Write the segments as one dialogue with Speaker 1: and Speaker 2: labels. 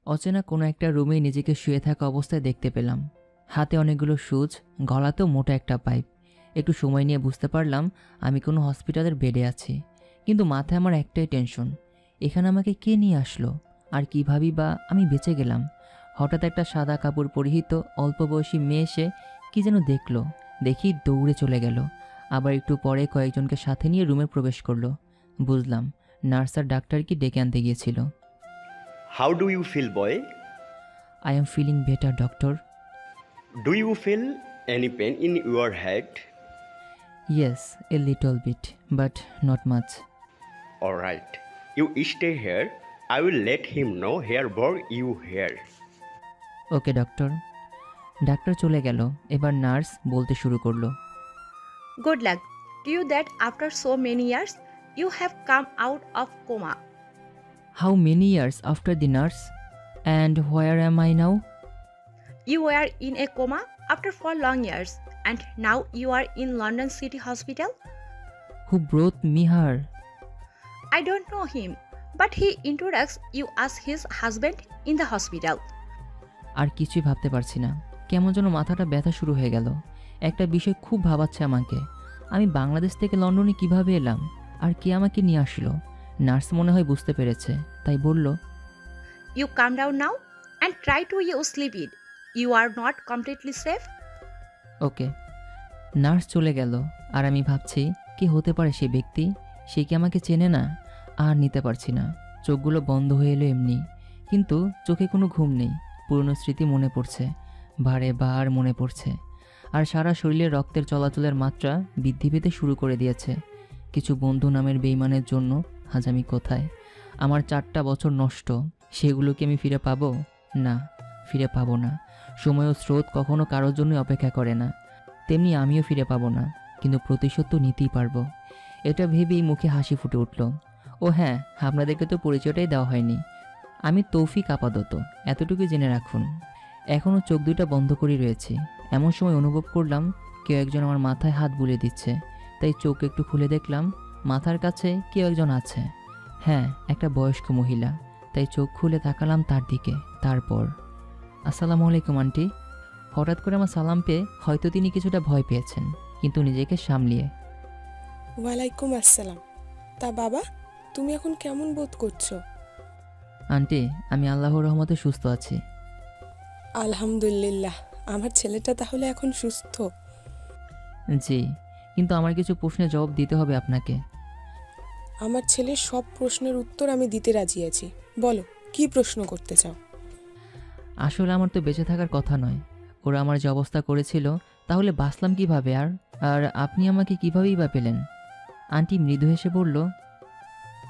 Speaker 1: অচেনা কোনো একটা রুমে নিজেকে শুয়ে থাকা অবস্থায় দেখতে পেলাম। হাতে অনেকগুলো সুচ, গলাতেও মোটা একটা পাইপ। একটু সময় নিয়ে বুঝতে পারলাম আমি কোনো হসপিটালের বেডে আছি। কিন্তু মাথায় আমার একটাই টেনশন, এখানে আমাকে কে নিয়ে আসলো আর কীভাবেই বা আমি বেঁচে গেলাম। হঠাৎ একটা সাদা কাপড় পরিহিত অল্প বয়সী মেয়ে এসে কী যেন দেখলো, দেখি দৌড়ে চলে গেল। আবার একটু পরে কয়েকজনকে সাথে নিয়ে রুমে প্রবেশ করলো। বুঝলাম নার্স আর ডাক্তার কি ডেকে আনতে গিয়েছিল।
Speaker 2: How do you feel, boy?
Speaker 1: I am feeling better doctor.
Speaker 2: Do you feel any pain in your head?
Speaker 1: Yes, a little bit, but not much.
Speaker 2: Alright. You stay here. I will let him know here brought you here.
Speaker 1: Okay doctor. Doctor চলে গেল। এবার nurse বলতে শুরু করলো।
Speaker 3: Good luck to you that after so many years you have come out of coma.
Speaker 1: How many years after the nurse and where am I now?
Speaker 3: You were in a coma after 4 long years and now you are in London City Hospital.
Speaker 1: Who broth me her?
Speaker 3: I don't know him, but he introduced you as his husband in the hospital.
Speaker 1: আর কিছুই ভাবতে পারছি না। কেমন যেন মাথাটা ব্যথা শুরু হয়ে গেল। একটা বিষয় খুব ভাবাচ্ছে আমাকে। আমি বাংলাদেশ থেকে লন্ডনে কিভাবে এলাম আর কে আমাকে নিয়ে আসলো? নার্স মনে হয় বুঝতে পেরেছে, তাই বলল,
Speaker 3: You calm down now and try to sleep it. You are not completely safe.
Speaker 1: Okay. Nurse চলে গেল আর আমি ভাবছি কি হতে পারে সে ব্যক্তি। সে কি আমাকে চেনে না? আর নিতে পারছি না। চোখগুলো বন্ধ হয়ে এলো এমনি, কিন্তু চোখে কোনো ঘুম নেই। পুরনো স্মৃতি মনে পড়ছে, বারে বার মনে পড়ছে। আর সারা শরীরে রক্তের চলাচলের মাত্রা বৃদ্ধি পেতে শুরু করে দিয়েছে। কিছু বন্ধু নামের বেইমানের জন্য আজ আমি কোথায়? আমার 4টা বছর নষ্ট, সেগুলো কি আমি ফিরে পাবো? না, ফিরে পাবো না। সময় ও স্রোত কখনো কারোর জন্য অপেক্ষা করে না, তেমনি আমিও ফিরে পাবো না। কিন্তু প্রতিশোধ তো নিতেই পারবো। এটা ভেবেই মুখে হাসি ফুটে উঠল। ও হ্যাঁ, আপনাদেরকে তো পরিচয়টাই দেওয়া হয়নি। আমি তৌফিক আপাতত, এতটুকু জেনে রাখুন। এখনও চোখ দুইটা বন্ধ করে রয়েছি। এমন সময় অনুভব করলাম কেউ একজন আমার মাথায় হাত বুলিয়ে দিচ্ছে। তাই চোখ একটু খুলে দেখলাম মাথার কাছে কেউ একজন আছে। হ্যাঁ, একটা বয়স্ক মহিলা। তাই চোখ খুলে তাকালাম তার দিকে। তারপর, আসসালামু আলাইকুম আন্টি। হঠাৎ করে আমার সালাম পেয়ে হয়তো তিনি কিছুটা ভয় পেয়েছেন, কিন্তু নিজেকে সামলিয়ে,
Speaker 4: ওয়ালাইকুম আসসালাম। তা বাবা, তুমি এখন কেমন বোধ করছো?
Speaker 1: আন্টি, আমি আল্লাহর রহমতে সুস্থ আছি।
Speaker 4: আলহামদুলিল্লাহ। আমার ছেলেটা তাহলে এখন সুস্থ?
Speaker 1: জি, কিন্তু আমার কিছু প্রশ্নের জবাব দিতে হবে আপনাকে।
Speaker 4: আমার ছেলের সব প্রশ্নের উত্তর আমি দিতে রাজি আছি। বলো, কি প্রশ্ন করতে চাও?
Speaker 1: আসলে আমার তো বেঁচে থাকার কথা নয়। ওরা আমার যে অবস্থা করেছিল, তাহলে বাঁচলাম কিভাবে? আর আর আপনি আমাকে কিভাবেই বা পেলেন? আন্টি মৃদু হেসে বলল,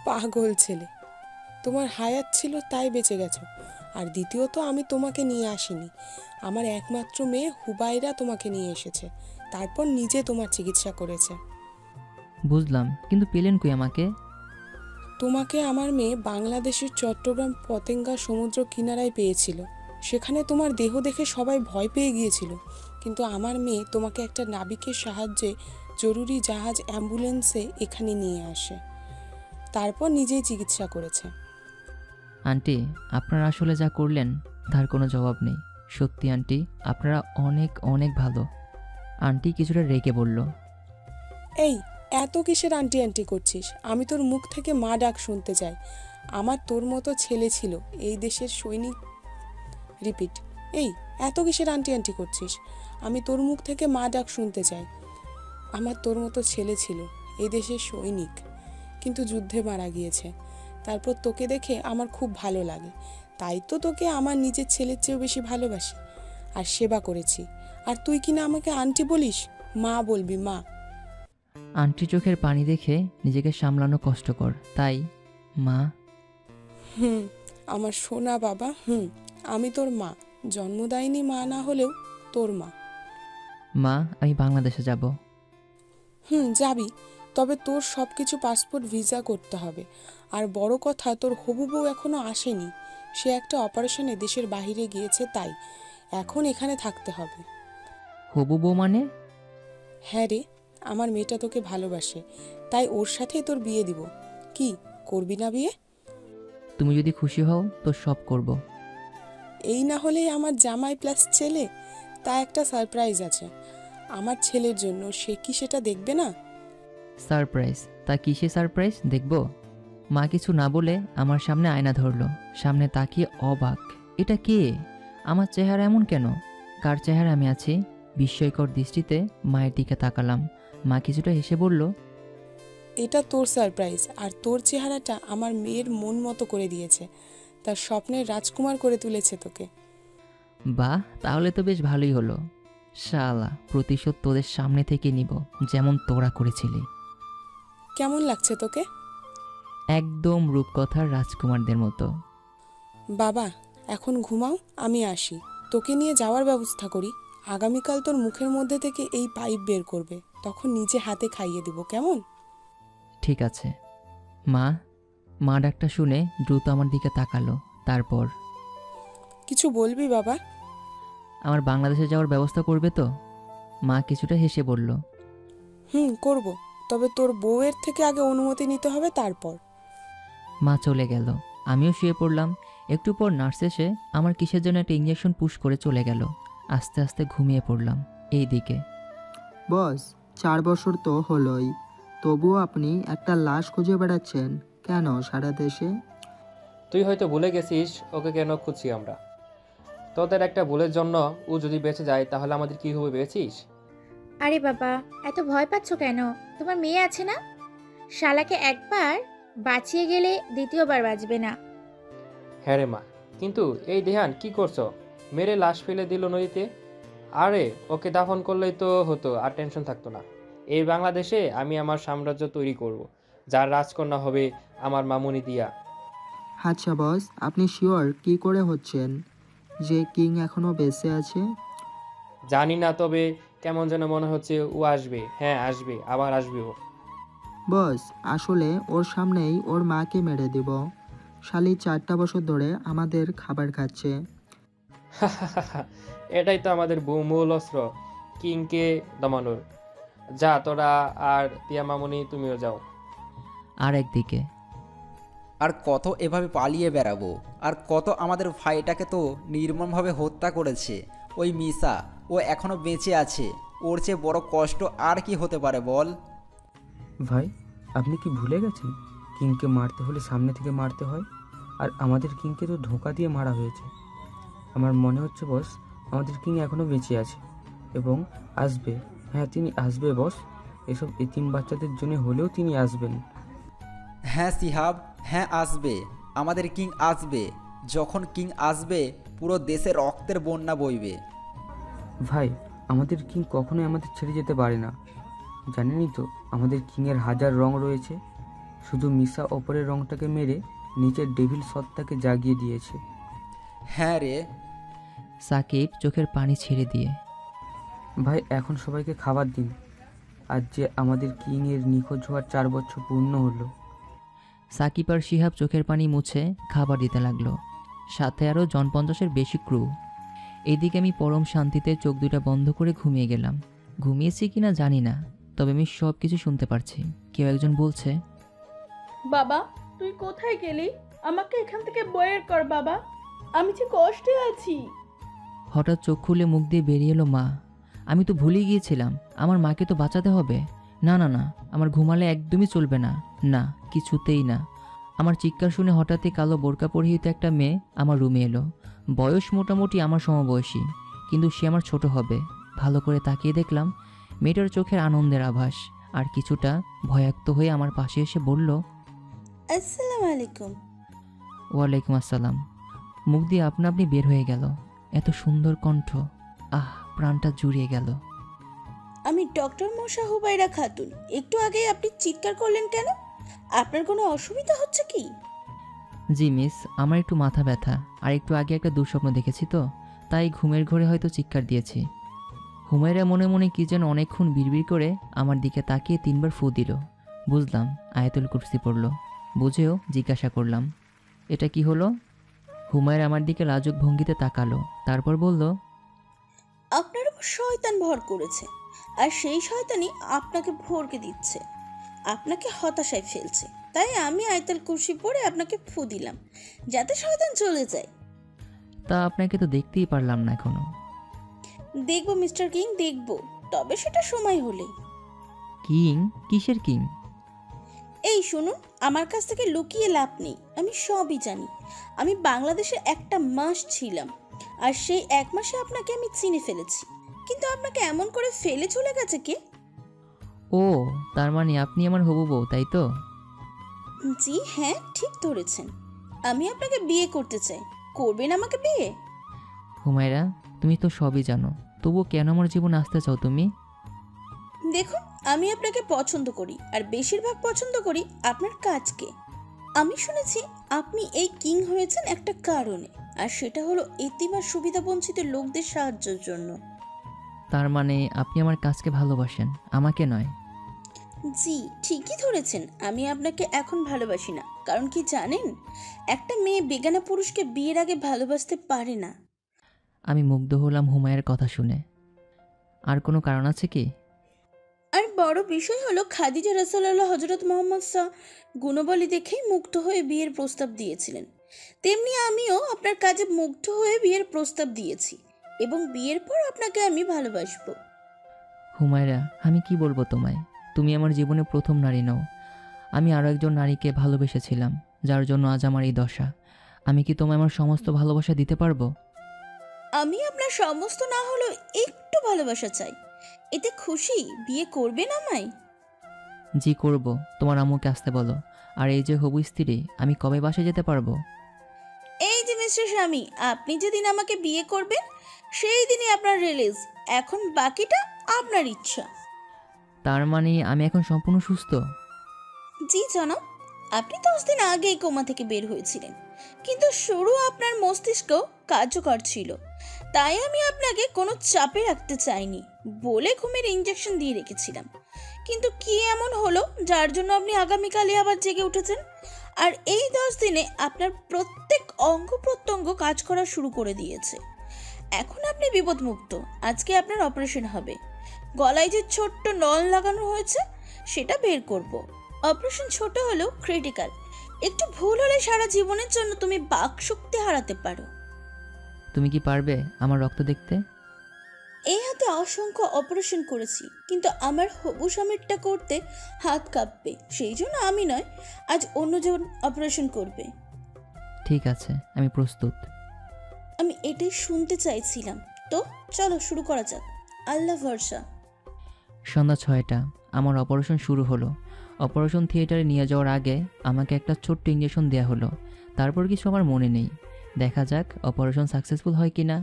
Speaker 4: পাগল ছেলে, তোমার হায়াত ছিল তাই বেঁচে গেছো। আর দ্বিতীয়ত, আমি তোমাকে নিয়ে আসিনি, আমার একমাত্র মেয়ে হুবাইরা তোমাকে নিয়ে এসেছে, তারপর নিজে তোমার চিকিৎসা করেছে।
Speaker 1: বুঝলাম, কিন্তু পেলেন কই আমাকে?
Speaker 4: তোমাকে আমার মেয়ে বাংলাদেশের চট্টগ্রাম পতেঙ্গা সমুদ্র কিনারায় পেয়েছিল। সেখানে তোমার দেহ দেখে সবাই ভয় পেয়ে গিয়েছিল, কিন্তু আমার মেয়ে তোমাকে একটা নাবিকের সাহায্যে জরুরি জাহাজ অ্যাম্বুলেন্সে এখানে নিয়ে আসে, তারপর নিজেই চিকিৎসা করেছে।
Speaker 1: আন্টি, আপনারা আসলে যা করলেন তার কোনো জবাব নেই। সত্যি আন্টি, আপনারা অনেক অনেক ভালো। আন্টি কিছুটা রেগে বলল,
Speaker 4: এই, এত কিসের আন্টি আন্টি করছিস? আমি তোর মুখ থেকে মা ডাক শুনতে চাই। আমার তোর মতো ছেলে ছিল, এই দেশের সৈনিক। রিপিট, এই, এত কিসের আন্টি আন্টি করছিস? আমি তোর মুখ থেকে মা ডাক শুনতে চাই। আমার তোর মতো ছেলে ছিল, এই দেশের সৈনিক, কিন্তু যুদ্ধে মারা গিয়েছে। তারপর তোকে দেখে আমার খুব ভালো লাগে, তাই তো তোকে আমার নিজের ছেলের চেয়েও বেশি ভালোবাসি আর সেবা করেছি। আর তুই কিনা আমাকে আন্টি বলিস? মা বলবি, মা।
Speaker 1: আন্টি চোখের পানি দেখে নিজেকে সামলানো কষ্টকর, তাই মা।
Speaker 4: আমার সোনা বাবা, আমি তোর মা, জন্মদায়িনী মা না হলেও তোর মা।
Speaker 1: মা, আমি বাংলাদেশে যাব।
Speaker 4: যাবি, তবে তোর সব কিছু পাসপোর্ট ভিসা করতে হবে। আর বড় কথা, তোর হবু বউ এখনো আসেনি, সে একটা অপারেশনে দেশের বাইরে গিয়েছে, তাই এখন এখানে থাকতে হবে।
Speaker 1: হবু বউ মানে?
Speaker 4: হ্যাঁ রে, আমার মেয়েটা তোকে ভালোবাসে, তাই ওর সাথে তোর বিয়ে দিব। কি করবি না বিয়ে?
Speaker 1: তুমি যদি খুশি হও তো সব করব।
Speaker 4: এই না হলেই আমার জামাই প্লাস ছেলে, তা একটা সারপ্রাইজ আছে আমার ছেলের জন্য, সে কি সেটা দেখবে না?
Speaker 1: সারপ্রাইজ? তা কিসে সারপ্রাইজ দেখব? মা কিছু না বলে আমার সামনে আয়না ধরলো। সামনে তাকিয়ে অবাক, এটা কে? আমার চেহারা এমন কেন? কার চেহারা আমি আছি? বিস্ময়কর দৃষ্টিতে মায়ের দিকে তাকালাম। মা কিছুটা হেসে বলল,
Speaker 4: এটা তোর সারপ্রাইজ, আর তোর চেহারাটা আমার মেয়ের মন মতো করে দিয়েছে, তার স্বপ্নের রাজকুমার করে তুলেছে তোকে।
Speaker 1: বাহ, তাহলে তো বেশ ভালোই হলো। শালা, প্রতিশোধ তোদের সামনে থেকে নিব, যেমন তোরা করেছিলি।
Speaker 4: কেমন লাগছে তোকে?
Speaker 1: একদম রূপকথার রাজকুমারদের মতো।
Speaker 4: বাবা এখন ঘুমাও, আমি আসি, তোকে নিয়ে যাওয়ার ব্যবস্থা করি। আগামীকাল তোর মুখের মধ্যে থেকে এই পাইপ বের করবে, তখন নিজে হাতে খাইয়ে দিব, কেমন?
Speaker 1: ঠিক আছে। মা ডাকটা শুনে দ্রুত আমার দিকে তাকালো। তারপর,
Speaker 4: কিছু বলবি বাবা?
Speaker 1: আমার বাংলাদেশে যাওয়ার ব্যবস্থা করবে তো? মা কিছুটা হেসে বলল,
Speaker 4: করব, তবে তোর বউয়ের থেকে আগে অনুমতি নিতে হবে, তারপর।
Speaker 1: মা চলে গেল। আমিও শুয়ে পড়লাম। একটু পর নার্স এসে আমার কিসের জন্য একটা ইঞ্জেকশন পুশ করে চলে গেল। আস্তে আস্তে ঘুমিয়ে পড়লাম। এই দিকে,
Speaker 5: বস, 4 বছর তো হলোই, তবুও আপনি একটা লাশ খুঁজে বেড়াচ্ছেন কেন সারা দেশে?
Speaker 6: তুই হয়তো ভুলে গেছিস ওকে কেন খুঁজছি আমরা। তোদের একটা ভুলের জন্য ও যদি বেঁচে যায় তাহলে আমাদের কি হবে ভেবেছিস?
Speaker 7: আরে বাবা, এত ভয় পাচ্ছ কেন? তোমার মেয়ে আছে না? শালাকে একবার বাঁচিয়ে গেলে দ্বিতীয়বার বাঁচবে না।
Speaker 6: হ্যাঁ রে মা, কিন্তু এই দেহান কি করছো? মেরে লাশ ফেলে দিল নদীতে। আরে ওকে দাফন করলেই তো হতো, আর টেনশন থাকতো না। এই বাংলাদেশে আমি আমার সাম্রাজ্য তৈরি করব, যার রাজকন্যা হবে আমার মামুনি দিয়া।
Speaker 5: আচ্ছা বস, আপনি শিওর কি করে হচ্ছেন যে কিং এখনো বেঁচে আছে?
Speaker 6: জানি না, তবে কেমন যেন মনে হচ্ছে ও আসবে। হ্যাঁ আসবে, আবার আসবে ও।
Speaker 5: বস, আসলে ওর সামনেই ওর মাকে মেরে দিব। শালি 4টা বছর ধরে আমাদের খাবার খাচ্ছে।
Speaker 6: এটাই তো আমাদের মূল অস্ত্র, কিংকে দমানোর। যা তোরা, আর তিয়া মামুনি তুমিও যাও।
Speaker 1: আর একদিকে,
Speaker 8: আর কত এভাবে পালিয়ে বেড়াবো? আর কত আমাদের ভাইটাকে তো নির্মমভাবে হত্যা করেছে ওই মিসা। ও এখনো বেঁচে আছে, ওর চেয়ে বড় কষ্ট আর কি হতে পারে বল?
Speaker 9: ভাই, আপনি কি ভুলে গেছেন কিংকে মারতে হলে সামনে থেকে মারতে হয়? আর আমাদের কিংকে তো ধোঁকা দিয়ে মারা হয়েছে। আমার মনে হচ্ছে বস, আমাদের কিং এখনও বেঁচে আছে এবং আসবে। হ্যাঁ, তিনি আসবে বস। এসব এতিম বাচ্চাদের জন্য হলেও তিনি আসবেন।
Speaker 8: হ্যাঁ সিহাব, হ্যাঁ আসবে, আমাদের কিং আসবে। যখন কিং আসবে পুরো দেশে রক্তের বন্যা বইবে।
Speaker 9: ভাই, আমাদের কিং কখনোই আমাদের ছেড়ে যেতে পারে না। জানেনই তো আমাদের কিংয়ের হাজার রং রয়েছে। শুধু মিসা ওপরের রংটাকে মেরে নিচের ডেভিল সত্তাকে জাগিয়ে দিয়েছে।
Speaker 8: হ্যাঁ রে।
Speaker 1: সাকিব চোখের পানি ছেড়ে দিয়ে,
Speaker 9: ভাই এখন সবাইকে খাবার দিন। আজ যে আমাদের কিংয়ের নিখোঁজ হওয়ার 4 বছর পূর্ণ হলো।
Speaker 1: সাকিব আর শিহাব চোখের পানি মুছে খাবার দিতে লাগলো। সাথে আরও জন 50-এর বেশি ক্রু। এদিকে আমি পরম শান্তিতে চোখ দুটা বন্ধ করে ঘুমিয়ে গেলাম। ঘুমিয়েছি কিনা জানি না, তবে আমি সব কিছু শুনতে পারছি। কেউ একজন বলছে,
Speaker 10: বাবা তুই কোথায় গেলি? আমাকে এখান থেকে বের কর বাবা, আমি যে কষ্টে আছি।
Speaker 1: হঠাৎ চোখ খুলে মুখ দিয়ে বেরিয়ে এলো মা। আমি তো ভুলেই গিয়েছিলাম, আমার মাকে তো বাঁচাতে হবে। না না না, আমার ঘুমালে একদমই চলবে না, না কিছুতেই না। আমার চিৎকার শুনে হঠাৎই কালো বোরকা পরিহিত একটা মেয়ে আমার রুমে এলো। বয়স মোটামুটি আমার সমবয়সী, কিন্তু সে আমার ছোট হবে। ভালো করে তাকিয়ে দেখলাম মেয়েটার চোখের আনন্দের আভাস, আর কিছুটা ভয়াক্ত হয়ে আমার পাশে এসে বলল,
Speaker 10: আসসালামু আলাইকুম।
Speaker 1: ওয়ালাইকুম আসসালাম। মুখ দিয়ে আপনা আপনি বের হয়ে গেল এত সুন্দর কণ্ঠ। আহ, প্রাণটা জুড়িয়ে গেল।
Speaker 10: আমি ডক্টর মোশা হুবাইরা খাতুন। একটু আগে আপনি চিৎকার করলেন কেন? আপনার কোনো অসুবিধা হচ্ছে কি?
Speaker 1: জি মিস, আমার একটু মাথা ব্যথা, আর একটু আগে একটা দুঃস্বপ্ন দেখেছি তো, তাই ঘুমের ঘরে হয়তো চিৎকার দিয়েছি। হুমায়রা মনে মনে কি যেন অনেকক্ষণ বিড়বিড় করে আমার দিকে তাকিয়ে 3বার ফু দিল। বুঝলাম আয়াতুল কুরসি পড়ল। বুঝেও জিজ্ঞাসা করলাম, এটা কি হলো? হুমায়রা আমার দিকে লাজুক ভঙ্গিতে তাকালো, তারপর বলল,
Speaker 10: আপনার উপর শয়তান ভর করেছে, আর সেই শয়তানই আপনাকে ভরকে দিচ্ছে, আপনাকে হতাশায় ফেলছে। তাই আমি আয়াতুল কুরসি পড়ে আপনাকে ফু দিলাম, যাতে শয়তান চলে যায়।
Speaker 1: তা আপনাকে তো দেখতেই পারলাম না এখনো।
Speaker 10: দেখবো মিস্টার কিং, দেখবো, তবে সেটা সময় হলে।
Speaker 1: কিং? কিসের কিং?
Speaker 10: এই শুনুন, আমার কাছ থেকে লুকিয়ে লাভ নেই, আমি সবই জানি। আমি বাংলাদেশে একটা মাস ছিলাম, আর সেই 1 মাসে আপনাকে আমি চিনে ফেলেছি। কিন্তু আপনাকে এমন করে ফেলে চলে গেছে কে?
Speaker 1: ও, তার মানে আপনি আমার হবু বউ, তাই তো?
Speaker 10: জি হ্যাঁ, ঠিক ধরেছেন। আমি আপনাকে বিয়ে করতে চাই, করবেন আমাকে বিয়ে?
Speaker 1: হুমায়রা, তুমি তো সবই জানো, তবুও কেন আমার জীবনে আসতে চাও তুমি?
Speaker 10: দেখুন, আমি আপনাকে পছন্দ করি, আর বেশিরভাগ পছন্দ করি আপনার কাজকে। আমি শুনেছি আপনি এই কিং হয়েছেন একটা কারণে, আর সেটা হলো এতিম আর সুবিধাবঞ্চিত লোকদের সাহায্যের জন্য।
Speaker 1: তার মানে আপনি আমার কাজকে ভালোবাসেন, আমাকে নয়?
Speaker 10: জি ঠিকই ধরেছেন, আমি আপনাকে এখন ভালোবাসি না। কারণ কি জানেন, একটা মেয়ে বেগানা পুরুষকে বিয়ের আগে ভালোবাসতে পারে না।
Speaker 1: আমি মুগ্ধ হলাম হুমায়ের কথা শুনে। আর কোনো কারণ আছে কি?
Speaker 10: আর বড় বিষয় হলো, খাদিজা রাসূলুল্লাহ হযরত মুহাম্মদ গুণবলী দেখেই মুগ্ধ হয়ে বিয়ের প্রস্তাব দিয়েছিলেন। তেমনি আমিও আপনার কাজে মুগ্ধ হয়ে বিয়ের প্রস্তাব দিয়েছি, এবং বিয়ের পর আপনাকে আমি ভালোবাসবো।
Speaker 1: হুমায়রা, আমি কি বলবো তোমায়? তুমি আমার জীবনে প্রথম নারী নও। আমি আরও একজন নারীকে ভালোবেসেছিলাম, যার জন্য আজ আমার এই দশা। আমি কি তোমায় আমার সমস্ত ভালোবাসা দিতে পারবো?
Speaker 10: আমি আপনার সমস্ত না হলেও একটু ভালোবাসা চাই। এতে খুশি? বিয়ে করবেন আমায়?
Speaker 1: জি করব, তোমার আম্মুকে আসতে বলো। আর এই যে হবু স্ত্রী, আমি কবে বাসায় যেতে পারবো?
Speaker 10: এই যে মিস্টার স্বামী, আপনি যেদিন আমাকে বিয়ে করবেন সেই দিনই আপনার রিলিজ। এখন বাকিটা আপনার ইচ্ছা।
Speaker 1: তার মানে আমি এখন সম্পূর্ণ সুস্থ?
Speaker 10: জি জনাব, আপনি 10 দিন আগেই কোমা থেকে বের হয়েছিলেন, কিন্তু শুরু আপনার মস্তিষ্ক কার্যকর ছিল। তাই আমি আপনাকে কোনো চাপে রাখতে চাইনি বলে ঘুমের ইঞ্জেকশন দিয়ে রেখেছিলাম। কিন্তু কি এমন হলো যার জন্য আপনি আগামীকালই আবার জেগে উঠেছেন? আর এই 10 দিনে আপনার প্রত্যেক অঙ্গ প্রত্যঙ্গ কাজ করা শুরু করে দিয়েছে। এখন আপনি বিপদমুক্ত। আজকে আপনার অপারেশন হবে। গলায় যে ছোট্ট নল লাগানো হয়েছে সেটা বের করব। অপারেশন ছোট হলেও ক্রিটিক্যাল। একটু ভুল হলে সারা জীবনের জন্য তুমি বাকশক্তি হারাতে পারো।
Speaker 1: তুমি কি পারবে আমার রক্ত দেখতে?
Speaker 10: এই হাতে অসংখ্য অপারেশন করেছি, কিন্তু আমার হবু স্বামীরটা করতে হাত কাঁপবে। সেই জন্য আমি নয়, আজ অন্যজন অপারেশন করবে।
Speaker 1: ঠিক আছে, আমি প্রস্তুত।
Speaker 10: আমি এটাই শুনতে চাইছিলাম। তো চলো শুরু করা যাক, আল্লাহ ভরসা।
Speaker 1: সন্ধ্যা 6টা, আমার অপারেশন শুরু হলো। অপারেশন থিয়েটারে নিয়ে যাওয়ার আগে আমাকে একটা ছোট্ট ইঞ্জেকশন দেওয়া হলো। তারপর কিছু আমার মনে নেই। দেখা যাক অপারেশন সাকসেসফুল হয় কিনা।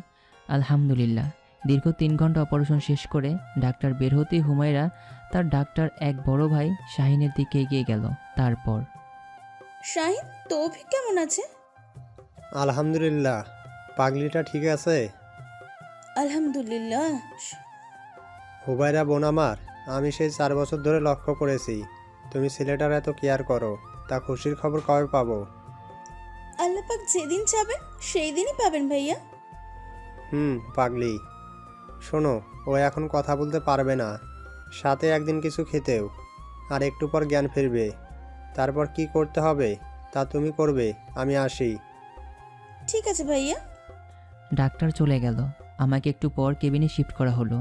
Speaker 1: আলহামদুলিল্লাহ। দীর্ঘ 3 ঘন্টা অপারেশন শেষ করে ডাক্তার বের হতেই হুমায়রা তার ডাক্তার এক বড় ভাই শাহিনের দিকে এগিয়ে গেল। তারপর,
Speaker 10: শাহিন, তৌফিক কেমন আছে?
Speaker 11: আলহামদুলিল্লাহ। পাগলিটা ঠিক আছে?
Speaker 10: আলহামদুলিল্লাহ।
Speaker 11: হুবাইরা বোন আমার, আমি সেই 4 বছর ধরে লক্ষ্য করেছি তুমি ছেলেটার এত কেয়ার করো। তা খুশির খবর কবে পাবো?
Speaker 10: আল্লাহ পাক যেদিন চাবেন সেই দিনই পাবেন ভাইয়া।
Speaker 11: পাগলি, শোনো, ও এখন কথা বলতে পারবে না, সাথে একদিন কিছু খেতেও। আর একটু পর জ্ঞান ফিরবে। তারপর কি করতে হবে তা তুমি করবে। আমি আসি।
Speaker 10: ঠিক আছে ভাইয়া।
Speaker 1: ডাক্তার চলে গেল। আমাকে একটু পর কেবিনে শিফট করা হলো।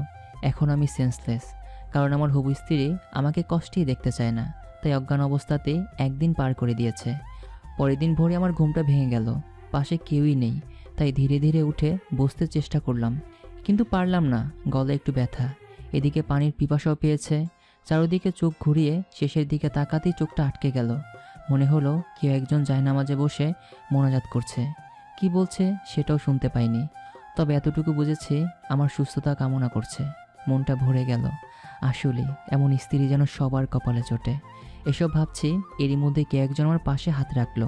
Speaker 1: এখন আমি সেন্সলেস, কারণ আমার হবু স্ত্রী আমাকে কষ্টেই দেখতে চায় না। তাই অজ্ঞান অবস্থাতেই একদিন পার করে দিয়েছে। পরের দিন ভোরে আমার ঘুমটা ভেঙে গেল। পাশে কেউই নেই, তাই ধীরে ধীরে উঠে বসতে চেষ্টা করলাম, কিন্তু পারলাম না। গলায় একটু ব্যথা, এদিকে পানির পিপাসাও পেয়েছে। চারদিকে চোখ ঘুরিয়ে শেষের দিকে তাকাতেই চোখটা আটকে গেল। মনে হলো কেউ একজন জায়নামাজে বসে মোনাজাত করছে। কি বলছে সেটাও শুনতে পাইনি, তবে এতটুকু বুঝেছি আমার সুস্থতা কামনা করছে। মনটা ভরে গেল। আসলে এমন স্ত্রী যেন সবার কপালে চটে। এসব ভাবছি, এরই মধ্যে কে একজন আমার পাশে হাত রাখলো।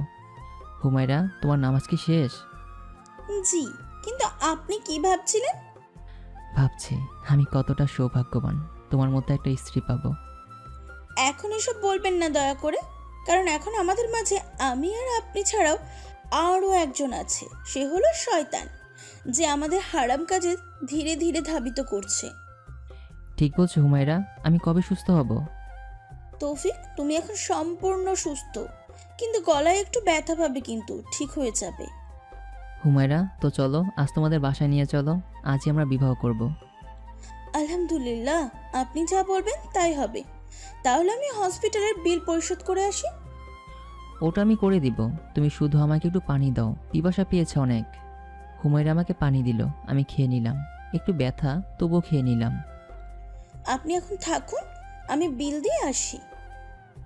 Speaker 1: হুমায়রা, তোমার নামাজ কি শেষ?
Speaker 10: জি, কিন্তু আপনি কি ভাবছিলেন?
Speaker 1: ভাবছি আমি কতটা সৌভাগ্যবান, তোমার মতো একটা স্ত্রী পাবো।
Speaker 10: এখন এসব বলবেন না দয়া করে, কারণ এখন আমাদের মাঝে আমি আর আপনি ছাড়াও আরও একজন আছে। সে হলো শয়তান, যে আমাদের হারাম কাজে ধীরে ধীরে ধাবিত করছে।
Speaker 1: ঠিক বলছো হুমায়রা, আমি কবে সুস্থ হব?
Speaker 10: তৌফিক, তুমি এখন সম্পূর্ণ সুস্থ, কিন্তু গলায় একটু ব্যথা পাবে, কিন্তু ঠিক হয়ে যাবে।
Speaker 1: হুমায়রা, তো চলো আজ তোমাদের বাসায় নিয়ে চলো, আজই আমরা বিবাহ করব।
Speaker 10: আলহামদুলিল্লাহ, আপনি যা বলবেন তাই হবে। তাহলে আমি হসপিটালের বিল পরিশোধ করে আসি।
Speaker 1: ওটা আমি করে দিব, তুমি শুধু আমাকে একটু পানি দাও, পিপাসা পেয়েছে অনেক। হুমায়রা আমাকে পানি দিল, আমি খেয়ে নিলাম। একটু ব্যথা, তবুও খেয়ে নিলাম।
Speaker 10: আপনি এখন থাকুন, আমি বিল দিয়ে আসি।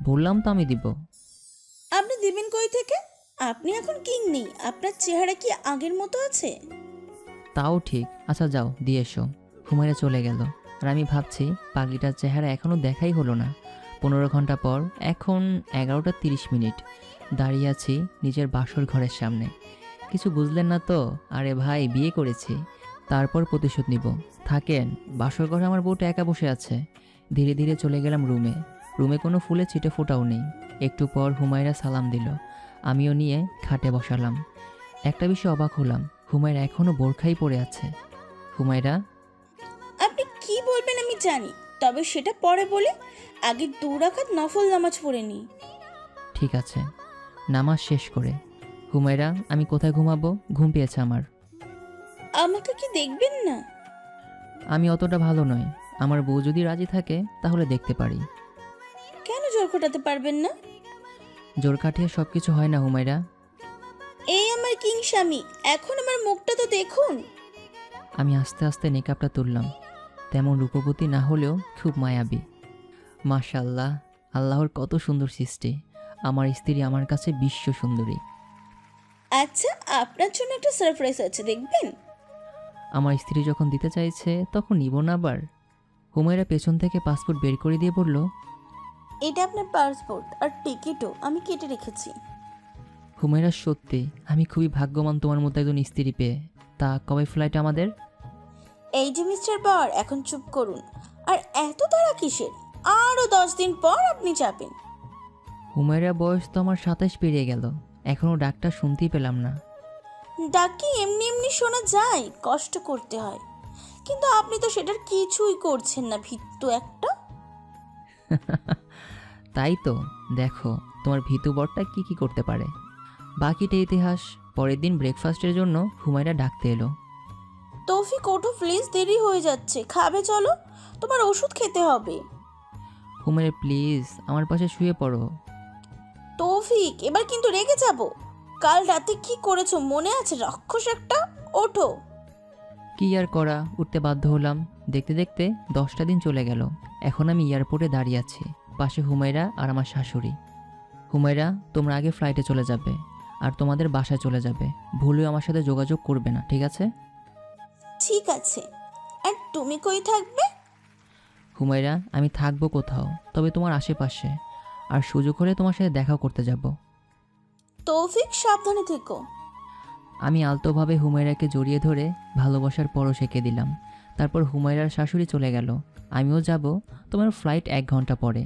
Speaker 1: বললাম তো আমি দিব।
Speaker 10: আপনি দিবেন কই থেকে? আপনি এখন কিং নেই, আপনার চেহারা কি আগের মতো আছে?
Speaker 1: তাও ঠিক, আচ্ছা যাও দিয়ে এসো। হুমায়রা চলে গেল, আর আমি ভাবছি পাগলিটার চেহারা এখনও দেখাই হলো না। 15 ঘন্টা পর, এখন 11:30। দাঁড়িয়ে আছি নিজের বাসর ঘরের সামনে। কিছু বুঝলেন না তো? আরে ভাই, বিয়ে করেছি, তারপর প্রতিশোধ নিব। থাকেন, বাসর ঘরে আমার বউটা একা বসে আছে। ধীরে ধীরে চলে গেলাম রুমে। রুমে কোনো ফুলের ছিটে ফোটাও নেই। একটু পর হুমায়রা সালাম দিল, আমিও নিয়ে খাটে বসালাম। একটা বিষয়ে অবাক হলাম, হুমায়রা এখনও বোরখাই পরে আছে। হুমায়রা,
Speaker 10: আপনি কি বলবেন আমি জানি, তবে সেটা পরে বলে আগে 2 রাকাত নফল নামাজ পড়ে নিই।
Speaker 1: ঠিক আছে। নামাজ শেষ করে, হুমায়রা আমি কোথায় ঘুমাবো? ঘুম পেয়েছে আমার।
Speaker 10: আমাকে কি দেখবেন না?
Speaker 1: আমি অতটা ভালো নয়, আমার বউ যদি রাজি থাকে তাহলে দেখতে পারি।
Speaker 10: কেন জোর খোটাতে পারবেন না?
Speaker 1: জোর কাটিয়ে সব কিছু হয় না হুমায়রা।
Speaker 10: এই আমার কিং স্বামী, এখন আমার মুখটা তো দেখুন।
Speaker 1: আমি আস্তে আস্তে নেকাবটা তুললাম। তেমন রূপবতী না হলেও খুব মায়াবী। মাশাআল্লাহ, আল্লাহর কত সুন্দর সৃষ্টি। আমার স্ত্রী আমার কাছে বিশ্ব সুন্দরী।
Speaker 10: আচ্ছা, আপনার জন্য একটা সারপ্রাইজ আছে, দেখবেন?
Speaker 1: আমার স্ত্রী যখন দিতে চাইছে তখন নিব না আবার? হুমায়রা পেছন থেকে পাসপোর্ট বের করে দিয়ে বলল,
Speaker 10: এটা আপনার পাসপোর্ট আর টিকিটও আমি কেটে রেখেছি।
Speaker 1: হুমায়রা সত্যি আমি খুবই ভাগ্যবান তোমার মতো একজন স্ত্রী পেয়ে। তা কবে ফ্লাইট আমাদের?
Speaker 10: এই যে মিস্টার বর, এখন চুপ করুন। আর এত তাড়া কিসের? আরও 10 দিন পর আপনি যাবেন।
Speaker 1: হুমায়রা বয়স তো আমার 27 পেরিয়ে গেল, এখনও ডাকটা শুনতেই পেলাম না।
Speaker 10: ডাকি এমনি এমনি শোনা যায়, কষ্ট করতে হয়। কিন্তু আপনি তো সেটার কিছুই করছেন না, ভিত্তু একটা।
Speaker 1: তাই তো, দেখো তোমার ভীতু বরটা কি কি করতে পারে। বাকিটা ইতিহাস। পরের দিন ব্রেকফাস্টের জন্য হুমায়রা ডাকতে এলো।
Speaker 10: তৌফিক ওঠো প্লিজ, দেরি হয়ে যাচ্ছে, খাবে চলো, তোমার ওষুধ খেতে হবে।
Speaker 1: হুমায়রা প্লিজ আমার পাশে শুয়ে পড়ো।
Speaker 10: তৌফিক, এবার কিন্তু রেগে যাব। কাল রাতে কি করেছো মনে আছে? রাক্ষস একটা, ওঠো।
Speaker 1: কি আর করা, উঠতে বাধ্য হলাম। দেখতে দেখতে 10টা দিন চলে গেল। এখন আমি এয়ারপোর্টে দাঁড়িয়ে আছি, পাশে হুমায়রা আর আমার শাশুড়ি। হুমায়রা, তোমরা আগে ফ্লাইটে চলে যাবে আর তোমাদের বাসায় চলে যাবে। ভুলেও আমার সাথে যোগাযোগ করবে না, ঠিক আছে?
Speaker 10: ঠিক আছে। আর তুমি কই থাকবে?
Speaker 1: হুমায়রা, আমি থাকবো কোথাও, তবে তোমার আশেপাশে। আর সুযোগ হলে তোমার সাথে দেখা করতে যাব।
Speaker 10: তৌফিক, সাবধানে থেকো।
Speaker 1: আমি আলতোভাবে হুমায়রাকে জড়িয়ে ধরে ভালোবাসার পরশ এঁকে দিলাম। তারপর হুমায়রার শাশুড়ি চলে গেল। আমিও যাব, তোমার ফ্লাইট 1 ঘন্টা পরে।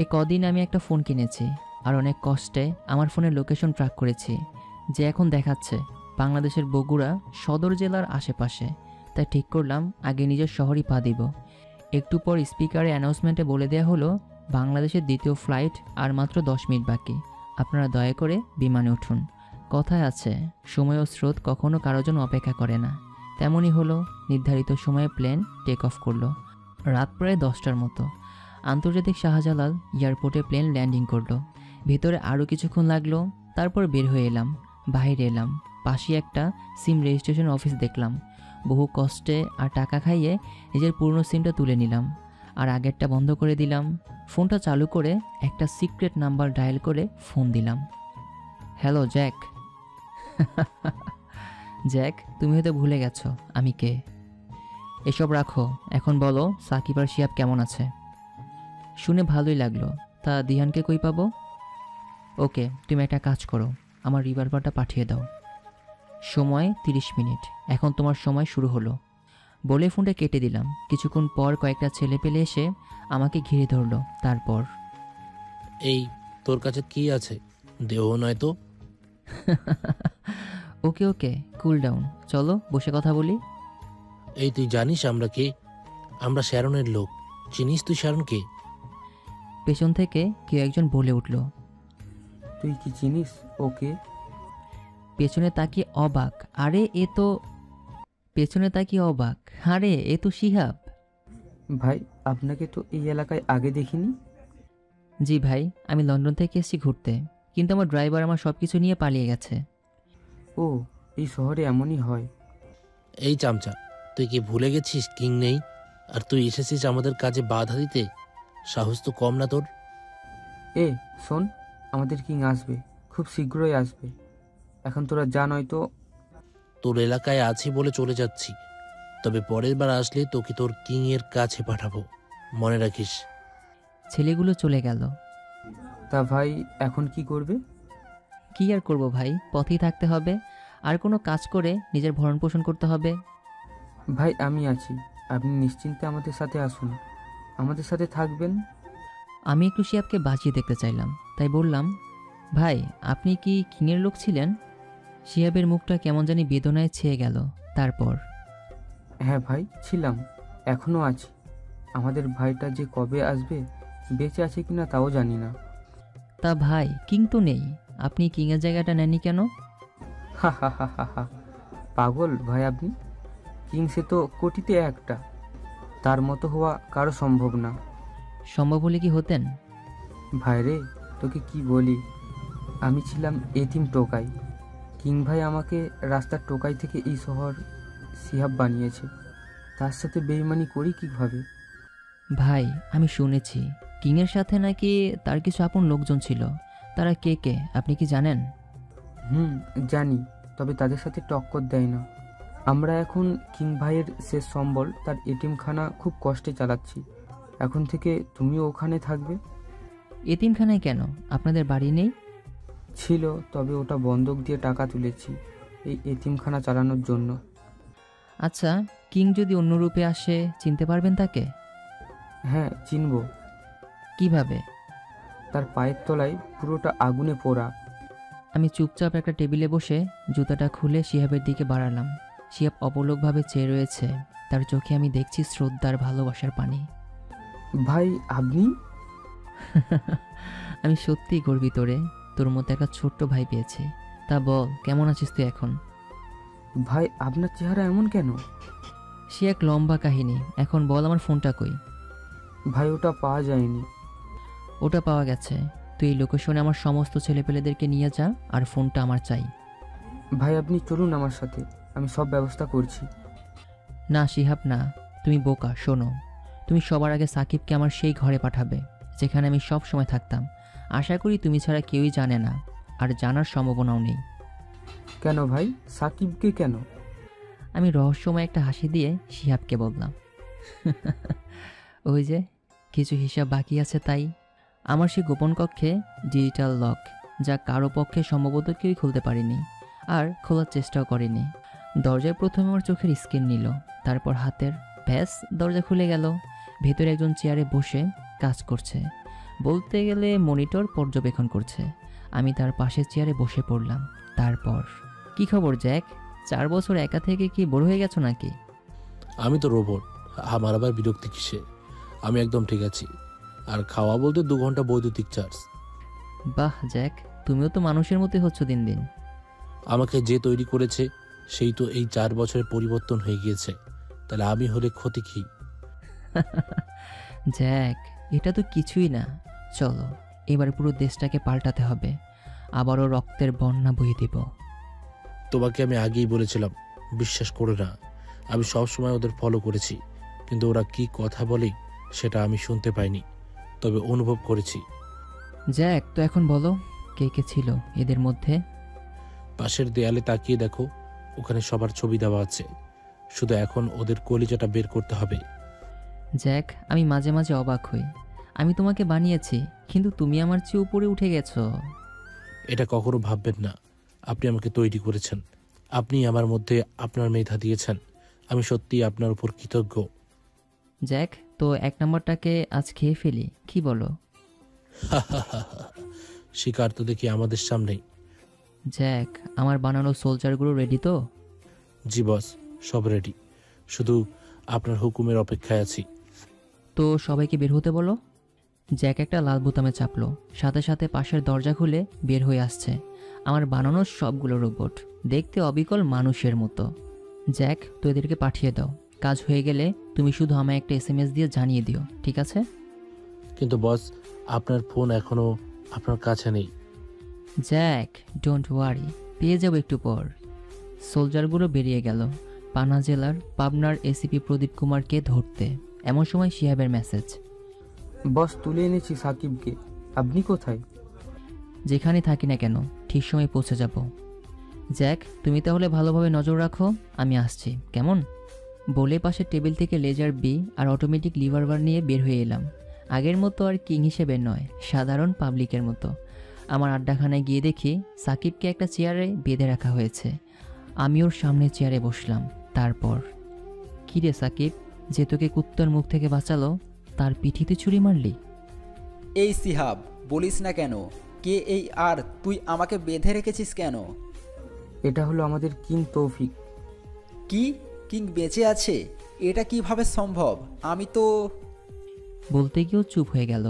Speaker 1: এ কদিন আমি একটা ফোন কিনেছি, আর অনেক কষ্টে আমার ফোনের লোকেশন ট্র্যাক করেছি, যে এখন দেখাচ্ছে বাংলাদেশের বগুড়া সদর জেলার আশেপাশে। তাই ঠিক করলাম আগে নিজের শহরই পা দিব। একটু পর স্পিকারে অ্যানাউন্সমেন্টে বলে দেওয়া হলো, বাংলাদেশের দ্বিতীয় ফ্লাইট আর মাত্র 10 মিনিট বাকি, আপনারা দয়া করে বিমানে উঠুন। কথায় আছে, সময় ও স্রোত কখনো কারোর জন্য অপেক্ষা করে না। তেমনই হলো, নির্ধারিত সময়ে প্লেন টেক অফ করলো। রাত প্রায় 10টার মতো আন্তর্জাতিক শাহজালাল এয়ারপোর্টে প্লেন ল্যান্ডিং করলো। ভেতরে আরও কিছুক্ষণ লাগলো, তারপর বের হয়ে এলাম। বাইরে এলাম, পাশে একটা সিম রেজিস্ট্রেশন অফিস দেখলাম। বহু কষ্টে আর টাকা খাইয়ে নিজের পুরনো সিমটা তুলে নিলাম, আর আগেরটা বন্ধ করে দিলাম। ফোনটা চালু করে একটা সিক্রেট নাম্বার ডায়াল করে ফোন দিলাম। Hello Jack. জ্যাক, তুমি হয়তো ভুলে গেছো আমি কে। এসব রাখো, এখন বলো সাকিব আর শিয়াব কেমন আছে। শুনে ভালোই লাগলো। তা দিহানকে কই পাবো? ওকে, তুমি একটা কাজ করো, আমার রিভলভারটা পাঠিয়ে দাও। সময় 30 মিনিট, এখন তোমার সময় শুরু হলো। বলে ফোনটা কেটে দিলাম। কিছুক্ষণ পর কয়েকটা ছেলে পেলে এসে আমাকে ঘিরে ধরলো। তারপর,
Speaker 12: এই তোর কাছে কি আছে? দেহ নয় তো?
Speaker 1: ওকে ওকে, কুল ডাউন, চলো বসে কথা বলি।
Speaker 12: এই তুই জানিস আমরা কে? আমরা শ্যারনের লোক। চিনিস তুই শ্যারনকে?
Speaker 1: পেছন থেকে কেউ একজন বলে উঠল,
Speaker 9: তুই কি চিনিস ওকে?
Speaker 1: পেছনে তাকিয়ে অবাক, আরে এ তো পেছনে তাকিয়ে অবাক, আরে এ তো শিহাব।
Speaker 9: ভাই আপনাকে তো এই এলাকায় আগে দেখিনি।
Speaker 1: জি ভাই, আমি লন্ডন থেকে এসেছি ঘুরতে, কিন্তু আমার ড্রাইভার আমার সব কিছু নিয়ে পালিয়ে গেছে।
Speaker 9: ও, এই শহরে এমনই হয়।
Speaker 12: এই চামচা, তুই কি ভুলে গেছিস কিং নেই? আর তুই এসেছিস আমাদের কাজে বাধা দিতে? সাহস তো কম না তোর।
Speaker 9: এ শোন, আমাদের কিং আসবে, খুব শীঘ্রই আসবে। এখন তোরা যা, নয়তো
Speaker 12: তোর এলাকায় আছি বলে চলে যাচ্ছি, তবে পরের বার আসলে তোকে তোর কিং এর কাছে পাঠাবো, মনে রাখিস।
Speaker 1: ছেলেগুলো চলে গেল।
Speaker 9: তা ভাই এখন কি করবে?
Speaker 1: কি আর করব ভাই, পথেই থাকতে হবে, আর কোনো কাজ করে নিজের ভরণ পোষণ করতে হবে।
Speaker 9: ভাই আমি আছি, আপনি নিশ্চিন্তে আমাদের সাথে আসুন, আমাদের সাথে থাকবেন।
Speaker 1: আমি একটু শিহাবকে বাঁচিয়ে দেখতে চাইলাম, তাই বললাম, ভাই আপনি কি কিংয়ের লোক ছিলেন? শিহাবের মুখটা কেমন জানি বেদনায় ছেয়ে গেল। তারপর,
Speaker 9: হ্যাঁ ভাই ছিলাম, এখনও আছি। আমাদের ভাইটা যে কবে আসবে, বেঁচে আছে কিনা তাও জানি না।
Speaker 1: তা ভাই কিং তো নেই, আপনি কিংয়ের জায়গাটা নেননি কেন?
Speaker 9: হা হা হা হা হা, পাগল ভাই আপনি। কিং সে তো কোটিতে একটা, তার মতো হওয়া কারো সম্ভব না।
Speaker 1: সম্ভব হলে কি হতেন?
Speaker 9: ভাই রে, তোকে কি বলি, আমি ছিলাম এতিম টোকাই। কিং ভাই আমাকে রাস্তার টোকাই থেকে এই শহর শিহাব বানিয়েছে। তার সাথে বেইমানি করি কিভাবে?
Speaker 1: ভাই আমি শুনেছি কিংয়ের সাথে নাকি তার কিছু আপন লোকজন ছিল, তারা কে কে আপনি কি জানেন?
Speaker 9: জানি, তবে তাদের সাথে টক্কর দেয় না। আমরা এখন কিং ভাইয়ের শেষ সম্বল, তার এটিমখানা খুব কষ্টে চালাচ্ছি। এখন থেকে তুমিও ওখানে থাকবে।
Speaker 1: এতিমখানায় কেন? আপনাদের বাড়ি নেই?
Speaker 9: ছিল, তবে ওটা বন্ধক দিয়ে টাকা তুলেছি এই এতিমখানা চালানোর জন্য।
Speaker 1: আচ্ছা, কিং যদি অন্য রূপে আসে চিনতে পারবেন তাকে?
Speaker 9: হ্যাঁ চিনব।
Speaker 1: কিভাবে?
Speaker 9: তার পায়ের তলায় পুরোটা আগুনে পোড়া।
Speaker 1: আমি চুপচাপ একটা টেবিলে বসে জুতাটা খুলে শিহাবের দিকে বাড়ালাম। শিহাব অপলকভাবে চেয়ে রয়েছে, তার চোখে আমি দেখছি শ্রদ্ধার ভালোবাসার পানি।
Speaker 9: ভাই আপনি?
Speaker 1: আমি সত্যিই গর্বিত রে, তোর মতো একটা ছোট্ট ভাই পেয়েছি। তা বল, কেমন আছিস তুই এখন?
Speaker 9: ভাই আপনার চেহারা এমন কেন?
Speaker 1: সে এক লম্বা কাহিনী, এখন বল আমার ফোনটা কই?
Speaker 9: ভাই ওটা পাওয়া যায়নি।
Speaker 1: ওটা পাওয়া গেছে, তুই এই লোকেশনে আমার সমস্ত ছেলেপেলেদেরকে নিয়ে যা, আর ফোনটা আমার চাই।
Speaker 9: ভাই আপনি চলুন আমার সাথে, আমি সব ব্যবস্থা করছি।
Speaker 1: না শিহাব না, তুমি বোকা। শোনো, তুমি সবার আগে সাকিবকে আমার সেই ঘরে পাঠাবে যেখানে আমি সব সময় থাকতাম। আশা করি তুমি ছাড়া কেউই জানে না, আর জানার সম্ভাবনাও নেই।
Speaker 9: কেন ভাই, সাকিবকে কেন?
Speaker 1: আমি রহস্যময় একটা হাসি দিয়ে শিহাবকে বললাম, ওই যে কিছু হিসাব বাকি আছে তাই। আমার সেই গোপন কক্ষে ডিজিটাল লক, যা কারো পক্ষে সম্ভবত কেউই খুলতে পারেনি, আর খোলার চেষ্টাও করেনি। দরজায় প্রথমে আমার চোখের স্ক্রিন নিল, তারপর হাতের, ব্যাস দরজা খুলে গেল। ভেতরে একজন চেয়ারে বসে কাজ করছে, বলতে গেলে মনিটর পর্যবেক্ষণ করছে। আমি তার পাশের চেয়ারে বসে পড়লাম। তারপর, কি খবর জ্যাক? 4 বছর একা থেকে কি বড় হয়ে গেছো নাকি?
Speaker 12: আমি তো রোবট, আমার আবার বিরক্তি কিসে? আমি একদম ঠিক আছি। আর খাওয়া বলতে 2 ঘন্টা বৈদ্যুতিক চার্জ।
Speaker 1: বাহ জ্যাক, তুমিও তো মানুষের মতোই হচ্ছ দিন দিন।
Speaker 12: আমাকে যে তৈরি করেছে সেই তো এই 4 বছরে পরিবর্তন হয়ে গিয়েছে, তাহলে আমি হলে ক্ষতি কি?
Speaker 1: জ্যাক, এটা তো কিছুই না। চলো, এবার পুরো দেশটাকে পাল্টাতে হবে, আবারও রক্তের বন্যা বয়ে দেব।
Speaker 12: তোমাকে আমি আগেই বলেছিলাম, বিশ্বাস করো না। আমি সবসময় ওদের ফলো করেছি, কিন্তু ওরা কি কথা বলে সেটা আমি শুনতে পাইনি, তবে অনুভব করেছি।
Speaker 1: জ্যাক, তো এখন বলো, কে কে ছিল এদের মধ্যে?
Speaker 12: পাশের দেয়ালে তাকিয়ে দেখো, ওখানে সবার ছবি দেওয়া আছে। শুধু এখন ওদের কলিজাটা বের করতে হবে।
Speaker 1: জ্যাক, আমি মাঝে মাঝে অবাক হই। আমি তোমাকে বানিয়েছি, কিন্তু তুমি আমার চেয়ে উপরে উঠে গেছো।
Speaker 12: এটা কখনো ভাববেন না। আপনি আমাকে তৈরি করেছেন, আপনি আমার মধ্যে আপনার মেধা দিয়েছেন। আমি সত্যিই আপনার উপর কৃতজ্ঞ।
Speaker 1: জ্যাক, তো 1 নম্বরটাকে আজ খেয়ে ফেলি, কি বলো?
Speaker 12: শিকার তো দেখি আমাদের সামনেই।
Speaker 1: জ্যাক, আমার বানানো সোলজারগুলো রেডি তো?
Speaker 12: জি বস, সব রেডি, শুধু আপনার হুকুমের অপেক্ষায় আছি।
Speaker 1: তো সবাইকে বের হতে বলো। জ্যাক একটা লাল বোতামে চাপলো, সাথে সাথে পাশের দরজা খুলে বের হয়ে আসছে। আমার বানানো সবগুলো রোবট, দেখতে অবিকল মানুষের মতো। জ্যাক, তো এদেরকে পাঠিয়ে দাও। কাজ হয়ে গেলে তুমি শুধু আমায় একটা SMS দিয়ে জানিয়ে দিও, ঠিক আছে?
Speaker 12: কিন্তু বস, আপনার ফোন এখনো আপনার কাছে নেই।
Speaker 1: জ্যাক, ডোন্ট ওয়ারি, পেয়ে যাবো একটু পর। সোলজারগুলো বেরিয়ে গেল পানা জেলার পাবনার এসিপি প্রদীপ কুমারকে ধরতে। এমন সময় শিহাবের মেসেজ।
Speaker 9: বস, তুলে এনেছি সাকিবকে। আপনি কোথায়?
Speaker 1: যেখানে থাকি না কেন, ঠিক সময় পৌঁছে যাব। জ্যাক, তুমি তাহলে ভালোভাবে নজর রাখো, আমি আসছি, কেমন? বলে পাশে টেবিল থেকে লেজার বি আর অটোমেটিক লিভারবার নিয়ে বের হয়ে এলাম। আগের মতো আর কিং হিসেবে নয়, সাধারণ পাবলিকের মতো। আমার আড্ডাখানায় গিয়ে দেখি সাকিবকে একটা চেয়ারে বেঁধে রাখা হয়েছে। আমি ওর সামনে চেয়ারে বসলাম। তারপর, কী রে সাকিব, যে তোকে কুত্তার মুখ থেকে বাঁচালো তার পিঠিতে ছুরি মারলি?
Speaker 8: এই সিহাব, বলিস না কেন, কে এই আর তুই আমাকে বেঁধে রেখেছিস কেন?
Speaker 9: এটা হলো আমাদের কিং তৌফিক।
Speaker 8: কি, কিং বেঁচে আছে? এটা কিভাবে সম্ভব? আমি তো...
Speaker 1: বলতে গিয়েও চুপ হয়ে গেল।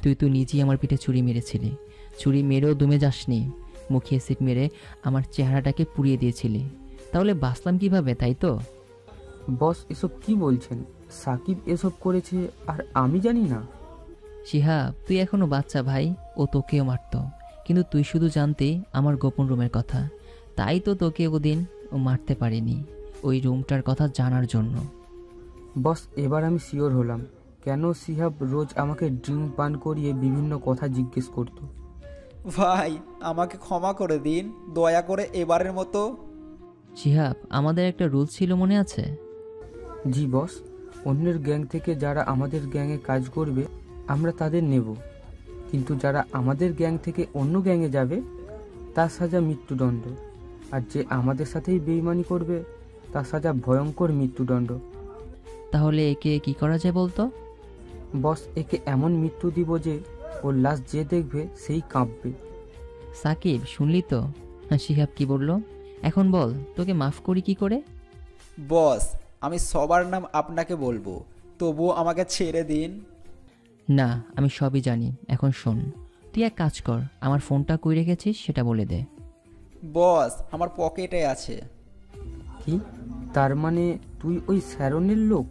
Speaker 1: তুই তো নিজেই আমার পিঠে ছুরি মেরেছিলি। ছুরি মেরেও দমে যাসনি, মুখে অ্যাসিড মেরে আমার চেহারাটাকে পুড়িয়ে দিয়েছিলি। তাহলে বাঁচলাম কিভাবে, তাই তো?
Speaker 9: বস, এসব কি বলছেন? সাকিব এসব করেছে আর আমি জানি না?
Speaker 1: শিহাব, তুই এখনো বাচ্চা ভাই, ও তোকেও মারত, কিন্তু তুই শুধু জানতে আমার গোপন রুমের কথা। তাই তো তোকে ওদিন ও মারতে পারিনি, ওই রুমটার কথা জানার জন্য।
Speaker 9: বস, এবার আমি শিওর হলাম কেন সিহাব রোজ আমাকে ড্রিঙ্ক পান করিয়ে বিভিন্ন কথা জিজ্ঞেস করত।
Speaker 8: ভাই, আমাকে ক্ষমা করে দিন, দয়া করে এবারের মতো।
Speaker 1: শিহাব, আমাদের একটা রুল ছিল, মনে আছে?
Speaker 9: জি বস, অন্যের গ্যাং থেকে যারা আমাদের গ্যাংয়ে কাজ করবে আমরা তাদের নেব, কিন্তু যারা আমাদের গ্যাং থেকে অন্য গ্যাংয়ে যাবে তার সাজা মৃত্যুদণ্ড, আর যে আমাদের সাথেই বেইমানি করবে তার সাজা ভয়ঙ্কর মৃত্যুদণ্ড।
Speaker 1: তাহলে একে কি করা যায় বলতো?
Speaker 9: বস, একে এমন মৃত্যু দিব যে ওর লাশ যে দেখবে সেই কাঁপবে।
Speaker 1: সাকিব, শুনলি তো শিহাব কি বলল? এখন বল, তোকে মাফ করি কি করে?
Speaker 8: বস, আমি সবার নাম আপনাকে বলবো, তবুও আমাকে ছেড়ে দিন।
Speaker 1: না, আমি সবই জানি। এখন শোন, তুই এক কাজ কর, আমার ফোনটা কই রেখেছিস সেটা বলে দে।
Speaker 8: বস, আমার পকেটে আছে।
Speaker 9: কি? তার মানে তুই ওই স্যারনের লোক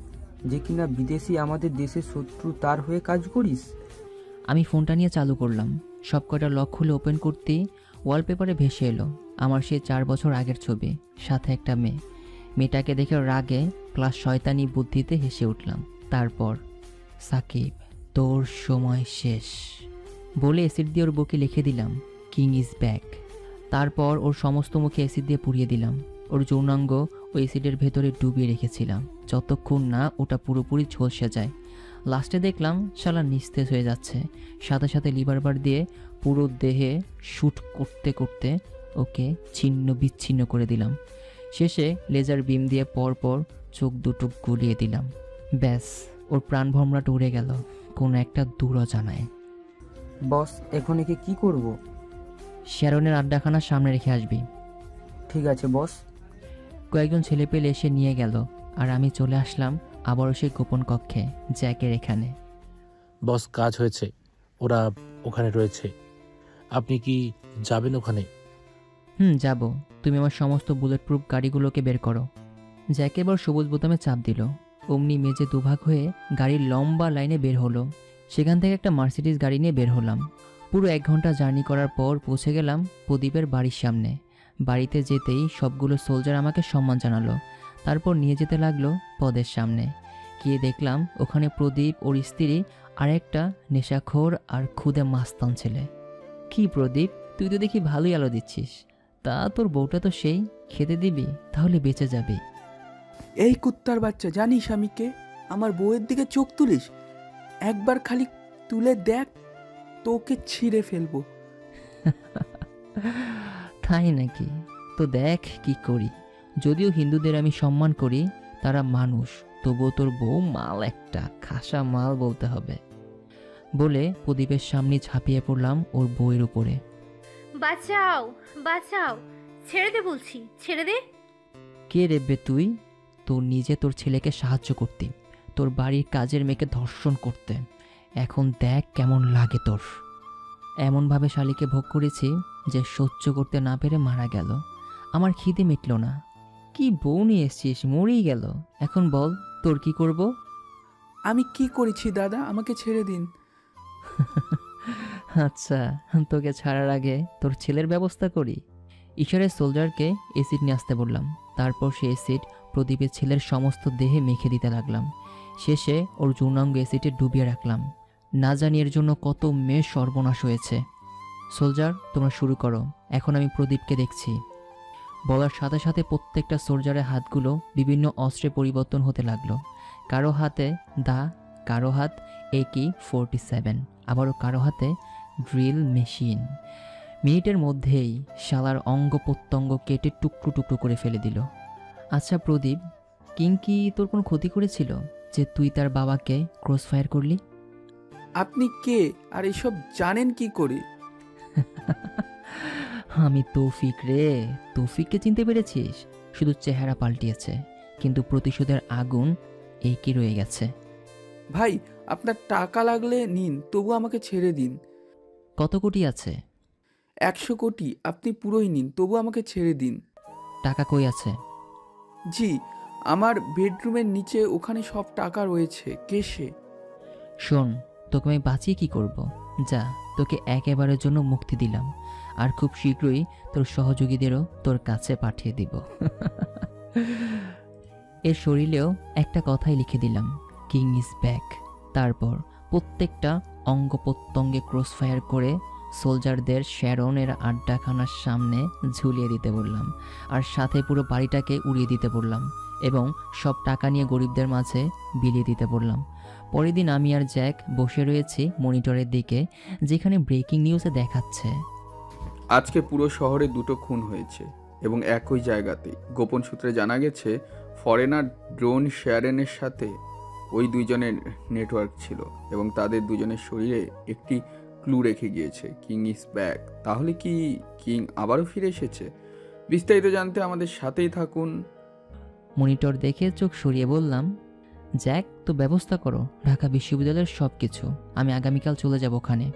Speaker 9: যে কিনা বিদেশি আমাদের দেশের শত্রু, তার হয়ে কাজ করিস?
Speaker 1: আমি ফোনটা নিয়ে চালু করলাম, সব কয়টা লক খুলে ওপেন করতেই ওয়ালপেপারে ভেসে এলো আমার সেই 4 বছর আগের ছবি, সাথে একটা মেয়ে। মেয়েটাকে দেখে রাগে প্লাস শয়তানি বুদ্ধিতে হেসে উঠলাম। তারপর, সাকিব, তোর সময় শেষ বলে অ্যাসিড দিয়ে ওর বুকে লিখে দিলাম, কিং ইজ ব্যাক। তারপর ওর সমস্ত মুখে অ্যাসিড দিয়ে পুড়িয়ে দিলাম। ওর যৌনাঙ্গ ওই অ্যাসিডের ভেতরে ডুবিয়ে রেখেছিলাম যতক্ষণ না ওটা পুরোপুরি ঝলসে যায়। লাস্টে দেখলাম শালা নিস্তেজ হয়ে যাচ্ছে, সাথে সাথে লিভারবার দিয়ে পুরো দেহে শ্যুট করতে করতে ওকে ছিন্ন বিচ্ছিন্ন করে দিলাম। শেষে লেজার বিম দিয়ে পরপর চোখ দুটো গুলিয়ে দিলাম। ব্যাস, ওর প্রাণভমরাটা উড়ে গেল কোনো একটা দূরজানায়।
Speaker 9: বস, এখন একে কি করব?
Speaker 1: শ্যারনের আড্ডাখানা সামনে রেখে আসবি।
Speaker 9: ঠিক আছে বস।
Speaker 1: কয়েকজন ছেলে পেলে এসে নিয়ে গেল আর আমি চলে আসলাম আবারও সেই গোপন কক্ষে, জ্যাকের এখানে।
Speaker 12: বস, কাজ হয়েছে, ওরা ওখানে রয়েছে। আপনি কি যাবেন ওখানে?
Speaker 1: যাব। তুমি আমার সমস্ত বুলেট প্রুফ গাড়িগুলোকে বের করো। জ্যাক এবার সবুজ বোতামে চাপ দিল, অমনি মেজে দুভাগ হয়ে গাড়ির লম্বা লাইনে বের হলো। সেখান থেকে একটা মার্সিডিজ গাড়ি নিয়ে বের হলাম। পুরো 1 ঘন্টা জার্নি করার পর পৌঁছে গেলাম প্রদীপের বাড়ির সামনে। বাড়িতে যেতেই সবগুলো সোলজার আমাকে সম্মান জানালো। তারপর নিয়ে যেতে লাগলো পদের সামনে। গিয়ে দেখলাম ওখানে প্রদীপ, ওর স্ত্রী আর একটা নেশাখোর আর খুদে মাস্তান ছেলে। কি প্রদীপ, তুই তো দেখি ভালোই আলো দিচ্ছিস, তা তোর বউটা তো সেই, খেতে দিবি তাহলে বেঁচে যাবি।
Speaker 13: এই কুত্তার বাচ্চা, জানিস আমি কে? আমার বউয়ের দিকে চোখ তুলিস? একবার খালি তুলে দেখ, তোকে ছিঁড়ে ফেলবো।
Speaker 1: তাই নাকি? তো দেখ কি করি। যদিও হিন্দুদের আমি সম্মান করি, তারা মানুষ, তবুও তোর বউ মাল, একটা খাসা মাল বলতে হবে। বলে প্রদীপের সামনে ঝাঁপিয়ে পড়লাম ওর বউয়ের উপরে।
Speaker 14: বাঁচাও, বাঁচাও, ছেড়ে দে বলছি, ছেড়ে দে।
Speaker 1: কে রেবে তুই? তোর নিজে তোর ছেলেকে সাহায্য করতে, তোর বাড়ির কাজের মেয়েকে ধর্ষণ করতে, এখন দেখ কেমন লাগে তোর। এমনভাবে শালিকে ভোগ করেছি যে সহ্য করতে না পেরে মারা গেল। আমার খিদে মিটল না। কি বউ নিয়ে এসছিস, মরেই গেল। এখন বল তোর কি করব?
Speaker 13: আমি কি করেছি দাদা, আমাকে ছেড়ে দিন।
Speaker 1: আচ্ছা, তোকে ছাড়ার আগে তোর ছেলের ব্যবস্থা করি। ইশারায় সোলজারকে অ্যাসিড নিয়ে আসতে বললাম। তারপর সে অ্যাসিড প্রদীপের ছেলের সমস্ত দেহে মেখে দিতে লাগলাম। শেষে ওর যৌনাঙ্গ অ্যাসিডে ডুবিয়ে রাখলাম। না জানি এর জন্য কত মেয়ে সর্বনাশ হয়েছে। সোলজার, তোমরা শুরু করো, এখন আমি প্রদীপকে দেখছি। বলার সাথে সাথে প্রত্যেকটা সোলজারের হাতগুলো বিভিন্ন অস্ত্রে পরিবর্তন হতে লাগলো। কারো হাতে দা, কারো হাত AK-47, আবারও কারো হাতে ড্রিল মেশিন। মিনিটের মধ্যেই শালার অঙ্গ প্রত্যঙ্গ কেটে টুকরো টুকরো করে ফেলে দিল। আচ্ছা প্রদীপ, কিং কি তোর কোনো ক্ষতি করেছিল যে তুই তার বাবাকে ক্রস ফায়ার করলি?
Speaker 13: আপনি কে আর এসব জানেন কি করে?
Speaker 1: আমি তৌফিক রে। তৌফিককে চিনতে পেরেছিস? শুধু চেহারা পাল্টিয়েছে, কিন্তু প্রতিশোধের আগুন একই রয়ে গেছে।
Speaker 13: ভাই, আপনার টাকা লাগলে নিন, তবু আমাকে ছেড়ে দিন।
Speaker 1: কত কোটি আছে?
Speaker 13: 100 কোটি, আপনি পুরোই নিন, তবু আমাকে ছেড়ে দিন।
Speaker 1: টাকা কই আছে?
Speaker 13: জি, আমার বেডরুমের নিচে, ওখানে সব টাকা রয়েছে। কে সে?
Speaker 1: শোন, তোকে আমি বাঁচিয়ে কি করব? যা, তোকে একেবারের জন্য মুক্তি দিলাম, আর খুব শীঘ্রই তোর সহযোগীদেরও তোর কাছে পাঠিয়ে দিব। এর শরীরেও একটা কথাই লিখে দিলাম, কিং ইজ ব্যাক। তারপর প্রত্যেকটা অঙ্গ প্রত্যঙ্গে ক্রসফায়ার করে সোলজারদের শ্যারনের আড্ডাখানার সামনে ঝুলিয়ে দিতে বললাম, আর সাথে পুরো বাড়িটাকে উড়িয়ে দিতে বললাম, এবং সব টাকা নিয়ে গরিবদের মাঝে বিলিয়ে দিতে বললাম। পরের দিন আমি আর জ্যাক বসে রয়েছি মনিটরের দিকে, যেখানে ব্রেকিং নিউজে দেখাচ্ছে
Speaker 15: আজকে পুরো শহরে 2টো খুন হয়েছে এবং একই জায়গাতেই। গোপন সূত্রে জানা গেছে ফরেনার ড্রোন শ্যারেনের সাথে ওই দুইজনের নেটওয়ার্ক ছিল এবং তাদের দুজনের শরীরে একটি ক্লু রেখে গিয়েছে, কিং ইজ ব্যাক। তাহলে কি কিং আবারও ফিরে এসেছে? বিস্তারিত জানতে আমাদের সাথেই থাকুন।
Speaker 1: মনিটর দেখে চোখ সরিয়ে বললাম, জ্যাক, তো ব্যবস্থা করো ঢাকা বিশ্ববিদ্যালয়ের সব কিছু, আমি আগামীকাল চলে যাব ওখানে।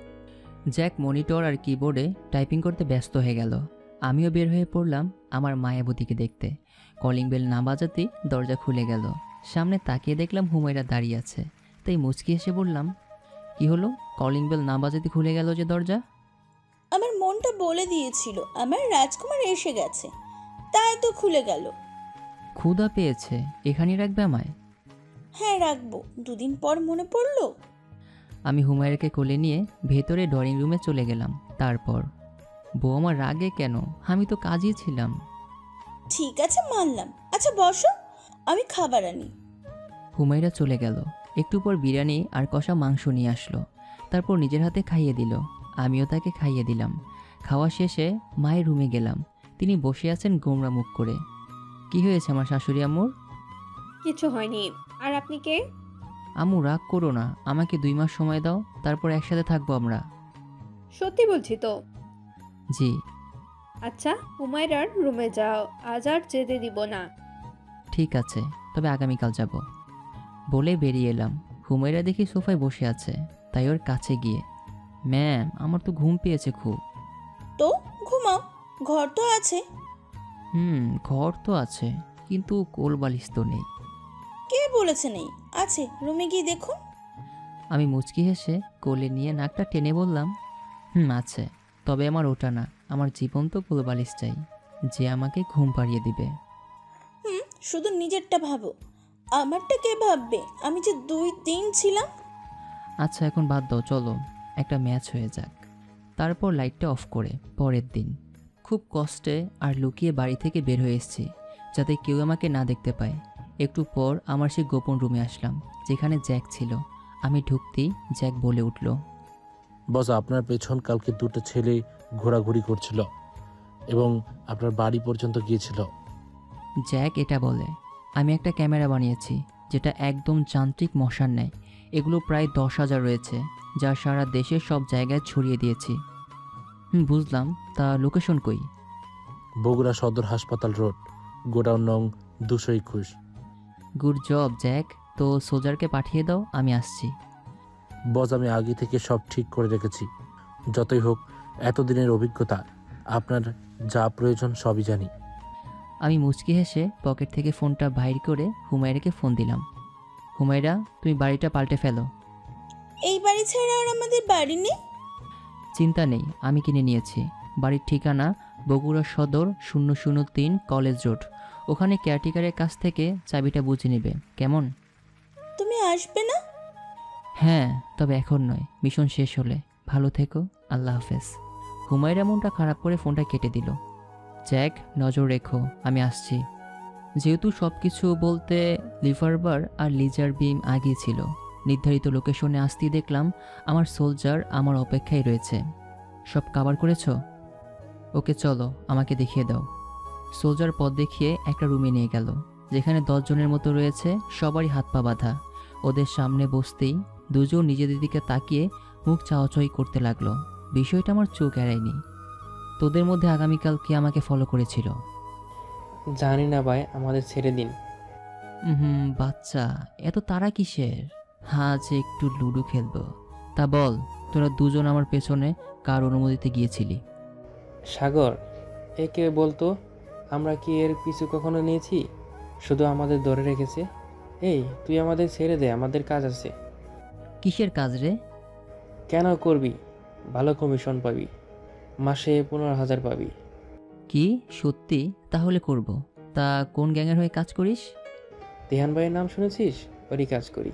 Speaker 1: জ্যাক মনিটর আর কিবোর্ডে টাইপিং করতে ব্যস্ত হয়ে গেল। আমিও বের হয়ে পড়লাম আমার মায়াবতীকে দেখতে। কলিং বেল না বাজাতেই দরজা খুলে গেল। সামনে তাকিয়ে দেখলাম হুমায়রা দাঁড়িয়ে আছে, তাই মুচকি এসে বললাম, কি হলো? কলিং বেল না বাজাতে খুলে গেল যে দরজা?
Speaker 10: আমার মনটা বলে দিয়েছিল আমার রাজকুমার এসে গেছে, তাই তো খুলে গেল।
Speaker 1: ক্ষুধা পেয়েছে, এখানেই রাখবে আমায়?
Speaker 10: হ্যাঁ রাখবো, 2 দিন পর মনে পড়লো।
Speaker 1: আমি হুমায়রাকে কোলে নিয়ে ভেতরে ড্রয়িং রুমে চলে গেলাম। তারপর, বউ আমার রাগে কেন? আমি তো কাজই ছিলাম।
Speaker 10: ঠিক আছে মানলাম, আচ্ছা বসো, আমি খাবার আনি।
Speaker 1: হুমায়রা চলে গেল। একটু পর বিরিয়ানি আর কষা মাংস নিয়ে আসলো। তারপর নিজের হাতে খাইয়ে দিল, আমিও তাকে খাইয়ে দিলাম। খাওয়া শেষে মায়ের রুমে গেলাম। তিনি বসে আছেন গোমরা মুখ করে। কি হয়েছে আমার শাশুড়ি আম্মুর?
Speaker 14: কিছু হয়নি। আর আপনি কে?
Speaker 1: আম্মু রাগ করো না, আমাকে 2 মাস সময় দাও, তারপর একসাথে থাকবো আমরা।
Speaker 14: সত্যি বলছি তো?
Speaker 1: জি।
Speaker 14: আচ্ছা, হুমায়রার রুমে যাও, আজ আর যেতে দিব না।
Speaker 1: ঠিক আছে, তবে আগামীকাল যাব। বলে বেরিয়ে এলাম। হুমায়রা দেখি সোফায় বসে আছে, তাই ওর কাছে গিয়ে, ম্যাম, আমার তো ঘুম পেয়েছে খুব।
Speaker 10: তো ঘুমাও, ঘর তো আছে।
Speaker 1: ঘর তো আছে, কিন্তু কোলবালিশ তো নেই।
Speaker 10: কে বলেছে নেই? আছে, রুমে গিয়ে দেখুন।
Speaker 1: আমি মুচকি হেসে কোলে নিয়ে নাকটা টেনে বললাম, আছে, তবে আমার ওটা না, আমার জীবন্ত কোলবালিশ চাই, যে আমাকে ঘুম পাড়িয়ে দিবে।
Speaker 10: শুধু নিজেরটা ভাবো, আমারটা কে ভাববে? আমি যে 2 দিন ছিলাম।
Speaker 1: আচ্ছা এখন বাদ দাও, চলো একটা ম্যাচ হয়ে যাক। তারপর লাইটটা অফ করে পরের দিন খুব কষ্টে আর লুকিয়ে বাড়ি থেকে বের হয়ে এসেছি, যাতে কেউ আমাকে না দেখতে পায়। একটু পর আমার সেই গোপন রুমে আসলাম, যেখানে জ্যাক ছিল। আমি ঢুকতেই জ্যাক বলে উঠল,
Speaker 12: বস, আপনার পেছন কালকে 2টো ছেলে ঘোরাঘুরি করছিল এবং আপনার বাড়ি পর্যন্ত গিয়েছিল।
Speaker 1: জ্যাক এটা বলে, আমি একটা ক্যামেরা বানিয়েছি, যেটা একদম যান্ত্রিক মশার নেয়। এগুলো প্রায় 10,000 রয়েছে, যা সারা দেশের সব জায়গায় ছড়িয়ে দিয়েছি। বুঝলাম, তা লোকেশন কই?
Speaker 12: বগুড়া সদর হাসপাতাল রোড, গোডাউন নং 221।
Speaker 1: গুড জব জ্যাক, তো সোলজারকে পাঠিয়ে দাও, আমি আসছি।
Speaker 12: বস, আমি আগে থেকে সব ঠিক করে রেখেছি। যতই হোক এতদিনের অভিজ্ঞতা, আপনার যা প্রয়োজন সবই জানি।
Speaker 1: আমি মুচকি হেসে পকেট থেকে ফোনটা বাইর করে হুমায়রাকে ফোন দিলাম। হুমায়রা, তুমি বাড়িটা পাল্টে ফেলো।
Speaker 10: এই বাড়ি ছাড়া আর আমাদের বাড়ি নেই।
Speaker 1: চিন্তা নেই, আমি কিনে নিয়েছি। বাড়ির ঠিকানা বগুড়া সদর 003 কলেজ রোড। ওখানে কেয়ারটেকারের কাছ থেকে চাবিটা বুঝে নেবে, কেমন?
Speaker 10: তুমি আসবে না?
Speaker 1: হ্যাঁ, তবে এখন নয়, মিশন শেষ হলে। ভালো থেকো, আল্লাহ হাফেজ। হুমায়রা মনটা খারাপ করে ফোনটা কেটে দিল। জ্যাক, নজর রেখো, আমি আসছি। যেহেতু সব কিছু বলতে লিভারবার আর লিজার বিম আগিয়ে ছিল, নির্ধারিত লোকেশনে আসতেই দেখলাম আমার সোলজার আমার অপেক্ষায় রয়েছে। সব কাভার করেছো? ওকে চলো, আমাকে দেখিয়ে দাও। সোলজার পথ দেখিয়ে একটা রুমে নিয়ে গেল, যেখানে 10 জনের মতো রয়েছে, সবারই হাত পা বাঁধা। ওদের সামনে বসতেই দুজন নিজেদের দিকে তাকিয়ে মুখ চাওয়াচাই করতে লাগলো। বিষয়টা আমার চোখ এড়ায়নি। তোদের মধ্যে আগামীকাল কে আমাকে ফলো করেছিল?
Speaker 6: জানি না ভাই, আমাদের ছেড়ে দিন।
Speaker 1: বাচ্চা, এত তারা কিসের? আজ একটু লুডো খেলবো। তা বল, তোরা দুজন আমার পেছনে কার অনুমতিতে গিয়েছিলি?
Speaker 6: সাগর, একে বলতো, আমরা কি এর পিছু কখনো নিয়েছি? শুধু আমাদের ধরে রেখেছে। এই, তুই আমাদের ছেড়ে দে, আমাদের কাজ আছে।
Speaker 1: কিসের কাজ রে?
Speaker 6: কেন করবি? ভালো কমিশন পাবি, মাসে 15,000 পাবি।
Speaker 1: কি সত্যি? তাহলে করব। তা কোন গ্যাংয়ের হয়ে কাজ করিস?
Speaker 6: দেহান ভাইয়ের নাম শুনেছিস? ওরই কাজ করি।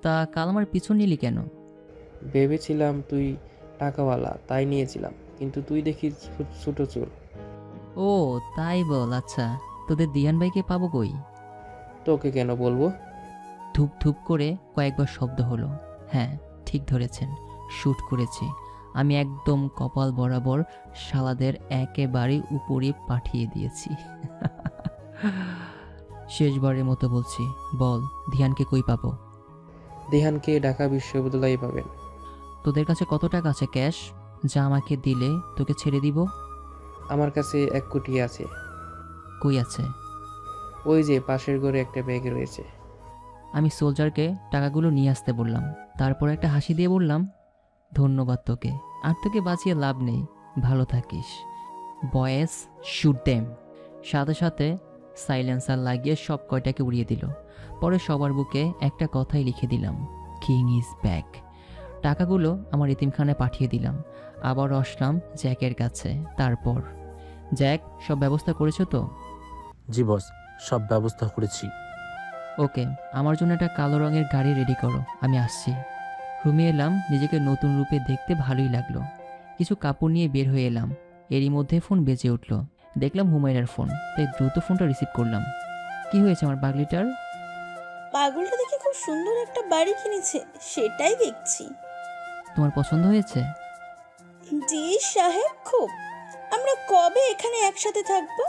Speaker 1: তা কাল আমার পিছু নিলি কেন?
Speaker 6: ভেবেছিলাম তুই টাকাওয়ালা, তাই নিয়েছিলাম, কিন্তু তুই দেখি ছোট চোর।
Speaker 1: ও তাই বল। আচ্ছা, তোদের দিয়ান ভাইকে পাবো কই?
Speaker 6: তোকে কেন বলবো?
Speaker 1: ধূপ ধূপ করে কয়েকবার শব্দ হলো। হ্যাঁ, ঠিক ধরেছেন, শ্যুট করেছি। আমি একদম কপাল বরাবর শালাদের একেবারে উপরে পাঠিয়ে দিয়েছি। শেষবারের মতো বলছি, বল ধ্যানকে কই পাবো?
Speaker 6: দেহানকে ঢাকা বিশ্ববিদ্যালয়ে পাবেন।
Speaker 1: তোদের কাছে কত টাকা আছে ক্যাশ, যা আমাকে দিলে তোকে ছেড়ে দিব?
Speaker 6: আমার কাছে 1 কোটি আছে।
Speaker 1: কই আছে?
Speaker 6: ওই যে পাশের ঘরে একটা ব্যাগে রয়েছে।
Speaker 1: আমি সোলজারকে টাকাগুলো নিয়ে আসতে বললাম। তারপর একটা হাসি দিয়ে বললাম, ধন্যবাদ তোকে, আর তোকে বাঁচিয়ে লাভ নেই, ভালো থাকিস। বয়েস শুট দেম। সাথে সাথে সাইলেন্সার লাগিয়ে সব কয়টাকে উড়িয়ে দিল। পরে সবার বুকে একটা কথাই লিখে দিলাম, কিং ইজ ব্যাক। টাকাগুলো আমার এতিমখানায় পাঠিয়ে দিলাম। আবার আসলাম জ্যাকের কাছে। তারপর, জ্যাক, সব ব্যবস্থা করেছো তো?
Speaker 12: জি বস, সব ব্যবস্থা করেছি।
Speaker 1: ওকে, আমার জন্য একটা কালো রঙের গাড়ি রেডি করো, আমি আসছি। রুমে এলাম, নিজেকে নতুন রূপে দেখতে ভালোই লাগলো। কিছু কাপড় নিয়ে বের হয়ে এলাম। এরই মধ্যে ফোন বেজে উঠল। দেখলাম হুমায়রার ফোন, তাই দ্রুত ফোনটা রিসিভ করলাম। কি হয়েছে আমার পাগলিটার?
Speaker 10: পাগলটা দেখে খুব সুন্দর একটা বাড়ি কিনেছে, সেটাই দেখছি।
Speaker 1: তোমার পছন্দ হয়েছে?
Speaker 10: জি সাহেব, খুব। আমরা কবে এখানে একসাথে থাকবো?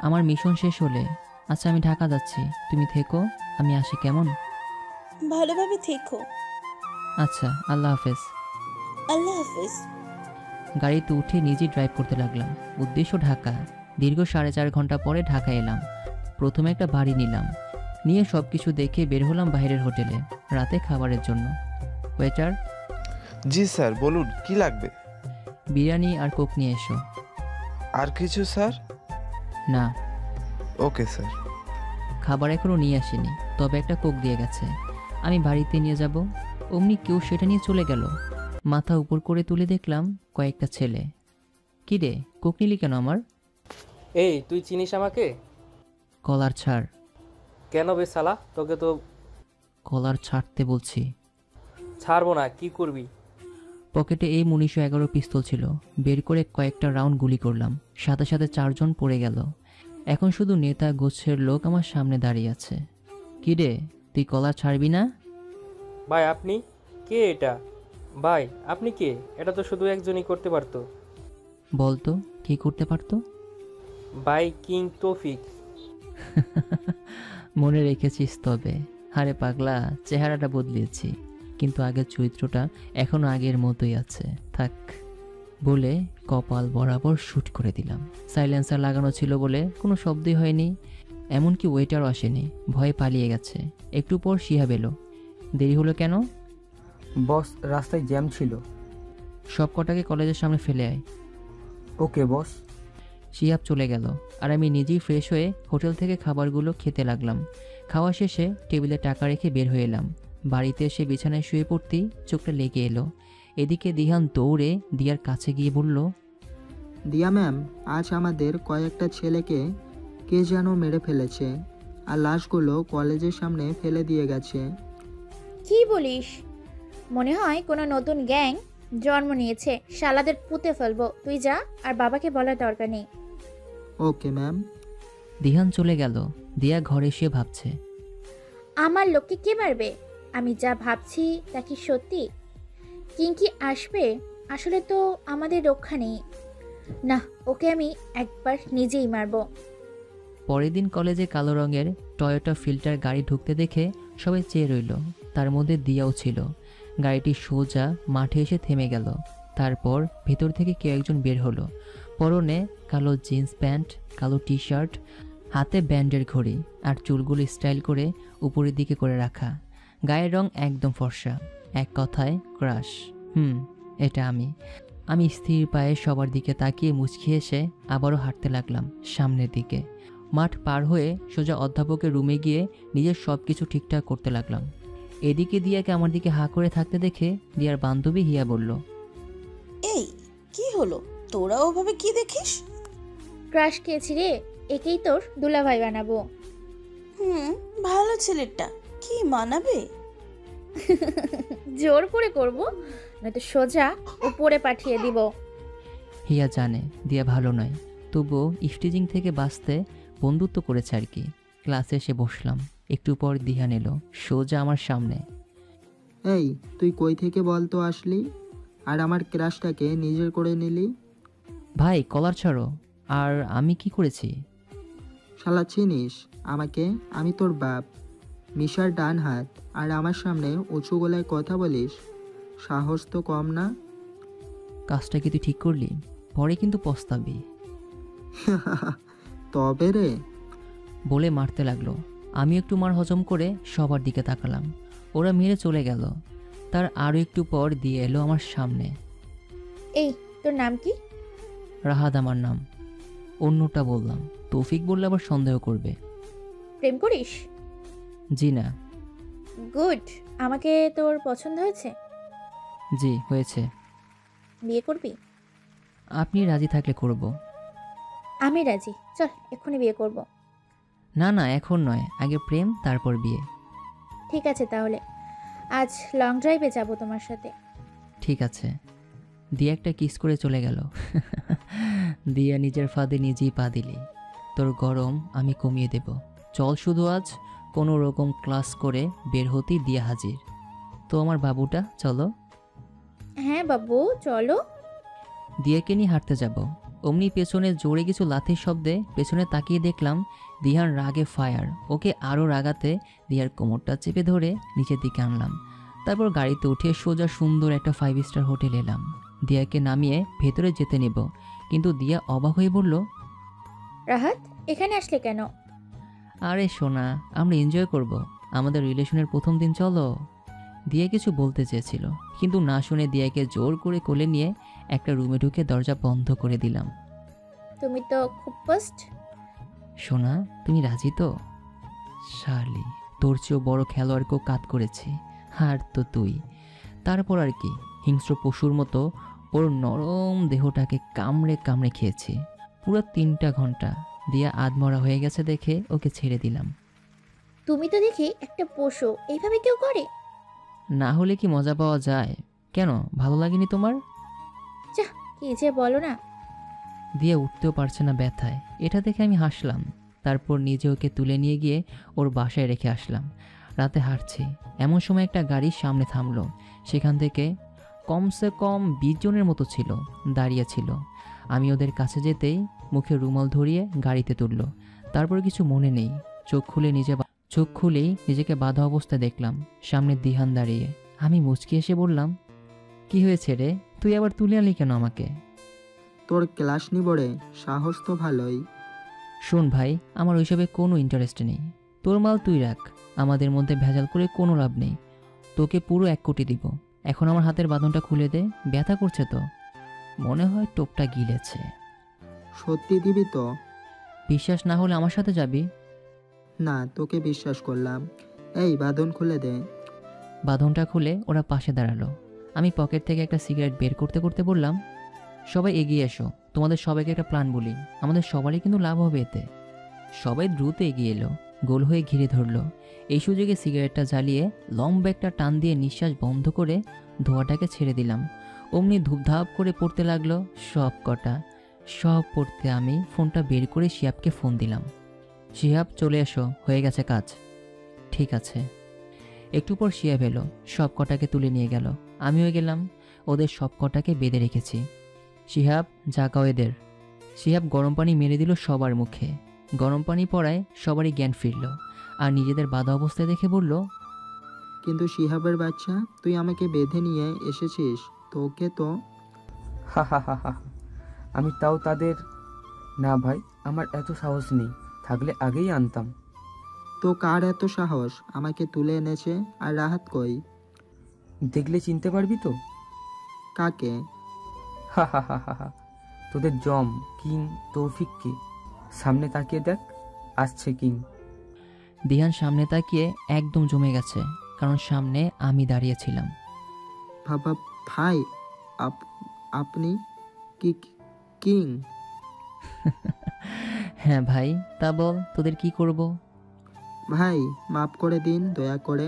Speaker 1: আমার মিশন শেষ হলে। আচ্ছা, আমি ঢাকা যাচ্ছি, তুমি থেকো, আমি আসি, কেমন?
Speaker 10: ভালোভাবে থেকো।
Speaker 1: আচ্ছা, আল্লাহ হাফেজ।
Speaker 10: আল্লাহ হাফেজ।
Speaker 1: গাড়িতে উঠে নিজেই ড্রাইভ করতে লাগলাম। উদ্দেশ্য ঢাকা। দীর্ঘ 4.5 ঘন্টা পরে ঢাকা এলাম। প্রথমে একটা বাড়ি নিলাম, নিয়ে সব কিছু দেখে বের হলাম বাইরের হোটেলে রাতে খাবারের জন্য। ওয়েটার।
Speaker 16: জি স্যার, বলুন কি লাগবে?
Speaker 1: বিরিয়ানি আর কোক নিয়ে এসো।
Speaker 16: আর কিছু স্যার?
Speaker 1: না।
Speaker 16: Okay sir.
Speaker 1: খাবার এখনও নিয়ে আসেনি, তবে একটা কোক দিয়ে গেছে। আমি বাড়িতে নিয়ে যাব, অমনি কেউ সেটা নিয়ে চলে গেল। মাথা উপর করে তুলে দেখলাম কয়েকটা ছেলে। কি রে, কোক নিলি কেন আমার?
Speaker 6: এই, তুই চিনিস আমাকে?
Speaker 1: কলার ছাড়।
Speaker 6: কেন বে শালা, তোকে তো।
Speaker 1: কলার ছাড়তে বলছি।
Speaker 6: ছাড়বো না, কি করবি?
Speaker 1: পকেটে এই 1911 পিস্তল ছিল, বের করে কয়েকটা রাউন্ড গুলি করলাম। সাথে সাথে 4 জন পড়ে গেল। এখন শুধু নেতা গোছের লোক আমার সামনে দাঁড়িয়ে আছে। কি রে, তুই কলার ছাড়বি না?
Speaker 6: ভাই আপনি কে? এটা ভাই আপনি কে? এটা তো শুধু একজনই করতে পারতো।
Speaker 1: বলতো কি করতে পারতো?
Speaker 6: ভাই কিং তৌফিক।
Speaker 1: মনে রেখেছিস তবে। আরে পাগলা, চেহারাটা বদলিয়েছি, কিন্তু আগের চরিত্রটা এখনো আগের মতোই আছে, থাক। বলে কপাল বরাবর শ্যুট করে দিলাম। সাইলেন্সার লাগানো ছিল বলে কোনো শব্দই হয়নি, এমনকি ওয়েটারও আসেনি, ভয়ে পালিয়ে গেছে। একটু পর শিহাব এলো। দেরি হলো কেন?
Speaker 9: বস, রাস্তায় জ্যাম ছিল।
Speaker 1: সব কটাকে কলেজের সামনে ফেলে আয়।
Speaker 9: ওকে বস।
Speaker 1: শিহাব চলে গেল আর আমি নিজেই ফ্রেশ হয়ে হোটেল থেকে খাবারগুলো খেতে লাগলাম। খাওয়া শেষে টেবিলে টাকা রেখে বের হয়ে এলাম। বাড়িতে এসে বিছানায় শুয়ে পড়তেই চোখটা লেগে এলো। এদিকে দিহান দৌড়ে দিয়ার কাছে গিয়ে বলল,
Speaker 5: দিয়া ম্যাম, আজ আমাদের কয়েকটা ছেলেকে কে যেন মেরে ফেলেছে, আর লাশগুলো কলেজের সামনে ফেলে দিয়ে গেছে।
Speaker 7: কি বলিস? মনে হয় কোনো নতুন গ্যাং জন্ম নিয়েছে। শালাদের পুঁতে ফেলবো। তুই যা, আর বাবাকে বলার দরকার নেই।
Speaker 5: Okay ma'am.
Speaker 1: দিহান চলে গেল। দিয়া ঘরে শুয়ে ভাবছে,
Speaker 7: আমার লোককে কে মারবে? আমি যা ভাবছি তা কি সত্যি? কিঙ্কি আসবে? আসলে তো আমাদের রক্ষা নেই। না, ওকে আমি একবার নিজেই মারবো।
Speaker 1: পরের দিন কলেজে কালো রঙের টয়োটা ফিল্টার গাড়ি ঢুকতে দেখে সবাই চেয়ে রইল। তার মধ্যে দিয়াও ছিল। গাড়িটি সোজা মাঠে এসে থেমে গেল। তারপর ভেতর থেকে কেউ একজন বের হলো। পরনে কালো জিন্স প্যান্ট, কালো টি শার্ট, হাতে ব্যান্ডের ঘড়ি, আর চুলগুলো স্টাইল করে উপরের দিকে করে রাখা। গায়ের রং একদম ফর্সা। এক কথায় ক্রাশ। এটা আমি স্থির পায়ে সবার দিকে তাকিয়ে মুচকি এসে আবারও হাঁটতে লাগলাম সামনের দিকে। মাঠ পার হয়ে সোজা অধ্যাপকের রুমে গিয়ে নিজের সব কিছু ঠিকঠাক করতে লাগলাম। এদিকে দিয়াকে আমার দিকে হাঁ করে থাকতে দেখে দিয়ার বান্ধবী হিয়া বলল,
Speaker 10: এই কি হলো, তোরা ওভাবে কি দেখিস?
Speaker 7: ক্রাশ খেয়েছি রে, একেই তোর দুলাভাই বানাবো।
Speaker 10: ভালো ছেলেটা, কি মানাবে?
Speaker 7: জোর করে করব, নয়তো সোজা উপরে পাঠিয়ে দিব।
Speaker 1: হিয়া জানে দিয়া ভালো নয়, তবুও ইফটিজিং থেকে বাঁচতে বন্ধুত্ব করেছে আর কি। ক্লাসে এসে বসলাম। একটু পর দিহান এলো সোজা আমার সামনে।
Speaker 5: এই, তুই কই থেকে বলতো আসলি, আর আমার ক্রাশটাকে নিজের করে নিলি?
Speaker 1: ভাই কলার ছাড়ো। আর আমি কি করেছি?
Speaker 5: শালা চিনিস আমাকে? আমি তোর বাপ, মিশার ডান হাত, আর আমার সামনে উঁচু গলায় কথা বলিস? সাহস তো কম না?
Speaker 1: কাজটা কি তুই ঠিক করলি? পরে কিন্তু পস্তাবি।
Speaker 5: তবে রে,
Speaker 1: বলে মারতে লাগলো। আমি একটু মার হজম করে সবার দিকে তাকালাম। ওরা মেরে চলে গেল। তার আরও একটু পর দিয়ে এলো আমার সামনে।
Speaker 7: এই, তোর নাম কি?
Speaker 1: রাহাত আমার নাম। অন্যটা বললাম। তৌফিক বললে আবার সন্দেহ করবে।
Speaker 7: প্রেম করিস?
Speaker 1: জি না।
Speaker 7: গুড। আমাকে তোর পছন্দ হয়েছে?
Speaker 1: জি হয়েছে।
Speaker 7: বিয়ে করবি?
Speaker 1: আপনি রাজি থাকলে করব।
Speaker 7: আমি রাজি, চল এক্ষুনি বিয়ে করব।
Speaker 1: না না, এখন নয়, আগে প্রেম তারপর বিয়ে।
Speaker 7: ঠিক আছে তাহলে, আজ লং ড্রাইভে যাব তোমার সাথে।
Speaker 1: ঠিক আছে। দিয়া একটা কিস করে চলে গেল। দিয়া নিজের ফাঁদে নিজেই পা দিলি। তোর গরম আমি কমিয়ে দেব। চল শুধু আজ কোনো রকম ক্লাস করে বের হতেই দিয়া হাজির। তো আমার বাবুটা, চলো।
Speaker 7: হ্যাঁ বাবু চলো।
Speaker 1: দিয়াকে নিয়ে হাঁটতে যাব। অমনি পেছনে জোরে কিছু লাথির শব্দে পেছনে তাকিয়ে দেখলাম দিহান রাগে ফায়ার। ওকে আরও রাগাতে দিয়ার কোমরটা চেপে ধরে নিচের দিকে আনলাম। তারপর গাড়িতে উঠে সোজা সুন্দর একটা 5 স্টার হোটেল এলাম। দিয়াকে নামিয়ে ভেতরে যেতে নেব, কিন্তু দিয়া অবাক হয়ে বলল,
Speaker 7: রাহাত এখানে আসলে কেন?
Speaker 1: আরে সোনা, আমরা এনজয় করব, আমাদের রিলেশনের প্রথম দিন, চলো। দিয়া কিছু বলতে চেয়েছিল, কিন্তু না শুনে দিয়াকে জোর করে কোলে নিয়ে একটা রুমে ঢুকে দরজা বন্ধ করে দিলাম।
Speaker 7: তুমি তো খুব ফাস্ট।
Speaker 1: সোনা, তুমি রাজি তো? শালি, তোর চেয়েও বড় খেলোয়াড়কেও কাত করেছি, আর তো তুই। তারপর আর কি, হিংস্র পশুর মতো ওর নরম দেহটাকে কামড়ে কামড়ে খেয়েছি পুরো 3টা ঘন্টা। দিয়া আধমরা হয়ে গেছে দেখে ওকে ছেড়ে দিলাম।
Speaker 7: তুমি তো দেখি একটা পশু, এইভাবে কেউ করে?
Speaker 1: না হলে কি মজা পাওয়া যায়? কেন, ভালো লাগেনি তোমার?
Speaker 7: যা, কি যে বলো না।
Speaker 1: দিয়া উঠতেও পারছে না ব্যথায়। এটা দেখে আমি হাসলাম। তারপর নিজে ওকে তুলে নিয়ে গিয়ে ওর বাসায় রেখে আসলাম। রাতে হাঁটছি, এমন সময় একটা গাড়ি সামনে থামলো। সেখান থেকে কমসে কম 20 জনের মতো ছিল, দাঁড়িয়ে ছিল। আমি ওদের কাছে যেতেই মুখে রুমাল ধরিয়ে গাড়িতে তুলল। তারপর কিছু মনে নেই। চোখ খুলেই নিজেকে বাঁধা অবস্থায় দেখলাম সামনে দিহান দাঁড়িয়ে। আমি মুচকি এসে বললাম, কি হয়েছে রে, তুই আবার তুলে আনলি কেন আমাকে?
Speaker 5: তোর ক্লাস নিব রে, সাহস তো ভালোই।
Speaker 1: শোন ভাই, আমার ওইসবে কোনো ইন্টারেস্ট নেই। তোর মাল তুই রাখ, আমাদের মধ্যে ভেজাল করে কোনো লাভ নেই। তোকে পুরো 1 কোটি দিব, এখন আমার হাতের বাঁধনটা খুলে দে, ব্যথা করছে তো, মনে হয় টোপটা গিলেছে।
Speaker 5: সত্যি দিবি তো?
Speaker 1: বিশ্বাস না হলে আমার সাথে যাবি।
Speaker 5: না, তোকে বিশ্বাস করলাম। এই বাঁধন খুলে দে।
Speaker 1: বাঁধনটা খুলে ওরা পাশে দাঁড়ালো। আমি পকেট থেকে একটা সিগারেট বের করতে করতে বললাম, সবাই এগিয়ে এসো, তোমাদের সবাইকে একটা প্ল্যান বলি, আমাদের সবারই কিন্তু লাভ হবে এতে। সবাই দ্রুত এগিয়ে এলো, গোল হয়ে ঘিরে ধরলো। এই সুযোগে সিগারেটটা জ্বালিয়ে লম্বা একটা টান দিয়ে নিঃশ্বাস বন্ধ করে ধোঁয়াটাকে ছেড়ে দিলাম। অমনি ধূপধাপ করে পড়তে লাগলো সব কটা। সব পড়তে আমি ফোনটা বের করে শিহাবকে ফোন দিলাম। শিহাব, চলে এসো, হয়ে গেছে কাজ। ঠিক আছে। একটু পর শিহাব এলো, সব কটাকে তুলে নিয়ে গেল। আমিও গেলাম, ওদের সব কটাকে বেঁধে রেখেছি। শিহাব, জাগাও এদের। শিহাব গরম পানি মেরে দিল সবার মুখে। গরম পানি পড়ায় সবারই জ্ঞান ফিরল, আর নিজেদের বাধা অবস্থায় দেখে বলল,
Speaker 5: কিন্তু শিহাবের বাচ্চা, তুই আমাকে বেঁধে নিয়ে এসেছিস, তোকে তো।
Speaker 9: হা হা হা হা। আমি তাও তাদের। না ভাই, আমার এত সাহস নেই, থাকলে আগেই আনতাম।
Speaker 5: তো কার এত সাহস আমাকে তুলে এনেছে? আর রাহাত কই?
Speaker 9: দেখলে চিনতে পারবি তো?
Speaker 5: কাকে?
Speaker 9: হা হা হা হা হা। তোদের জম কিং তৌফিককে। সামনে তাকিয়ে দেখ, আসছে কিং।
Speaker 1: দিহান সামনে তাকিয়ে একদম জমে গেছে, কারণ সামনে আমি দাঁড়িয়েছিলাম।
Speaker 5: বাবা ভাই, আপনি কি কিং?
Speaker 1: হ্যাঁ ভাই, তা বল তোদের কি করব?
Speaker 5: ভাই মাফ করে দিন দয়া করে,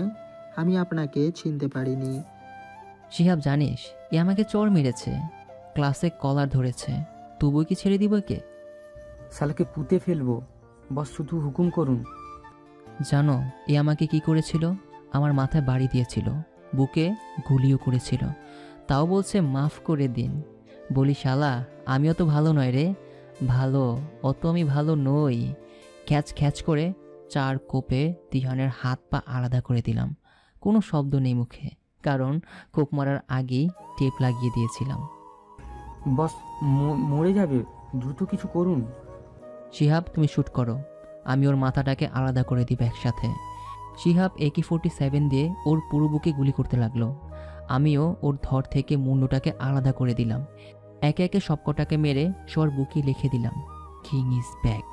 Speaker 5: আমি আপনাকে চিনতে পারিনি।
Speaker 1: শিহাব, জানিস এ আমাকে চড় মেরেছে, ক্লাসে কলার ধরেছে, তবুও কি ছেড়ে দিব কে?
Speaker 9: শালাকে পুঁতে ফেলবো, বস শুধু হুকুম করুন।
Speaker 1: জানো এ আমাকে কি করেছিল? আমার মাথায় বাড়ি দিয়েছিল, বুকে গুলিও করেছিল, তাও বলছে মাফ করে দিন। বলি শালা, আমিও তো ভালো নয় রে, ভালো অত আমি ভালো নই। খ্যাচ খ্যাচ করে 4 কোপে দিহানের হাত পা আলাদা করে দিলাম। কোনো শব্দ নেই মুখে, কারণ কোপ মারার আগেই টেপ লাগিয়ে দিয়েছিলাম।
Speaker 9: বস মরে যাবে, দ্রুত কিছু করুন।
Speaker 1: শিহাব, তুমি শ্যুট করো, আমি ওর মাথাটাকে আলাদা করে দিব একসাথে। শিহাব AK-47 দিয়ে ওর পুরো বুকে গুলি করতে লাগলো। আমিও ওর ধর থেকে মুন্ডটাকে আলাদা করে দিলাম। একে একে সবকটাকে মেরে সবার বুকে লিখে দিলাম, কিং ইজ ব্যাক।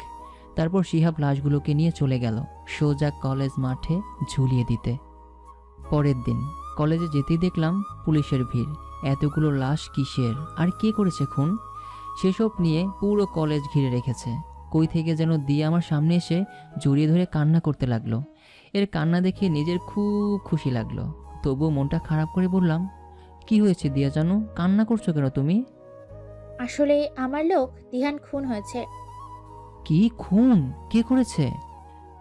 Speaker 1: তারপর শিহাব লাশগুলোকে নিয়ে চলে গেল সোজা কলেজ মাঠে ঝুলিয়ে দিতে। পরের দিন কলেজে যেতেই দেখলাম পুলিশের ভিড়। এতগুলো লাশ কিসের, আর কে করেছে খুন, সেসব নিয়ে পুরো কলেজ ঘিরে রেখেছে। কই থেকে যেন দিয়ে আমার সামনে এসে জড়িয়ে ধরে কান্না করতে লাগলো। এর কান্না দেখে নিজের খুব খুশি লাগলো, তবুও মনটা খারাপ করে বললাম, কি হয়েছে দিয়া জানো, কান্না করছো কেন তুমি?
Speaker 7: আসলে আমার লোক দিহান খুন হয়েছে।
Speaker 1: কি খুন? কে করেছে?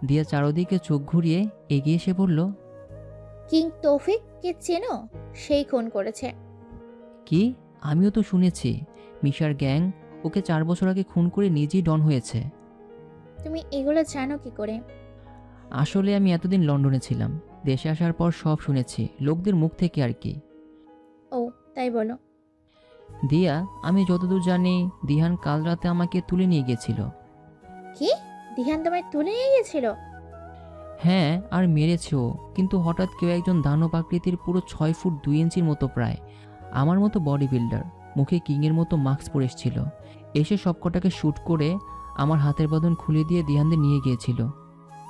Speaker 1: দিয়া চারদিকে চোখ ঘুরিয়ে এগিয়ে এসে বলল,
Speaker 7: কিং তৌফিক কে চেনো? সেই খুন করেছে।
Speaker 1: কি? আমিও তো শুনেছি মিশার গ্যাং ওকে 4 বছর আগে খুন করে নিজেই ডন হয়েছে।
Speaker 7: তুমি এগুলো জানো কি করে?
Speaker 1: আসলে আমি এতদিন লন্ডনে ছিলাম, দেশে আসার পর সব শুনেছি লোকদের মুখ থেকে আর কি।
Speaker 7: ও তাই বলো।
Speaker 1: দিয়া, আমি যতদূর জানি দিহান কাল রাতে আমাকে তুলে নিয়ে গিয়েছিল।
Speaker 7: কি? দিহান তোমায় তুলে নিয়ে গিয়েছিল?
Speaker 1: হ্যাঁ, আর মেরেছেও, কিন্তু হঠাৎ কেউ একজন দানব আকৃতির, পুরো 6 ফুট 2 ইঞ্চির মতো, প্রায় আমার মতো বডি বিল্ডার, মুখে কিংয়ের মতো মাস্ক পরে এসেছিল। এসে সবকটাকে শ্যুট করে আমার হাতের বাঁধন খুলে দিয়ে দিহানদের নিয়ে গিয়েছিল।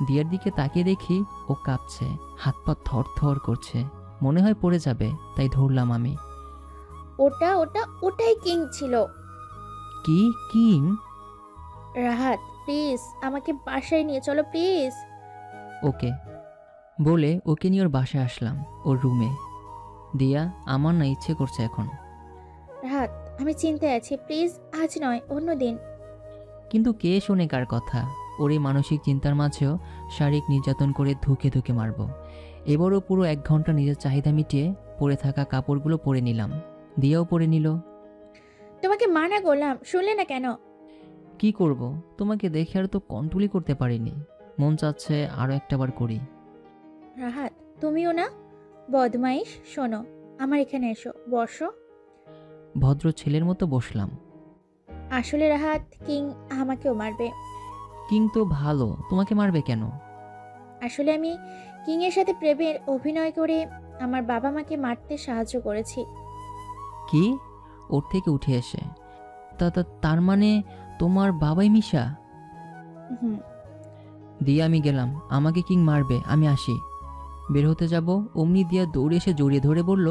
Speaker 1: দিয়ার দিকে তাকিয়ে দেখি ও কাঁপছে, হাত পা থর থর করছে, মনে হয় পড়ে যাবে, তাই ধরলাম আমি।
Speaker 7: ওটাই কিং ছিল।
Speaker 1: কি কিং?
Speaker 7: রাহাত প্লিজ আমাকে বাসায় নিয়ে চলো প্লিজ।
Speaker 1: ওকে বলে ওকে নিয়ে ওর বাসায় আসলাম, ওর রুমে। দিয়া, আমার না ইচ্ছে করছে এখন।
Speaker 7: রাহাত আমি চিন্তায় আছি, প্লিজ আজ নয় অন্য দিন।
Speaker 1: কিন্তু কে শোনে কার কথা? ওর এই মানসিক চিন্তার মাঝেও শারীরিক নির্যাতন করে ধুকে ধুকে মারব। এবারও পুরো 1 ঘন্টা নিজের চাহিদা মিটিয়ে পরে থাকা কাপড়গুলো পরে নিলাম, দিয়াও পরে নিল।
Speaker 7: তোমাকে মানা করলাম, শুনলে না কেন?
Speaker 1: কি করব, তোমাকে দেখে আর তো কন্ট্রোলই করতে পারিনি, মন চাচ্ছে আরও একটাবার করি।
Speaker 7: রাহাত তুমিও না, বদমাইশ। শোনো, আমার এখানে এসো, বসো।
Speaker 1: ভদ্র ছেলের মতো বসলাম।
Speaker 7: আসলে রাহাত, কিং আমাকেও মারবে।
Speaker 1: কিং তো ভালো, তোমাকে মারবে কেন?
Speaker 7: আসলে আমি কিং এর সাথে প্রেমের অভিনয় করে আমার বাবা মাকে মারতে সাহায্য করেছি।
Speaker 1: কি? ওর থেকে উঠে এসে তার মানে তোমার বাবাই মিশা?
Speaker 7: হুম।
Speaker 1: দিয়ে আমি গেলাম, আমাকে কিং মারবে, আমি আসি। বের হতে যাব, অমনি দিয়া দৌড়ে এসে জড়িয়ে ধরে বলল,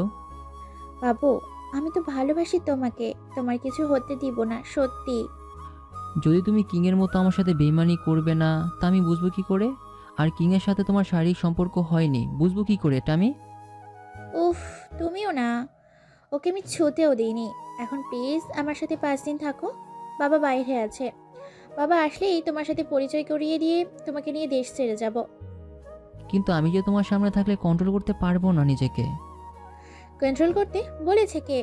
Speaker 7: বাবু, আমি তো ভালোবাসি তোমাকে, তোমার কিছু হতে দিব না, সত্যি।
Speaker 1: যদি তুমি কিংয়ের মতো আমার সাথে বেইমানি করবে না তা আমি বুঝবো কি করে? আর কিংয়ের সাথে তোমার শারীরিক সম্পর্ক হয়নি, বুঝবো কি করে এটা আমি?
Speaker 7: উফ, তুমিও না, ওকে আমি ছুঁতেও দিইনি। এখন প্লিজ আমার সাথে 5 দিন থাকো। বাবা বাইরে আছে, বাবা আসলেই তোমার সাথে পরিচয় করিয়ে দিয়ে তোমাকে নিয়ে দেশ ছেড়ে যাব।
Speaker 1: কিন্তু আমি যে তোমার সামনে থাকলে কন্ট্রোল করতে পারবো না নিজেকে।
Speaker 7: কন্ট্রোল করতে বলেছে কে?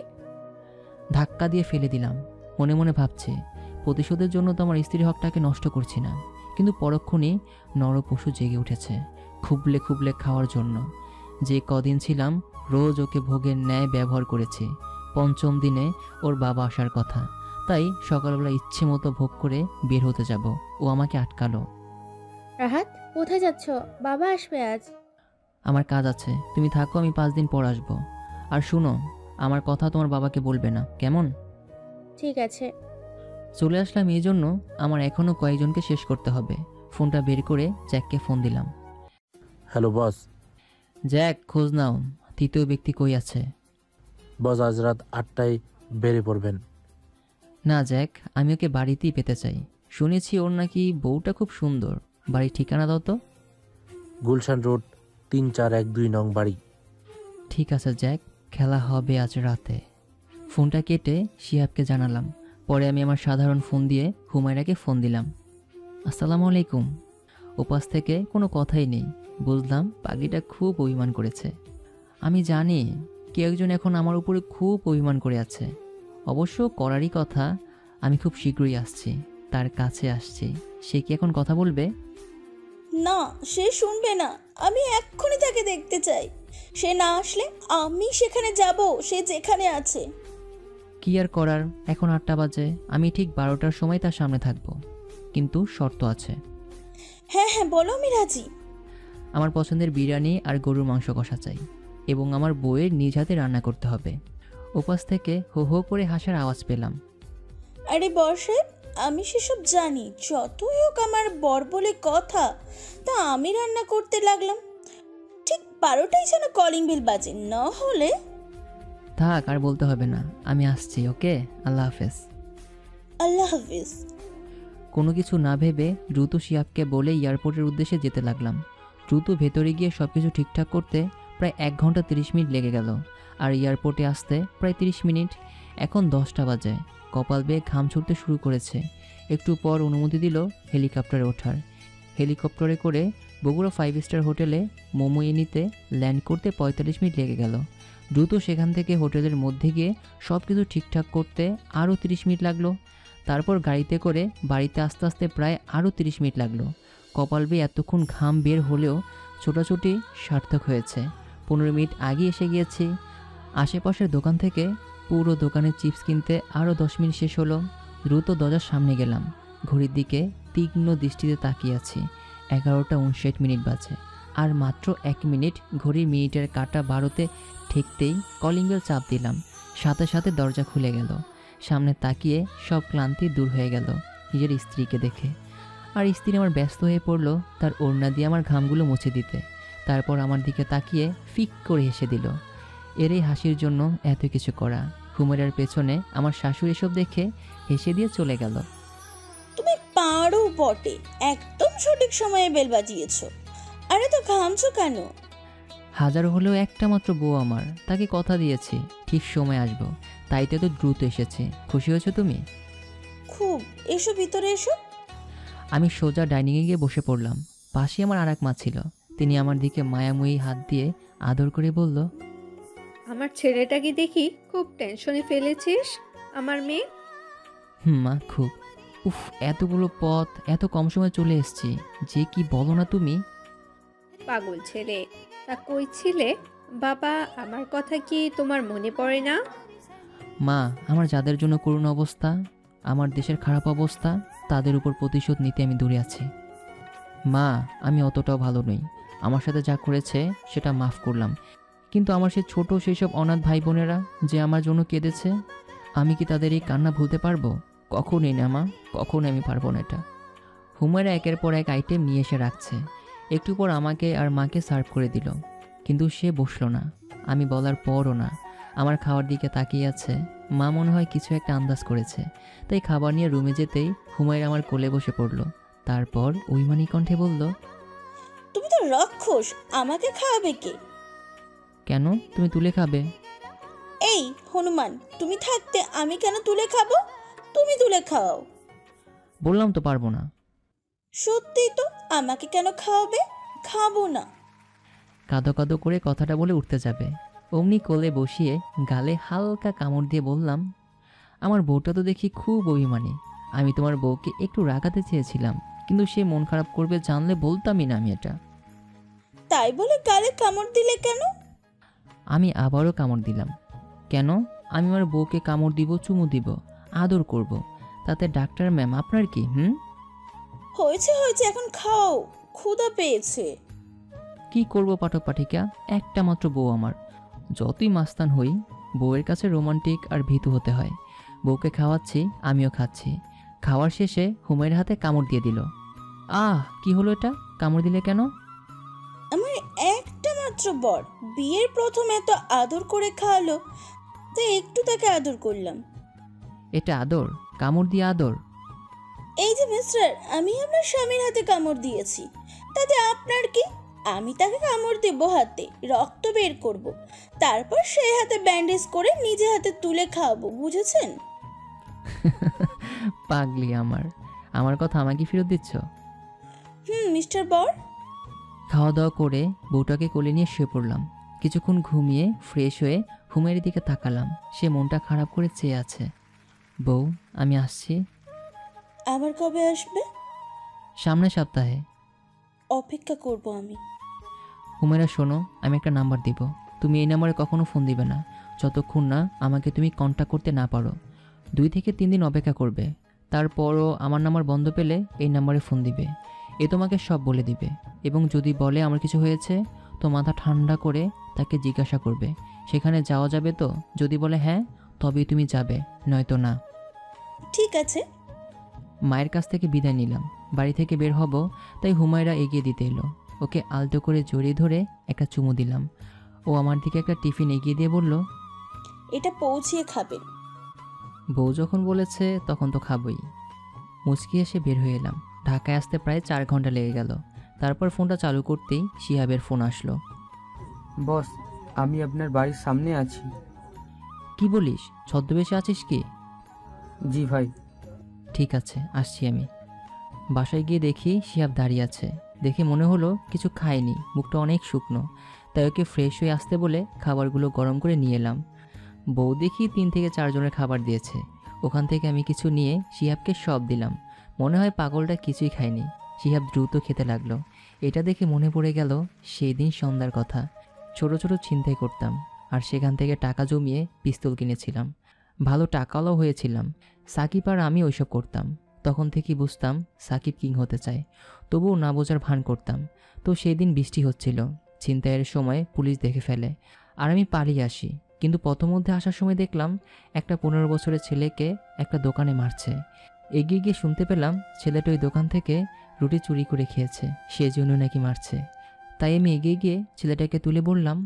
Speaker 1: ধাক্কা দিয়ে ফেলে দিলাম। মনে মনে ভাবছি, প্রতিশোধের জন্য তো আমার স্ত্রীর হকটাকে নষ্ট করছি না, কিন্তু পরক্ষণে নরপশু জেগে উঠেছে খুবলে খুবলে খাওয়ার জন্য। যে কদিন ছিলাম রোজ ওকে ভোগের ন্যায় ব্যবহার করেছি। 5ম দিনে ওর বাবা আসার কথা, তাই সকালবেলা ইচ্ছে মতো ভোগ করে বের হতে যাব, ও আমাকে আটকালো।
Speaker 7: রাহাত, কোথায় যাচ্ছ? বাবা আসবে আজ।
Speaker 1: আমার কাজ আছে, তুমি থাকো, আমি 5 দিন পর আসবো। আর শুনো, আমার কথা তোমার বাবাকে বলবে না, কেমন?
Speaker 7: ঠিক আছে।
Speaker 1: চলে আসলাম এই জন্য আমার এখনও কয়েকজনকে শেষ করতে হবে। ফোনটা বের করে জ্যাককে ফোন দিলাম।
Speaker 12: Hello boss.
Speaker 1: জ্যাক, খোঁজ নাও, 3য় ব্যক্তি কই আছে?
Speaker 12: বস, আজ রাত 8টায় বেরিয়ে পড়বেন।
Speaker 1: না জ্যাক, আমি ওকে বাড়িতেই পেতে চাই। শুনেছি ওর নাকি বউটা খুব সুন্দর। বাড়ির ঠিকানা দাও তো।
Speaker 12: গুলশান রোড 3412 নং বাড়ি।
Speaker 1: ঠিক আছে জ্যাক, খেলা হবে আজ রাতে। ফোনটা কেটে শিহাবকে জানালাম। পরে আমি আমার সাধারণ ফোন দিয়ে হুমায়রাকে ফোন দিলাম। আসসালামু আলাইকুম। ওপাশ থেকে কোনো কথাই নেই। বুঝলাম পাগলিটা খুব অভিমান করেছে। আমি জানি কেউ একজন এখন আমার উপরে খুব অভিমান করে আছে। অবশ্য করারই কথা। আমি খুব শীঘ্রই আসছি, তার কাছে আসছি। সে কি এখন কথা বলবে?
Speaker 10: না, সে শুনবে না। আমি এক্ষুনি তাকে দেখতে চাই। সে না আসলে আমি সেখানে যাব, সে যেখানে আছে।
Speaker 1: কি আর করার, এখন 8টা বাজে। আমি ঠিক 12টার সময় তার সামনে থাকবো, কিন্তু শর্ত আছে।
Speaker 10: হ্যাঁ হ্যাঁ, বলো, আমি রাজি।
Speaker 1: আমার পছন্দের বিরিয়ানি আর গরুর মাংস কষা চাই, এবং আমার বউয়ের নিজ হাতে রান্না করতে হবে। ওপাশ থেকে হো হো করে হাসার আওয়াজ পেলাম।
Speaker 10: আরে বর্ষা, আমি সেসব জানি। যতই হোক আমার বর বলে কথা, তা আমি রান্না করতে লাগলাম। ঠিক 12টায় যেন কলিং বেল বাজে, না হলে।
Speaker 1: থাক, আর বলতে হবে না, আমি আসছি। ওকে, আল্লাহ হাফেজ।
Speaker 10: আল্লাহ হাফেজ।
Speaker 1: কোনো কিছু না ভেবে দ্রুত শিহাবকে বলে এয়ারপোর্টের উদ্দেশ্যে যেতে লাগলাম। দ্রুত ভেতরে গিয়ে সব কিছু ঠিকঠাক করতে প্রায় 1 ঘন্টা 30 মিনিট লেগে গেল, আর এয়ারপোর্টে আসতে প্রায় 30 মিনিট। এখন 10টা বাজে। কপাল বেয়ে ঘাম ছুটতে শুরু করেছে। একটু পর অনুমতি দিল হেলিকপ্টারে ওঠার। হেলিকপ্টারে করে বগুড়া 5 স্টার হোটেলে মোমো নিতে ল্যান্ড করতে 45 মিনিট লেগে গেল। দ্রুত সেখান থেকে হোটেলের মধ্যে গিয়ে সব কিছু ঠিকঠাক করতে আরও 30 মিনিট লাগলো। তারপর গাড়িতে করে বাড়িতে আস্তে আস্তে প্রায় আরও 30 মিনিট লাগলো। কপাল বেয়ে এতক্ষণ ঘাম বের হলেও ছোটাছুটি সার্থক হয়েছে। 15 মিনিট আগে এসে গিয়েছি। আশেপাশের দোকান থেকে পুরো দোকানের চিপস কিনতে আরও 10 মিনিট শেষ হলো। দ্রুত দরজার সামনে গেলাম। ঘড়ির দিকে তীক্ষ্ণ দৃষ্টিতে তাকিয়ে আছি। 11টা 59 মিনিট বাজে। আর মাত্র 1 মিনিট। ঘড়ির মিনিটের কাঁটা 12তে ঠেকতেই কলিং বেল চাপ দিলাম। সাথে সাথে দরজা খুলে গেল। সামনে তাকিয়ে সব ক্লান্তি দূর হয়ে গেল নিজের স্ত্রীকে দেখে। আর স্ত্রী আমার ব্যস্ত হয়ে পড়লো তার ওড়না দিয়ে আমার ঘামগুলো মুছে দিতে। তারপর আমার দিকে তাকিয়ে ফিক করে হেসে দিল। এর এই হাসির জন্য এত কিছু করা। হুমায়রার পেছনে আমার শাশুড়ি এসব দেখে হেসে দিয়ে চলে গেল।
Speaker 10: তুমি পারো বটে, একদম সঠিক সময়ে বেল বাজিয়েছো। আরে তো ঘামছো কেন?
Speaker 1: হাজার হলেও একটা মাত্র বউ আমার, তাকে কথা দিয়েছি ঠিক সময় আসবো, তাই তো দ্রুত এসেছে। খুশি হয়েছো তুমি?
Speaker 10: খুব। এসো ভিতরে এসো।
Speaker 1: আমি সোজা ডাইনিংয়ে গিয়ে বসে পড়লাম। পাশে আমার আর এক মা ছিল। তিনি আমার দিকে মায়াময়ী হাত দিয়ে আদর করে বলল,
Speaker 17: আমার ছেলেটাকে দেখি খুব টেনশনে ফেলেছিস আমার মেয়ে।
Speaker 1: মা, খুব। উফ, এতগুলো পথ এত কম সময় চলে এসেছি, যে কি বলো না তুমি।
Speaker 17: পাগল ছেলে, তা কই ছিলে বাবা? আমার কথা কি তোমার মনে পড়ে না?
Speaker 1: মা, আমার যাদের জন্য করুণ অবস্থা, আমার দেশের খারাপ অবস্থা, তাদের উপর প্রতিশোধ নিতে আমি দূরে আছি। মা, আমি অতটাও ভালো নই। আমার সাথে যা করেছে সেটা মাফ করলাম, কিন্তু আমার সে ছোট সেসব অনাথ ভাই বোনেরা যে আমার জন্য কেঁদেছে, আমি কি তাদের এই কান্না ভুলতে পারবো? কখনই না মা, কখনই আমি পারবো না এটা। হুমায়রা একের পর এক আইটেম নিয়ে এসে রাখছে। একটু পর আমাকে আর মাকে সার্ভ করে দিল, কিন্তু সে বসলো না। আমি বলার পরও না, আমার খাওয়ার দিকে তাকিয়ে আছে। মা মনে হয় কিছু একটা আন্দাজ করেছে, তাই খাবার নিয়ে রুমে যেতেই হুমায়রা আমার কোলে বসে পড়ল। তারপর অভিমানী কণ্ঠে বলল,
Speaker 10: তুমি তো রাক্ষস, আমাকে খাওয়াবে কে?
Speaker 1: কেন, তুমি তুলে খাবে?
Speaker 10: এই হনুমান, তুমি থাকতে আমি কেন তুলে খাবো? তুমি তুলে খাওয়াও।
Speaker 1: বললাম তো পারবো না।
Speaker 10: সত্যি তো, আমাকে কেন খাওয়াবে? খাবো না।
Speaker 1: কাঁদো কাঁদো করে কথাটা বলে উঠতে যাবে, অমনি কোলে বসিয়ে গালে হালকা কামড় দিয়ে বললাম, আমার বউটা তো দেখি খুব অভিমানী। আমি তোমার বউকে একটু রাগাতে চেয়েছিলাম, কিন্তু সে মন খারাপ করবে জানলে বলতামই না আমি এটা।
Speaker 10: তাই বলে গালে কামড় দিলে কেন?
Speaker 1: আমি আবারও কামড় দিলাম। কেন? আমি আমার বউকে কামড় দিব, চুমু দিব, আদর করব, তাতে ডাক্তার ম্যাম আপনার কি?
Speaker 10: হয়েছে হয়েছে, এখন খাও, ক্ষুধা পেয়েছে।
Speaker 1: কি করব পাঠক পাঠিকা, একটা মাত্র বউ আমার। যতই মাস্তান হই, বউয়ের কাছে রোমান্টিক আর ভীতু হতে হয়। বউকে খাওয়াচ্ছি, আমিও খাচ্ছি। খাওয়ার শেষে হুমায়রার হাতে কামড় দিয়ে দিল। কি হলো এটা? কামড় দিলে কেন?
Speaker 10: আমার একটা মাত্র বর বিয়ের প্রথম এত আদর করে খাওয়ালো, তাই একটু তাকে আদর করলাম।
Speaker 1: এটা আদর? কামড় দিয়ে আদর?
Speaker 10: এই যে মিস্টার, আমি আমার স্বামীর হাতে কামড় দিয়েছি, তাতে আপনার কি? আমি তাকে কামড় দেবো, হাতে রক্ত বের করব, তারপর সেই হাতে ব্যান্ডেজ করে নিজে হাতে তুলে খাওয়াবো, বুঝেছেন?
Speaker 1: পাগলি আমার কথা আমাকে ফেরত দিচ্ছ?
Speaker 10: মিস্টার বর।
Speaker 1: খাওয়া দাওয়া করে বউটাকে কোলে নিয়ে শুয়ে পড়লাম। কিছুক্ষণ ঘুমিয়ে ফ্রেশ হয়ে হুমায়রার দিকে তাকালাম। সে মনটা খারাপ করে চেয়ে আছে। বউ, আমি আসছি।
Speaker 10: আবার কবে আসবে?
Speaker 1: সামনের সপ্তাহে।
Speaker 10: অপেক্ষা করব আমি।
Speaker 1: হুমায়রা শোনো, আমি একটা নাম্বার দিব, তুমি এই নাম্বারে কখনো ফোন দিবে না যতক্ষণ না আমাকে তুমি কন্ট্যাক্ট করতে না পারো। 2 থেকে 3 দিন অপেক্ষা করবে, তারপরও আমার নাম্বার বন্ধ পেলে এই নাম্বারে ফোন দিবে। এ তোমাকে সব বলে দিবে, এবং যদি বলে আমার কিছু হয়েছে, তো মাথা ঠান্ডা করে তাকে জিজ্ঞাসা করবে সেখানে যাওয়া যাবে তো। যদি বলে হ্যাঁ, তবেই তুমি যাবে, নয়তো না।
Speaker 10: ঠিক আছে।
Speaker 1: মায়ের কাছ থেকে বিদায় নিলাম। বাড়ি থেকে বের হব, তাই হুমায়রা এগিয়ে দিতে এলো। ওকে আলতো করে জড়িয়ে ধরে একটা চুমু দিলাম। ও আমার দিকে একটা টিফিন এগিয়ে দিয়ে বলল,
Speaker 10: এটা পৌঁছিয়ে খাবেন।
Speaker 1: বউ যখন বলেছে তখন তো খাবই। মুচকি এসে বের হয়ে এলাম। ঢাকায় আসতে প্রায় 4 ঘন্টা লেগে গেল। তারপর ফোনটা চালু করতেই শিহাবের ফোন আসলো।
Speaker 9: বস, আমি আপনার বাড়ির সামনে আছি।
Speaker 1: কি বলিস? ছদ্মবেশে আছিস কি?
Speaker 9: জি ভাই।
Speaker 1: ঠিক আছে, আসছি আমি। বাসায় গিয়ে দেখি শিহাব দাঁড়িয়ে আছে। দেখে মনে হলো কিছু খায়নি, মুখটা অনেক শুকনো। তাই ওকে ফ্রেশ হয়ে আসতে বলে খাবারগুলো গরম করে নিয়ে এলাম। বউ দেখি 3 থেকে 4 জনের খাবার দিয়েছে। ওখান থেকে আমি কিছু নিয়ে শিহাবকে সব দিলাম। মনে হয় পাগলটা কিছুই খায়নি। শিহাব দ্রুত খেতে লাগলো। এটা দেখে মনে পড়ে গেল সেই দিন সন্ধ্যার কথা। ছোট ছোট ছিনতাই করতাম, আর সেখান থেকে টাকা জমিয়ে পিস্তল কিনেছিলাম। ভালো টাকাওয়ালাও হয়েছিলাম। সাকিব আর আমি ওইসব করতাম। তখন থেকেই বুঝতাম সাকিব কিং হতে চায়, তবুও না বোঝার ভান করতাম। তো সেই দিন বৃষ্টি হচ্ছিল। ছিনতাইয়ের সময় পুলিশ দেখে ফেলে, আর আমি পালিয়ে আসি। কিন্তু পথমধ্যে আসার সময় দেখলাম একটা 15 বছরের ছেলেকে একটা দোকানে মারছে। এগিয়ে গিয়ে শুনতে পেলাম ছেলেটা ওই দোকান থেকে রুটি চুরি করে খেয়েছে, সেজন্য নাকি মারছে। তাই আমি এগিয়ে গিয়ে ছেলেটাকে তুলে বললাম,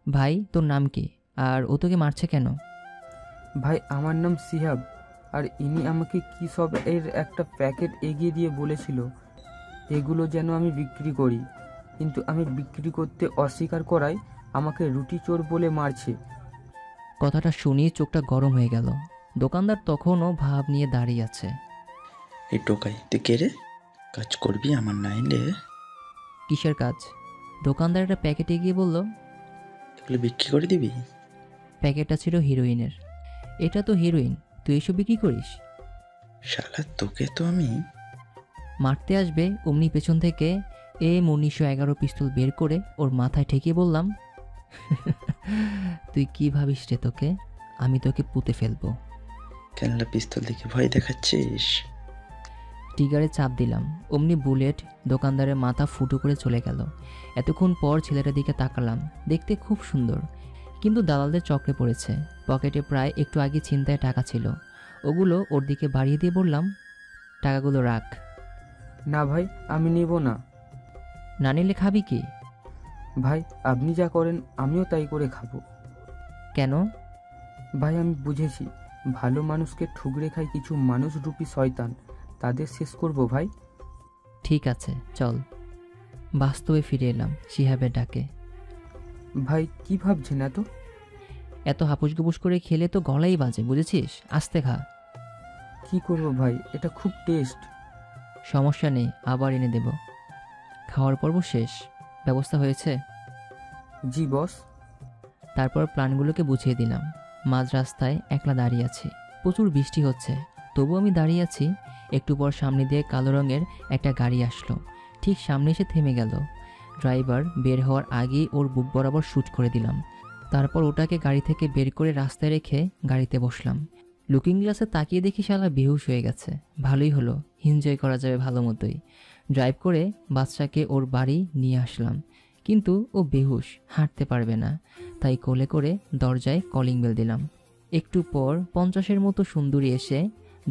Speaker 1: ভাই তোর নাম কি, আর ও তোকে মারছে কেন?
Speaker 9: ভাই, আমার নাম শিহাব, আর ইনি আমাকে কি সব এর একটা প্যাকেট এগিয়ে দিয়ে বলেছিল এগুলো যেন আমি বিক্রি করি, কিন্তু আমি বিক্রি করতে অস্বীকার করায় আমাকে রুটি চোর বলে মারছে।
Speaker 1: কথাটা শুনিয়ে চোখটা গরম হয়ে গেল। দোকানদার তখনও ভাব নিয়ে দাঁড়িয়ে আছে।
Speaker 18: এই টোকাই, তুই কে রে? কাজ করবি আমার নাইলে?
Speaker 1: কিসের কাজ? দোকানদার একটা প্যাকেট এগিয়ে বলল,
Speaker 18: এগুলো বিক্রি করে দিবি?
Speaker 1: প্যাকেটটা ছিল হিরোইনের। এটা তো হিরোইন, তুই এসব বিক্রি করিস?
Speaker 18: শালা, তোকে তো আমি
Speaker 1: মারতে আসবে অমনি পেছন থেকে M1911 পিস্তল বের করে ওর মাথায় ঠেকিয়ে বললাম, তুই কি ভাবিস রে, তোকে আমি তোকে পুঁতে ফেলবো।
Speaker 18: কেনলা পিস্তল দেখে ভয় দেখাচ্ছিস?
Speaker 1: ট্রিগারে চাপ দিলাম, অমনি বুলেট দোকানদারের মাথা ফুটো করে চলে গেল। এতক্ষণ পর ছেলেটার দিকে তাকালাম, দেখতে খুব সুন্দর, কিন্তু দালালদের চক্রে পড়েছে। পকেটে প্রায় একটু আগে ছিনতায় টাকা ছিল, ওগুলো ওর দিকে বাড়িয়ে দিয়ে বললাম, টাকাগুলো রাখ।
Speaker 9: না ভাই, আমি নিব না।
Speaker 1: না নিলে খাবি কি?
Speaker 9: ভাই আপনি যা করেন আমিও তাই করে খাবো।
Speaker 1: কেন?
Speaker 9: ভাই আমি বুঝেছি, ভালো মানুষকে ঠুকরে খায় কিছু মানুষরূপী শয়তান, তাদের শেষ করব ভাই।
Speaker 1: ঠিক আছে চল। বাস্তবে ফিরে এলাম শিহাবের ডাকে।
Speaker 9: ভাই কি ভাবছেন
Speaker 1: এত হাপুস গুপুস করে খেলে তো গলাই বাজে, বুঝেছিস? আস্তে খা।
Speaker 9: কি করব ভাই, এটা খুব টেস্ট।
Speaker 1: সমস্যা নেই, আবার এনে দেব। খাওয়ার পর্ব শেষ। ব্যবস্থা হয়েছে?
Speaker 9: জি বস।
Speaker 1: তারপর প্ল্যানগুলোকে বুঝিয়ে দিলাম। মাঝ রাস্তায় একলা দাঁড়িয়ে আছি, প্রচুর বৃষ্টি হচ্ছে, তবু আমি দাঁড়িয়ে আছি। একটু পর সামনে দিয়ে কালো রঙের একটা গাড়ি আসলো, ঠিক সামনে এসে থেমে গেল। ড্রাইভার বের হওয়ার আগেই ওর বুক বরাবর শ্যুট করে দিলাম। তারপর ওটাকে গাড়ি থেকে বের করে রাস্তায় রেখে গাড়িতে বসলাম। লুকিং গ্লাসে তাকিয়ে দেখি শালা বেহুশ হয়ে গেছে। ভালোই হলো, এনজয় করা যাবে ভালো মতোই। ড্রাইভ করে বাচ্চাকে ওর বাড়ি নিয়ে আসলাম, কিন্তু ও বেহুশ, হাঁটতে পারবে না। তাই কোলে করে দরজায় কলিং বেল দিলাম। একটু পর 50-এর মতো সুন্দরী এসে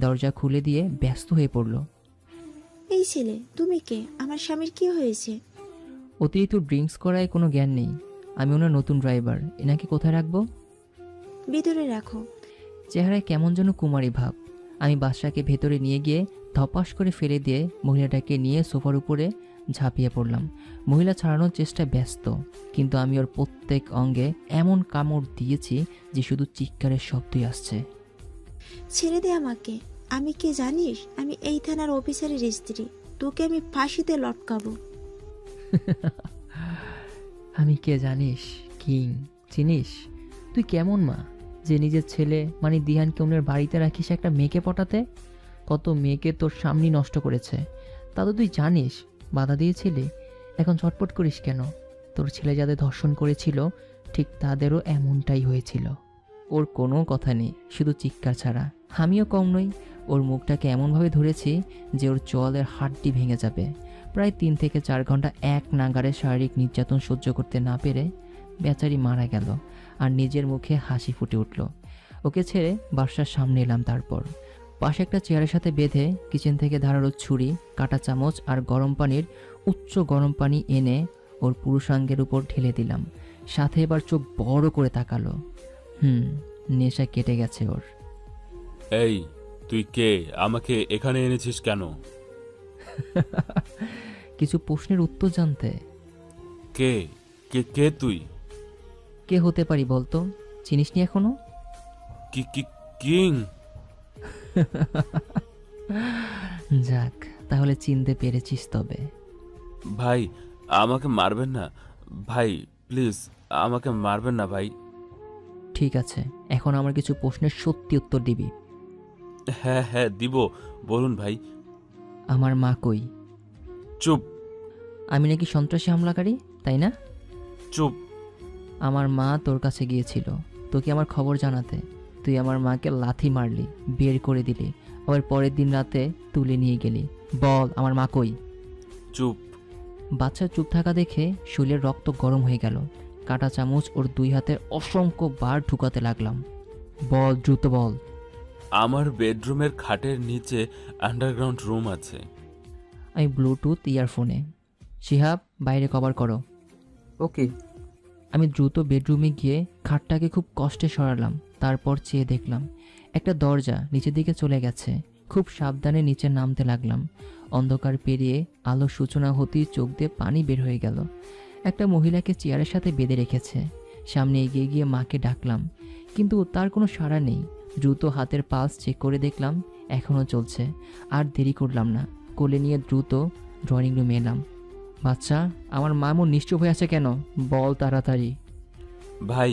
Speaker 1: দরজা খুলে দিয়ে ব্যস্ত হয়ে পড়ল।
Speaker 19: এই ছেলে, তুমি কে? আমার স্বামীর কি হয়েছে?
Speaker 1: অতিরিক্ত ড্রিঙ্কস করায় কোনো জ্ঞান নেই। আমি ওনার নতুন ড্রাইভার, এনাকে কোথায় রাখবো?
Speaker 19: ভিতরে রাখো।
Speaker 1: চেহারায় কেমন যেন কুমারী ভাব। আমি বাদশাকে ভেতরে নিয়ে গিয়ে ধপাস করে ফেলে দিয়ে মহিলাটাকে নিয়ে সোফার উপরে ঝাঁপিয়ে পড়লাম। মহিলা ছাড়ানোর চেষ্টায় ব্যস্ত, কিন্তু আমি ওর প্রত্যেক অঙ্গে এমন কামড় দিয়েছি যে শুধু চিৎকারের শব্দই আসছে।
Speaker 19: ছেড়ে দে আমাকে। আমি কে জানিস? আমি এই থানার অফিসারের স্ত্রী, তোকে আমি ফাঁসিতে লটকাবো।
Speaker 1: আমি কে জানিস? কিং চিনিস? তুই কেমন মা যে নিজের ছেলে মানে দিহানকে অন্যের বাড়িতে রাখিস একটা মেয়েকে পটাতে? কত মেয়েকে তোর সামনে নষ্ট করেছে, তা তো তুই জানিস। বাধা দিয়েছিলি, এখন ছটপট করিস কেন? তোর ছেলে যাদের ধর্ষণ করেছিল ঠিক তাদেরও এমনটাই হয়েছিল। ওর কোনো কথা নেই, শুধু চিৎকার ছাড়া। আমিও কম নই, ওর মুখটাকে এমনভাবে ধরেছি যে ওর চোয়ালের হাড়টি ভেঙে যাবে। প্রায় 3 থেকে 4 ঘন্টা এক নাগারে শারীরিক নির্যাতন সহ্য করতে না পেরে বেচারি মারা গেল, আর নিজের মুখে হাসি ফুটে উঠল। ওকে ছেড়ে বাসার সামনে এলাম। তারপর পাশে একটা চেয়ারের সাথে বেঁধে কিচেন থেকে ধারালো ছুরি, কাঁটা চামচ আর গরম পানির উচ্চ গরম পানি এনে ওর পুরুষাঙ্গের উপর ঢেলে দিলাম। সাথে এবার চোখ বড় করে তাকালো। নেশা কেটে গেছে ওর।
Speaker 20: এই তুই কে? আমাকে এখানে এনেছিস কেন?
Speaker 1: কিছু প্রশ্নের উত্তর জানতে।
Speaker 20: কে কে কে তুই?
Speaker 1: কে হতে পারি বলতো? চিনিসনি এখনো?
Speaker 20: কিং।
Speaker 1: যাক, তাহলে চিনতে পেরেছিস তবে।
Speaker 20: ভাই আমাকে মারবেন না ভাই, প্লিজ আমাকে মারবেন না ভাই।
Speaker 1: ঠিক আছে, এখন আমার কিছু প্রশ্নের সত্যি উত্তর দিবি।
Speaker 20: হ্যাঁ হ্যাঁ দিব, বলুন ভাই।
Speaker 1: আমার মা কই?
Speaker 20: চুপ।
Speaker 1: আমি নাকি সন্ত্রাসী হামলাকারী, তাই না?
Speaker 20: চুপ।
Speaker 1: আমার মা তোর কাছে গিয়েছিল তোকে আমার খবর জানাতে। তুই আমার মাকে লাথি মারলি, বের করে দিলি, আবার পরের দিন রাতে তুলে নিয়ে গেলি। বল আমার মা কই?
Speaker 20: চুপ।
Speaker 1: বাচ্চা চুপ থাকা দেখে শরীরের রক্ত গরম হয়ে গেল। কাঁটা চামচ ওর 2 হাতে অসংখ্য বার ঢুকাতে লাগলাম। বল, দ্রুত বল।
Speaker 20: আমার বেডরুমের খাটের নিচে আন্ডারগ্রাউন্ড রুম আছে।
Speaker 1: আমি ব্লুটুথ ইয়ারফোনে। শিহাব, বাইরে কভার করো।
Speaker 9: ওকে।
Speaker 1: আমি দ্রুত বেডরুমে গিয়ে খাটটাকে খুব কষ্টে সরালাম। তারপর চেয়ে দেখলাম একটা দরজা নিচের দিকে চলে গেছে। খুব সাবধানে নিচে নামতে লাগলাম। অন্ধকার পেরিয়ে আলোর সূচনা হতেই চোখ দিয়ে পানি বের হয়ে গেল। একটা মহিলাকে চেয়ারের সাথে বেঁধে রেখেছে। সামনে এগিয়ে গিয়ে মাকে ডাকলাম, কিন্তু তার কোনো সাড়া নেই। দ্রুত হাতের পালস চেক করে দেখলাম এখনও চলছে। আর দেরি করলাম না, কোলে নিয়ে দ্রুত ড্রয়িং রুমে এলাম। বাচ্চা, আমার মা এমন নিশ্চুপ হয়ে আছে কেন? বল তাড়াতাড়ি।
Speaker 20: ভাই,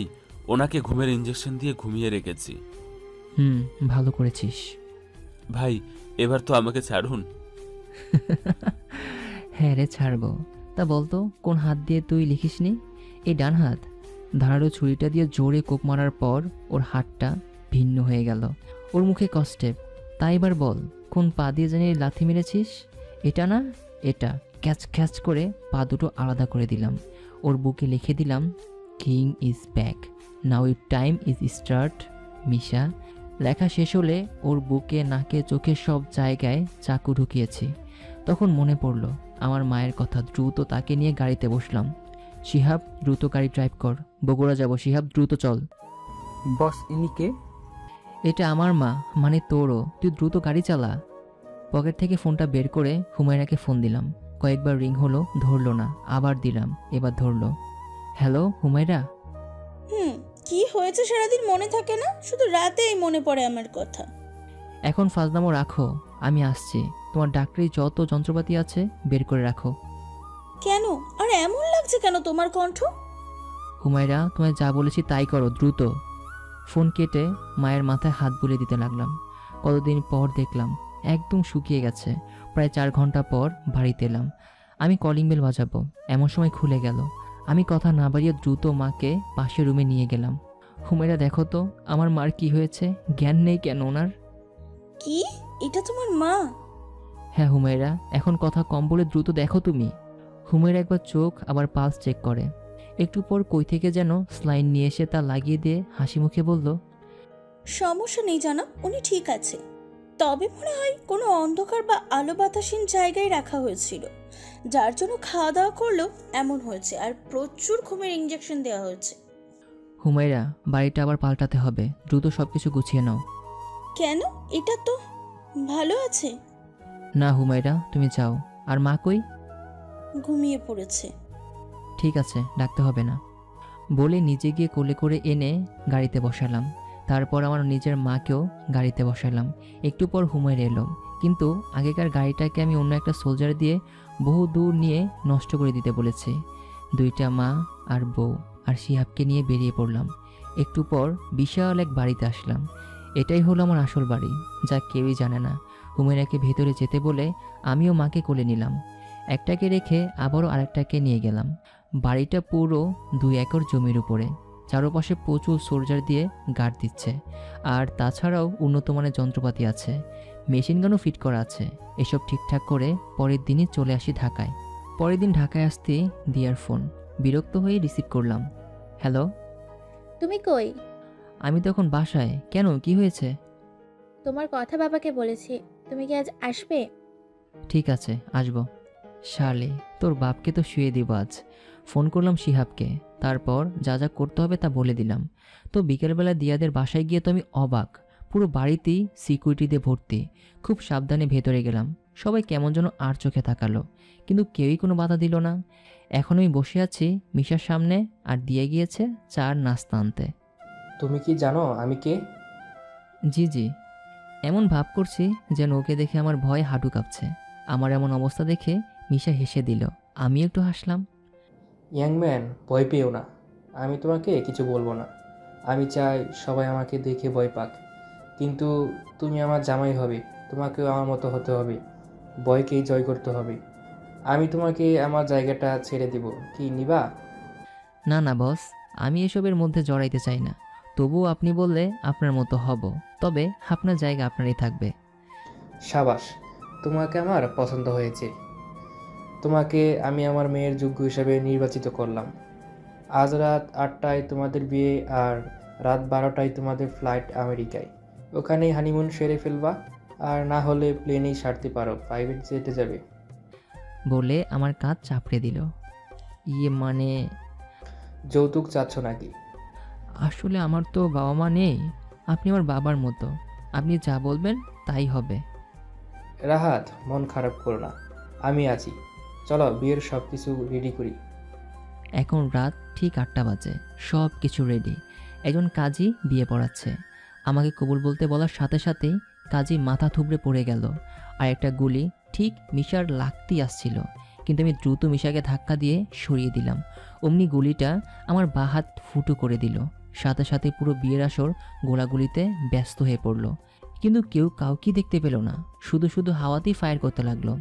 Speaker 20: ওনাকে ঘুমের ইঞ্জেকশন দিয়ে ঘুমিয়ে রেখেছি।
Speaker 1: ভালো করেছিস।
Speaker 20: ভাই, এবার তো আমাকে ছাড়ুন।
Speaker 1: হ্যাঁ রে, ছাড়বো। তা বলতো, কোন হাত দিয়ে তুই লিখিসনি? এই ডান হাত। ধারালো ছুরিটা দিয়ে জোরে কোপ মারার পর ওর হাতটা ভিন্ন হয়ে গেল। ওর মুখে কষ্টে। তাই এবার বল, কোন পা দিয়ে জানি লাথি মেরেছিস? এটা না, এটা। ক্যাচ ক্যাচ করে পা দুটো আলাদা করে দিলাম। ওর বুকে লিখে দিলাম, king is back, now it time is start Misha. লেখা শেষ হলে ওর বুকে, নাকে, চোখে সব জায়গায় চাকু ঢুকিয়েছি। তখন মনে পড়ল আমার মায়ের কথা। দ্রুত তাকে নিয়ে গাড়িতে বসলাম। শিহাব, দ্রুত গাড়ি ড্রাইভ কর, বগুড়া যাব। শিহাব, দ্রুত চল।
Speaker 9: বস, ইনি কে?
Speaker 1: এটা আমার মা, মানে তোরও। তুই দ্রুত গাড়ি চালা। পকেট থেকে ফোনটা বের করে হুমায়রাকে ফোন দিলাম। কয়েকবার রিং হলো, ধরলো না। আবার দিলাম, এবার ধরলো। হ্যালো হুমায়রা।
Speaker 10: কি হয়েছে সারাদিন মনে থাকে না, শুধু রাতেই মনে পড়ে আমার কথা।
Speaker 1: এখন ফাজলামো রাখো, আমি আসছি। তোমার ডাক্তারি যত যন্ত্রপাতি আছে বের করে রাখো।
Speaker 10: কেন? আর এমন লাগছে কেন তোমার কণ্ঠ?
Speaker 1: হুমায়রা, তোমায় যা বলেছি তাই করো, দ্রুত। ফোন কেটে মায়ের মাথায় হাত বুলিয়ে দিতে লাগলাম। কতদিন পর দেখলাম একদম শুকিয়ে গেছে। প্রায় 4 ঘন্টা পর বাড়িতে এলাম। আমি কলিং বেল বাজাবো, এমন সময় খুলে গেল। আমি কথা না বাড়িয়ে দ্রুত মাকে পাশের রুমে নিয়ে গেলাম। হুমায়রা, দেখো তো আমার মার কি হয়েছে, জ্ঞান নেই কেন ওনার?
Speaker 10: কি? এটা তোমার মা?
Speaker 1: হ্যাঁ হুমায়রা, এখন কথা কম বলে দ্রুত দেখো তুমি। হুমায়রা একবার চোখ আবার পালস চেক করে। একটু পর কই থেকে যেন স্লাইন নিয়ে এসে তা লাগিয়ে দিয়ে হাসি মুখে বলল,
Speaker 10: সমস্যা নেই জানা, উনি ঠিক আছে। তবে মনে হয় কোনো অন্ধকার বা আলো বাতাসহীন জায়গায় রাখা হয়েছিল, যার জন্য খাওয়া দাওয়া করলেও এমন হয়েছে। আর প্রচুর ঘুমের ইঞ্জেকশন দেওয়া হয়েছে।
Speaker 1: হুমায়রা, বাড়িটা আবার পাল্টাতে হবে, দ্রুত সবকিছু গুছিয়ে নাও।
Speaker 10: কেন? এটা তো ভালো আছে।
Speaker 1: না হুমায়রা, তুমি যাও। আর মা কই?
Speaker 10: ঘুমিয়ে পড়েছে।
Speaker 1: ঠিক আছে, ডাকতে হবে না বলে নিজে গিয়ে কোলে করে এনে গাড়িতে বসালাম। তারপর আমার নিজের মাকেও গাড়িতে বসালাম। একটু পর হুমায়রা এলো, কিন্তু আগেকার গাড়িটাকে আমি অন্য একটা সোলজার দিয়ে বহু দূর নিয়ে নষ্ট করে দিতে বলেছি। 2টা মা আর বউ আর শিহাবকে নিয়ে বেরিয়ে পড়লাম। একটু পর বিশাল এক বাড়িতে আসলাম। এটাই হলো আমার আসল বাড়ি, যা কেউই জানে না। হুমায়রাকে ভেতরে যেতে বলে আমিও মাকে কোলে নিলাম। একটাকে রেখে আবারও আরেকটাকে নিয়ে গেলাম। বাড়িটা পুরো 2 একর জমির উপরে। চারপাশে প্রচুর সোলজার দিয়ে গার্ড দিচ্ছে। আর তাছাড়াও উন্নত মানের যন্ত্রপাতি আছে, মেশিন গানও ফিট করা আছে। এসব ঠিকঠাক করে পরের দিনই চলে আসি ঢাকায়। পরের দিন ঢাকায় আসতে দিয়ার ফোন। বিরক্ত হয়ে রিসিভ করলাম। হ্যালো।
Speaker 7: তুমি কই?
Speaker 1: আমি তখন বাসায়। কেন, কি হয়েছে?
Speaker 7: তোমার কথা বাবাকে বলেছি, তুমি কি আজ আসবে?
Speaker 1: ঠিক আছে, আসবো। শালে, তোর বাপকে তো শুয়ে দিব আজ। ফোন করলাম শিহাবকে, তারপর যা যা করতে হবে তা বলে দিলাম। তো বিকেলবেলা দিয়াদের বাসায় গিয়ে তো আমি অবাক। পুরো বাড়িতেই সিকিউরিটি দিয়ে ভর্তি। খুব সাবধানে ভেতরে গেলাম। সবাই কেমন যেন আর চোখে তাকালো, কিন্তু কেউই কোনো বাধা দিল না। এখন আমি বসে আছি মিশার সামনে, আর দিয়ে গিয়েছে চার নাস্তা আনতে।
Speaker 6: তুমি কি জানো আমি কে?
Speaker 1: জি জি। এমন ভাব করছি যেন ওকে দেখে আমার ভয় হাঁটু কাঁপছে। আমার এমন অবস্থা দেখে মিশা হেসে দিল, আমি একটু হাসলাম।
Speaker 6: ইয়াং ম্যান, ভয় পেও না, আমি তোমাকে কিছু বলবো না। আমি চাই সবাই আমাকে দেখে ভয় পাক, কিন্তু তুমি আমার জামাই হবে, তোমাকেও আমার মতো হতে হবে, ভয়কেই জয় করতে হবে। আমি তোমাকে আমার জায়গাটা ছেড়ে দিব, কি নিবা?
Speaker 1: না না বস, আমি এসবের মধ্যে জড়াইতে চাই না। তবুও আপনি বললে আপনার মতো হব, তবে আপনার জায়গা আপনারই থাকবে।
Speaker 6: সাবাস, তোমাকে আমার পছন্দ হয়েছে। তোমাকে আমি আমার মেয়ের যোগ্য হিসাবে নির্বাচিত করলাম। আজ রাত 8টায় তোমাদের বিয়ে, আর রাত 12টায় তোমাদের ফ্লাইট আমেরিকায়। ওখানেই হানিমুন সেরে ফেলবা, আর না হলে প্লেনেই সারতে পারো, প্রাইভেট জেটে যাবে।
Speaker 1: বলে আমার কাঁধ চাপড়ে দিল। মানে
Speaker 6: যৌতুক চাচ্ছ নাকি?
Speaker 1: আসলে আমার তো বাবা মা নেই। আপনি আমার বাবার মতো, আপনি যা বলবেন তাই হবে।
Speaker 6: রাহাত, মন খারাপ করো না, আমি আছি। চলো বিয়ের সব কিছু রেডি করি।
Speaker 1: এখন রাত ঠিক 8টা বাজে, সব কিছু রেডি। একজন কাজী বিয়ে পড়াচ্ছে। আমাকে কবুল বলতে বলার সাথে সাথেই কাজী মাথা থুবড়ে পড়ে গেল, আর একটা গুলি ঠিক মিশার লাগতেই আসছিল, কিন্তু আমি দ্রুত মিশাকে ধাক্কা দিয়ে সরিয়ে দিলাম। অমনি গুলিটা আমার বাঁ হাত ফুটো করে দিল। সাথে সাথে পুরো বিয়ের আসর গোলাগুলিতে ব্যস্ত হয়ে পড়ল, কিন্তু কেউ কাউকে দেখতে পেল না। শুধু শুধু হাওয়াতেই ফায়ার করতে লাগলো।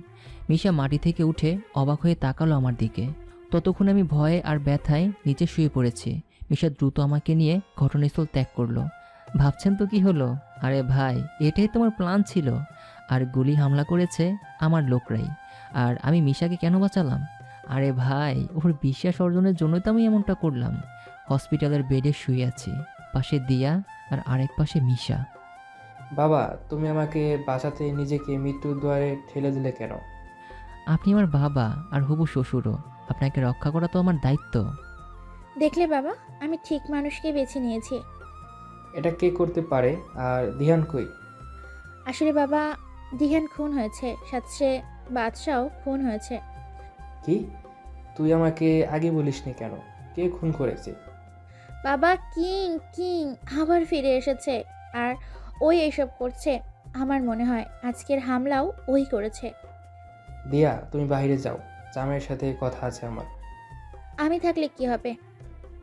Speaker 1: মিশা মাটি থেকে উঠে অবাক হয়ে তাকালো আমার দিকে। ততক্ষণ আমি ভয়ে আর ব্যথায় নিচে শুয়ে পড়েছি। মিশা দ্রুত আমাকে নিয়ে ঘটনাস্থল ত্যাগ করলো। ভাবছেন তো কি হলো? আরে ভাই, এটাই তোমার প্ল্যান ছিল। আর গুলি হামলা করেছে আমার লোকরাই। আর আমি মিশাকে কেন বাঁচালাম? আরে ভাই, ওর বিশ্বাস অর্জনের জন্যই তো আমি এমনটা করলাম। হসপিটালের বেডে শুয়ে আছি, পাশে দিয়া আর আরেক পাশে মিশা।
Speaker 6: বাবা, তুমি আমাকে বাঁচাতে নিজেকে মৃত্যুর দুয়ারে ঠেলে দিলে কেন?
Speaker 1: আপনি আমার বাবা আর হবু শ্বশুরও। আপনাকে রক্ষা করা তো আমার দায়িত্ব।
Speaker 7: দেখলে বাবা, আমি ঠিক মানুষকে বেছে নিয়েছি।
Speaker 6: এটা কে করতে পারে? আর দিহান কই?
Speaker 7: আসলে বাবা, দিহান খুন হয়েছে, সাথে বাদশাও খুন হয়েছে।
Speaker 6: কি? তুই আমাকে আগে বলিসনি কেন? কে খুন করেছে?
Speaker 7: বাবা, কিং কিং আবার ফিরে এসেছে। আর ওই এসব করছে। আমার মনে হয় আজকের হামলাও ওই করেছে।
Speaker 6: দিয়া, তুমি বাইরে যাও, জামাইয়ের সাথে কথা আছে আমার।
Speaker 7: আমি থাকলে কি হবে?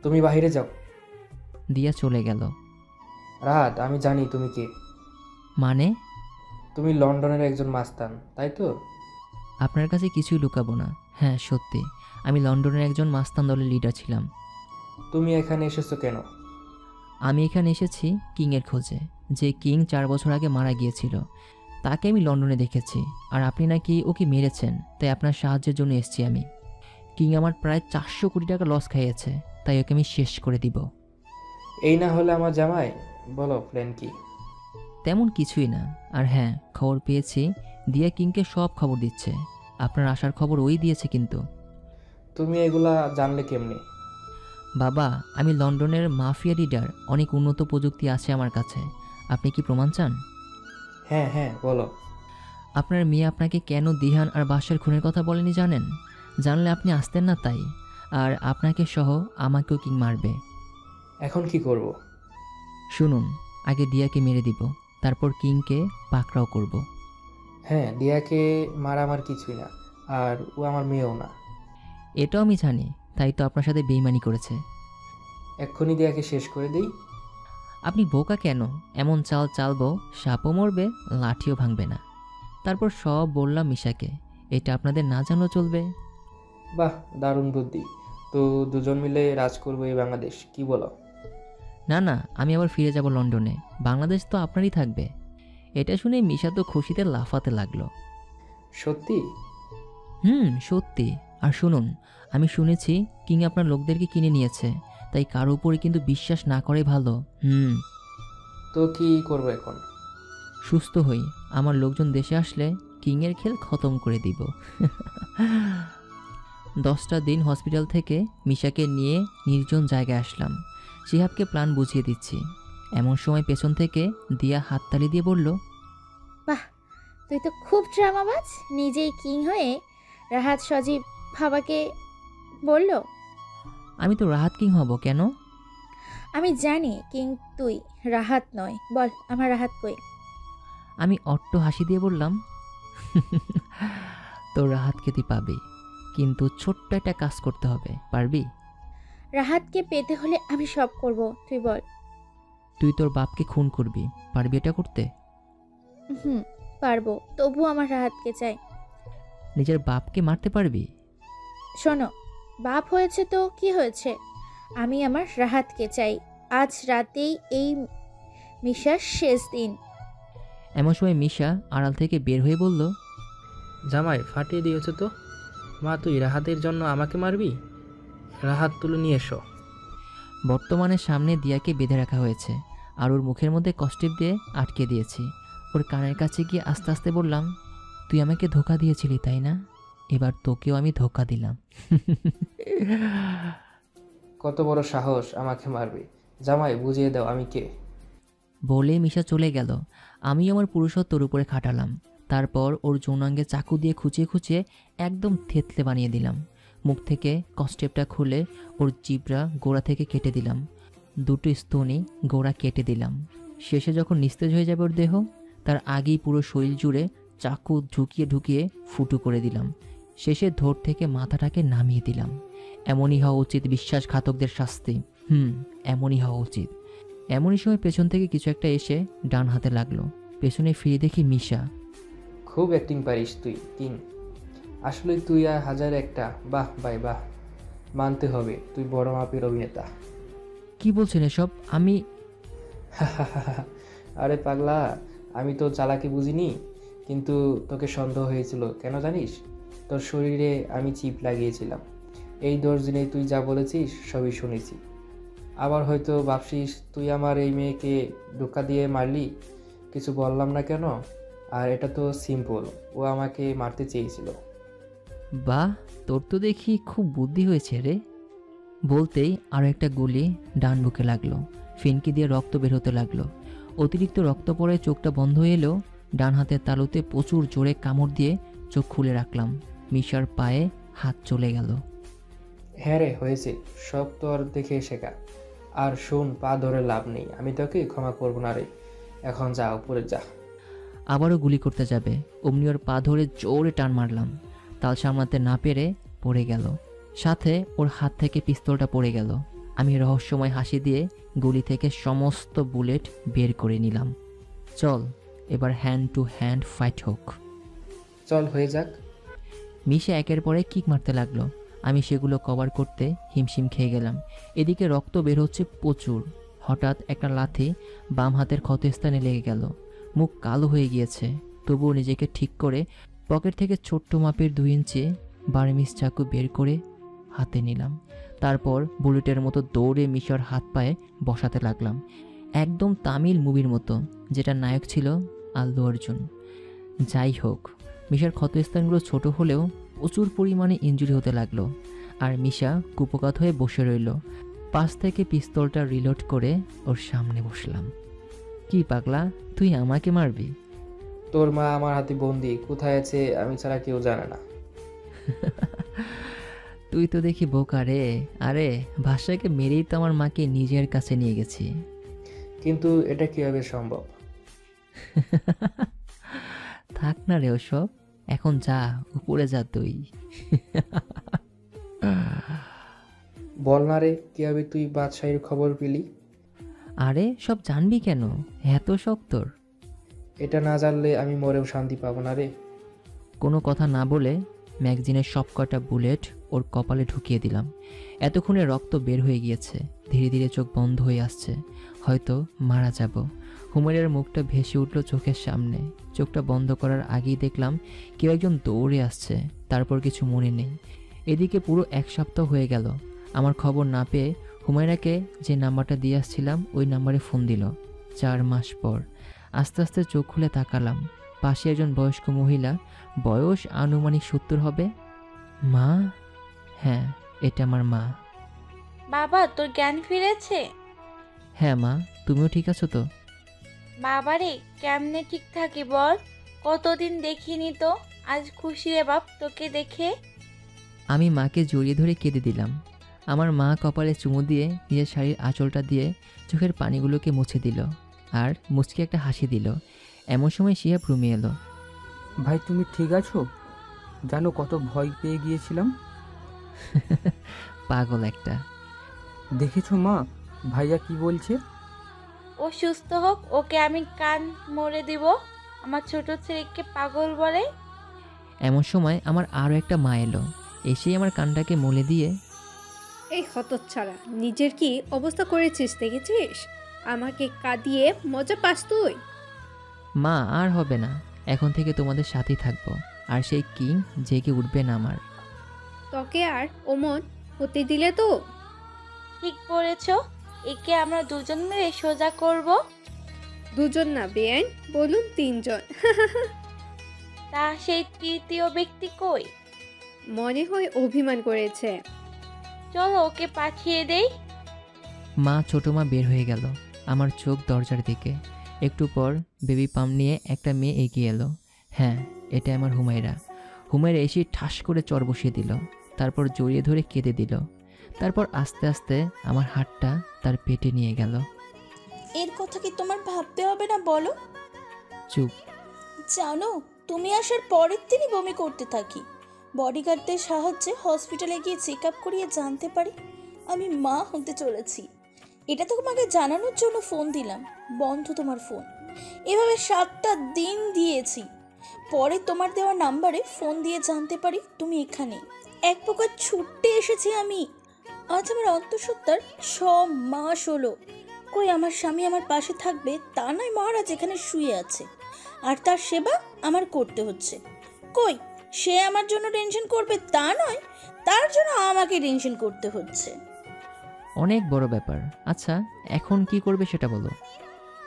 Speaker 6: তুমি বাইরে যাও।
Speaker 1: দিয়া চলে গেল।
Speaker 6: রাত, আমি জানি তুমি কে।
Speaker 1: মানে?
Speaker 6: তুমি লন্ডনের একজন মাস্তান, তাই তো?
Speaker 1: আপনার কাছে কিছুই লুকাবো না। হ্যাঁ, সত্যি, আমি লন্ডনের একজন মাস্তান দলের লিডার ছিলাম।
Speaker 6: তুমি এখানে এসেছো কেন?
Speaker 1: আমি এখানে এসেছি কিংয়ের খোঁজে। যে কিং 4 বছর আগে মারা গিয়েছিল, তাকে আমি লন্ডনে দেখেছি। আর আপনি নাকি ওকে মেরেছেন, তাই আপনার সাহায্যের জন্য এসেছি আমি। কিং আমার প্রায় 400 কোটি টাকা লস খাইয়েছে, তাই ওকে আমি শেষ করে দিব।
Speaker 6: এই না হলে আমার জামাই। বলো, প্ল্যান কি?
Speaker 1: তেমন কিছুই না। আর হ্যাঁ, খবর পেয়েছি দিয়া কিংকে সব খবর দিচ্ছে। আপনার আসার খবর ওই দিয়েছে। কিন্তু
Speaker 6: তুমি এগুলা জানলে কেমনে?
Speaker 1: বাবা, আমি লন্ডনের মাফিয়া লিডার। অনেক উন্নত প্রযুক্তি আছে আমার কাছে। আপনি কি প্রমাণ চান?
Speaker 6: হ্যাঁ হ্যাঁ, বলো।
Speaker 1: আপনার মেয়ে আপনাকে কেন দিহান আর বাদশার খুনের কথা বলেনি জানেন? জানলে আপনি আসতেন না তাই। আর আপনাকে সহ আমাকেও কিং মারবে।
Speaker 6: এখন কি করব?
Speaker 1: শুনুন, আগে দিয়াকে মেরে দিব, তারপর কিংকে পাকড়াও করব।
Speaker 6: হ্যাঁ, দিয়াকে মারা আমার কিছুই না, আর ও আমার মেয়েও না।
Speaker 1: এটাও আমি জানি, তাই তো আপনার সাথে বেইমানি করেছে।
Speaker 6: এক্ষুনি দিয়াকে শেষ করে দিই।
Speaker 1: আপনি বোকা কেন? এমন চাল চালবো, সাপও মরবে, লাঠিও ভাঙবে না। তারপর সব বললাম মিশাকে। এটা আপনাদের না জানলেও চলবে।
Speaker 6: বাহ, দারুণ বুদ্ধি। তো দুজন মিলে রাজ করবো এই বাংলাদেশ, কি বলো?
Speaker 1: না না, আমি আবার ফিরে যাব লন্ডনে। বাংলাদেশ তো আপনারই থাকবে। এটা শুনে মিশা তো খুশিতে লাফাতে লাগলো।
Speaker 6: সত্যি?
Speaker 1: সত্যি। আর শুনুন, আমি শুনেছি কিং আপনার লোকদেরকে কিনে নিয়েছে, তাই কারো উপরে কিন্তু বিশ্বাস না করে ভালো।
Speaker 6: তো কি করবো এখন?
Speaker 1: সুস্থ হই। আমার লোকজন দেশে আসলে কিংয়ের খেল খতম করে দিব। 10টা দিন হসপিটাল থেকে মিশাকে নিয়ে নির্জন জায়গায় আসলাম। শিহাবকে প্ল্যান বুঝিয়ে দিচ্ছি। এমন সময় পেছন থেকে দিয়া হাততালি দিয়ে বলল,
Speaker 7: বাহ, তুই তো খুব ড্রামাবাজ। নিজেই কিং হয়ে রাহাত সজীব বাবাকে বলল।
Speaker 1: আমি তো রাহাত কিং হব কেন?
Speaker 7: আমি জানি কিং তুই, রাহাত নয়। বল, আমার রাহাত কই?
Speaker 1: আমি অট্ট হাসি দিয়ে বললাম, তোর রাহাতকে তুই পাবি, কিন্তু ছোট্ট একটা কাজ করতে হবে। পারবি?
Speaker 7: রাহাতকে পেতে হলে আমি সব করব, তুই বল।
Speaker 1: তুই তোর বাপকে খুন করবি, পারবি এটা করতে?
Speaker 7: পারবো, তবু আমার রাহাতকে চাই।
Speaker 1: নিজের বাপকে মারতে পারবি?
Speaker 7: শোনো, বাপ হয়েছে তো কি হয়েছে, আমি আমার রাহাতকে চাই। আজ রাতেই এই মিশার শেষ দিন।
Speaker 1: এমন সময় মিশা আড়াল থেকে বের হয়ে বলল,
Speaker 21: জামাই ফাটিয়ে দিয়েছে তো। মা, তুই রাহাতের জন্য আমাকে মারবি? রাহাত তুলে নিয়ে এসো।
Speaker 1: বর্তমানে সামনে দিয়াকে বেঁধে রাখা হয়েছে, আর ওর মুখের মধ্যে কষ্টেপ দিয়ে আটকে দিয়েছি। ওর কানের কাছে গিয়ে আস্তে আস্তে বললাম, তুই আমাকে ধোকা দিয়েছিলি তাই না? এবার তোকেও আমি ধোকা দিলাম।
Speaker 6: কত বড় সাহস আমাকে মারবে? জামাই, বুঝিয়ে দাও আমি কে।
Speaker 1: বলে মিশা চলে গেল। আমি আমার পুরুষত্বর উপরে খাটালাম। তারপর ওর যৌনাঙ্গে চাকু দিয়ে খুঁচিয়ে খুঁচিয়ে একদম থেতলে বানিয়ে দিলাম। মুখ থেকে কষ্টেপটা খুলে ওর জিব্রা গোড়া থেকে কেটে দিলাম। 2টো স্তনই গোড়া কেটে দিলাম। শেষে যখন নিস্তেজ হয়ে যাবে ওর দেহ, তার আগেই পুরো শরীর জুড়ে চাকু ঢুকিয়ে ঢুকিয়ে ফুটো করে দিলাম। শেষে ধর থেকে মাথাটাকে নামিয়ে দিলাম। এমনই হওয়া উচিত বিশ্বাসঘাতকদের শাস্তি। এমনই হওয়া উচিত। এমনই সময় পেছন থেকে কিছু একটা এসে ডান হাতে লাগলো। পেছনে ফিরে দেখি মিশা।
Speaker 6: খুব অ্যাক্টিং পারিস তুই কিং। আসলে তুই আর হাজার একটা। বাহ ভাই বাহ, মানতে হবে তুই বড় মাপের অভিনেতা।
Speaker 1: কি বলছেন এসব? আমি
Speaker 6: আরে পাগলা, আমি তো চালাকি বুঝিনি, কিন্তু তোকে সন্দেহ হয়েছিল কেন জানিস? তোর শরীরে আমি চিপ লাগিয়েছিলাম। এই 10 দিনে তুই যা বলেছিস সবই শুনেছি। আবার হয়তো ভাবছিস তুই আমার এই মেয়েকে ধোঁকা দিয়ে মারলি, কিছু বললাম না কেন? আর এটা তো সিম্পল, ও আমাকে মারতে চেয়েছিল।
Speaker 1: বাহ, তোর তো দেখি খুব বুদ্ধি হয়েছে রে। বলতেই আরও একটা গুলি ডান বুকে লাগলো। ফিনকি দিয়ে রক্ত বের হতে লাগলো। অতিরিক্ত রক্ত পড়ে চোখটা বন্ধ হয়ে এলো। ডান হাতের তালুতে প্রচুর জোরে কামড় দিয়ে চোখ খুলে রাখলাম। মিশার পায়ে হাত চলে গেল।
Speaker 6: হ্যাঁ রে, হয়েছে, সব তোর দেখে শেখা। আর শোন, পা ধরে লাভ নেই, আমি তোকে ক্ষমা করবো না রে। এখন যা, উপরে যা।
Speaker 1: আবারও গুলি করতে যাবে, অমনি ওর পা ধরে জোরে টান মারলাম। তাল সামলাতে না পেরে পড়ে গেল। সাথে ওর হাত থেকে পিস্তলটা পড়ে গেল। আমি রহস্যময় হাসি দিয়ে গুলি থেকে সমস্ত বুলেট বের করে নিলাম। চল, এবার হ্যান্ড টু হ্যান্ড ফাইট হোক।
Speaker 6: চল, হয়ে যাক।
Speaker 1: মিশে একের পরে কিক মারতে লাগলো। আমি সেগুলো কভার করতে হিমশিম খেয়ে গেলাম। এদিকে রক্ত বের হচ্ছে প্রচুর। হঠাৎ একটা লাথি বাম হাতের ক্ষতস্থানে লেগে গেল। মুখ কালো হয়ে গিয়েছে, তবুও নিজেকে ঠিক করে পকেট থেকে ছোট্ট মাপের 2 ইঞ্চি বার্মিস চাকু বের করে হাতে নিলাম। তারপর বুলেটের মতো দৌড়ে মিশার হাত পায়ে বসাতে লাগলাম, একদম তামিল মুভির মতো, যেটা নায়ক ছিল আল্লু অর্জুন। যাই হোক, মিশার ক্ষতস্থানগুলো ছোট হলেও প্রচুর পরিমাণে ইনজুরি হতে লাগলো। আর মিশা কুপকাত হয়ে বসে রইল। পাশ থেকে পিস্তলটা রিলোড করে ওর সামনে বসলাম। কি পাগলা, তুই আমাকে মারবি?
Speaker 6: তোর মা আমার হাতে বন্দি, কোথায় আছে আমি ছাড়া কেউ জানে না।
Speaker 1: তুই তো দেখি বোকা রে। আরে ভাষাকে মেরেই তো আমার মাকে নিজের কাছে নিয়ে গেছি।
Speaker 6: কিন্তু এটা কিভাবে সম্ভব?
Speaker 1: থাক না রে ওসব, এখন যা, উপরে যা তুই।
Speaker 6: বল না রে, কিভাবে তুই বাদশাহীর খবর পেলি?
Speaker 1: আরে সব জানবি কেন, এত শখ তোর?
Speaker 6: এটা না জানলে আমি মরেও শান্তি পাবো না রে।
Speaker 1: কোনো কথা না বলে ম্যাগজিনের সব কটা বুলেট ওর কপালে ঢুকিয়ে দিলাম। এতক্ষণে রক্ত বের হয়ে গিয়েছে, ধীরে ধীরে চোখ বন্ধ হয়ে আসছে। হয়তো মারা যাব। হুমায়রার মুখটা ভেসে উঠল চোখের সামনে। চোখটা বন্ধ করার আগেই দেখলাম কেউ একজন দৌড়ে আসছে। তারপর কিছু মনে নেই। এদিকে পুরো 1 সপ্তাহ হয়ে গেল। আমার খবর না পেয়ে হুমায়রাকে যে নাম্বারটা দিয়ে আসছিলাম ওই নাম্বারে ফোন দিল। 4 মাস পর আস্তে আস্তে চোখ খুলে তাকালাম। পাশে একজন বয়স্ক মহিলা, বয়স আনুমানিক 70 হবে। মা? হ্যাঁ, এটা আমার মা।
Speaker 10: বাবা, তোর জ্ঞান ফিরেছে?
Speaker 1: হ্যাঁ মা, তুমিও ঠিক আছো তো?
Speaker 10: বাবারে, কেমনে ঠিক থাকি বল? কতদিন দেখিনি তো, আজ খুশি রে বাপ তোকে দেখে।
Speaker 1: আমি মাকে জড়িয়ে ধরে কেঁদে দিলাম। আমার মা কপালে চুমু দিয়ে নিজের শাড়ির আঁচলটা দিয়ে চোখের পানিগুলোকে মুছে দিল আর মুচকে একটা হাসি দিল। এমন সময় শিহাব রুমে এলো।
Speaker 9: ভাই তুমি ঠিক আছো? জানো কত ভয় পেয়ে গিয়েছিলাম।
Speaker 1: পাগল একটা।
Speaker 9: দেখেছো মা, ভাইয়া কি বলছে?
Speaker 10: ও সুস্থ হোক, ওকে আমি কান মরে দিব। আমার ছোট ছেলেকে পাগল বলে।
Speaker 1: এমন সময় আমার আরও একটা মা এলো। এসেই আমার কানটাকে মলে দিয়ে,
Speaker 17: এই হতচ্ছাড়া, নিজের কি অবস্থা করেছিস দেখেছিস? আমাকে কাঁদিয়ে মজা পাস তুই?
Speaker 1: মা আর হবে না, এখন থেকে তোমাদের সাথেই থাকবো। আর সেই কিং জেগে উঠবে না আমার।
Speaker 17: তোকে আর ওমন হতে দিলে তো?
Speaker 10: ঠিক বলেছ, একে আমরা দুজন মিলে সোজা করব।
Speaker 17: দুজন না বেআইন, বলুন 3 জন।
Speaker 10: তা সেই তৃতীয় ব্যক্তি কই?
Speaker 17: মনে হয় অভিমান করেছে।
Speaker 10: চলো ওকে পাঠিয়ে দেই।
Speaker 1: মা ছোট মা বের হয়ে গেল। আমার চোখ দরজার দিকে। একটু পর বেবি পাম নিয়ে একটা মেয়ে এগিয়ে এলো। হ্যাঁ, এটা আমার হুমায়রা। হুমায়রা এসে ঠাস করে চর বসিয়ে দিল, তারপর জড়িয়ে ধরে কেঁদে দিল। তারপর আস্তে আস্তে আমার হাতটা তার পেটে নিয়ে গেল।
Speaker 10: এর কথা কি তোমার ভাবতে হবে না বলো?
Speaker 1: চুপ।
Speaker 10: জানো, তুমি আসার পরের দিনই বমি করতে থাকি। বডিগার্ডদের সাহায্যে হসপিটালে গিয়ে চেক আপ করিয়ে জানতে পারি আমি মা হতে চলেছি। এটা তো তোমাকে জানানোর জন্য ফোন দিলাম, বন্ধ তোমার ফোন। এভাবে 7টা দিন দিয়েছি। পরে তোমার দেওয়া নাম্বারে ফোন দিয়ে জানতে পারি তুমি এখানে। এক প্রকার ছুটতে এসেছি আমি। আজ আমার অন্তঃসত্ত্বার 6 মাস হলো। কই আমার স্বামী আমার পাশে থাকবে তা নয়, মহারাজ এখানে শুয়ে আছে আর তার সেবা আমার করতে হচ্ছে। কই সে আমার জন্য টেনশন করবে তা নয়, তার জন্য আমাকে টেনশন করতে হচ্ছে।
Speaker 1: অনেক বড় ব্যাপার। আচ্ছা এখন কি করবে সেটা বলো।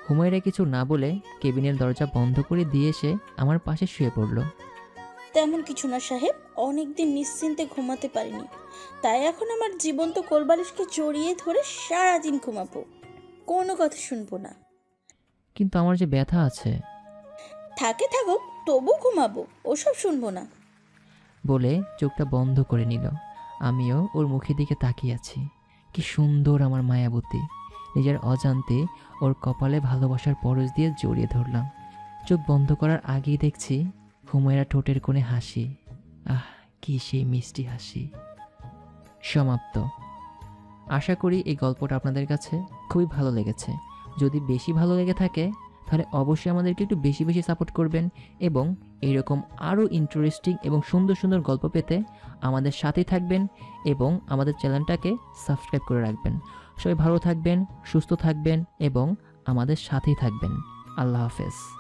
Speaker 1: হুমায়রা কিছু না বলে কেবিনের দরজা বন্ধ করে দিয়ে এসে আমার পাশে শুয়ে পড়ল।
Speaker 10: তেমন কিছু না সাহেব, অনেকদিন নিশ্চিন্তে ঘুমাতে পারিনি, তাই এখন আমার জীবন্ত কোলবালিশকে জড়িয়ে ধরে সারাদিন ঘুমাবো, কোনো কথা শুনবো না।
Speaker 1: কিন্তু আমার যে ব্যথা আছে।
Speaker 10: থাকে থাকুক, তবু ঘুমাবো, ওসব শুনবো না।
Speaker 1: বলে চোখটা বন্ধ করে নিল। আমিও ওর মুখের দিকে তাকিয়ে আছি। কি সুন্দর আমার মায়াবতী। নিজের অজান্তে ওর কপালে ভালোবাসার পরশ দিয়ে জড়িয়ে ধরলাম। চোখ বন্ধ করার আগেই দেখছি হুমায়রা ঠোঁটের কোণে হাসি। আহ কি সেই মিষ্টি হাসি। সমাপ্ত। আশা করি এই গল্পটা আপনাদের কাছে খুবই ভালো লেগেছে। যদি বেশি ভালো লেগে থাকে তাহলে অবশ্যই আমাদেরকে একটু বেশি বেশি সাপোর্ট করবেন এবং এইরকম আরও ইন্টারেস্টিং এবং সুন্দর সুন্দর গল্প পেতে আমাদের সাথেই থাকবেন এবং আমাদের চ্যানেলটাকে সাবস্ক্রাইব করে রাখবেন। সবাই ভালো থাকবেন, সুস্থ থাকবেন এবং আমাদের সাথেই থাকবেন। আল্লাহ হাফেজ।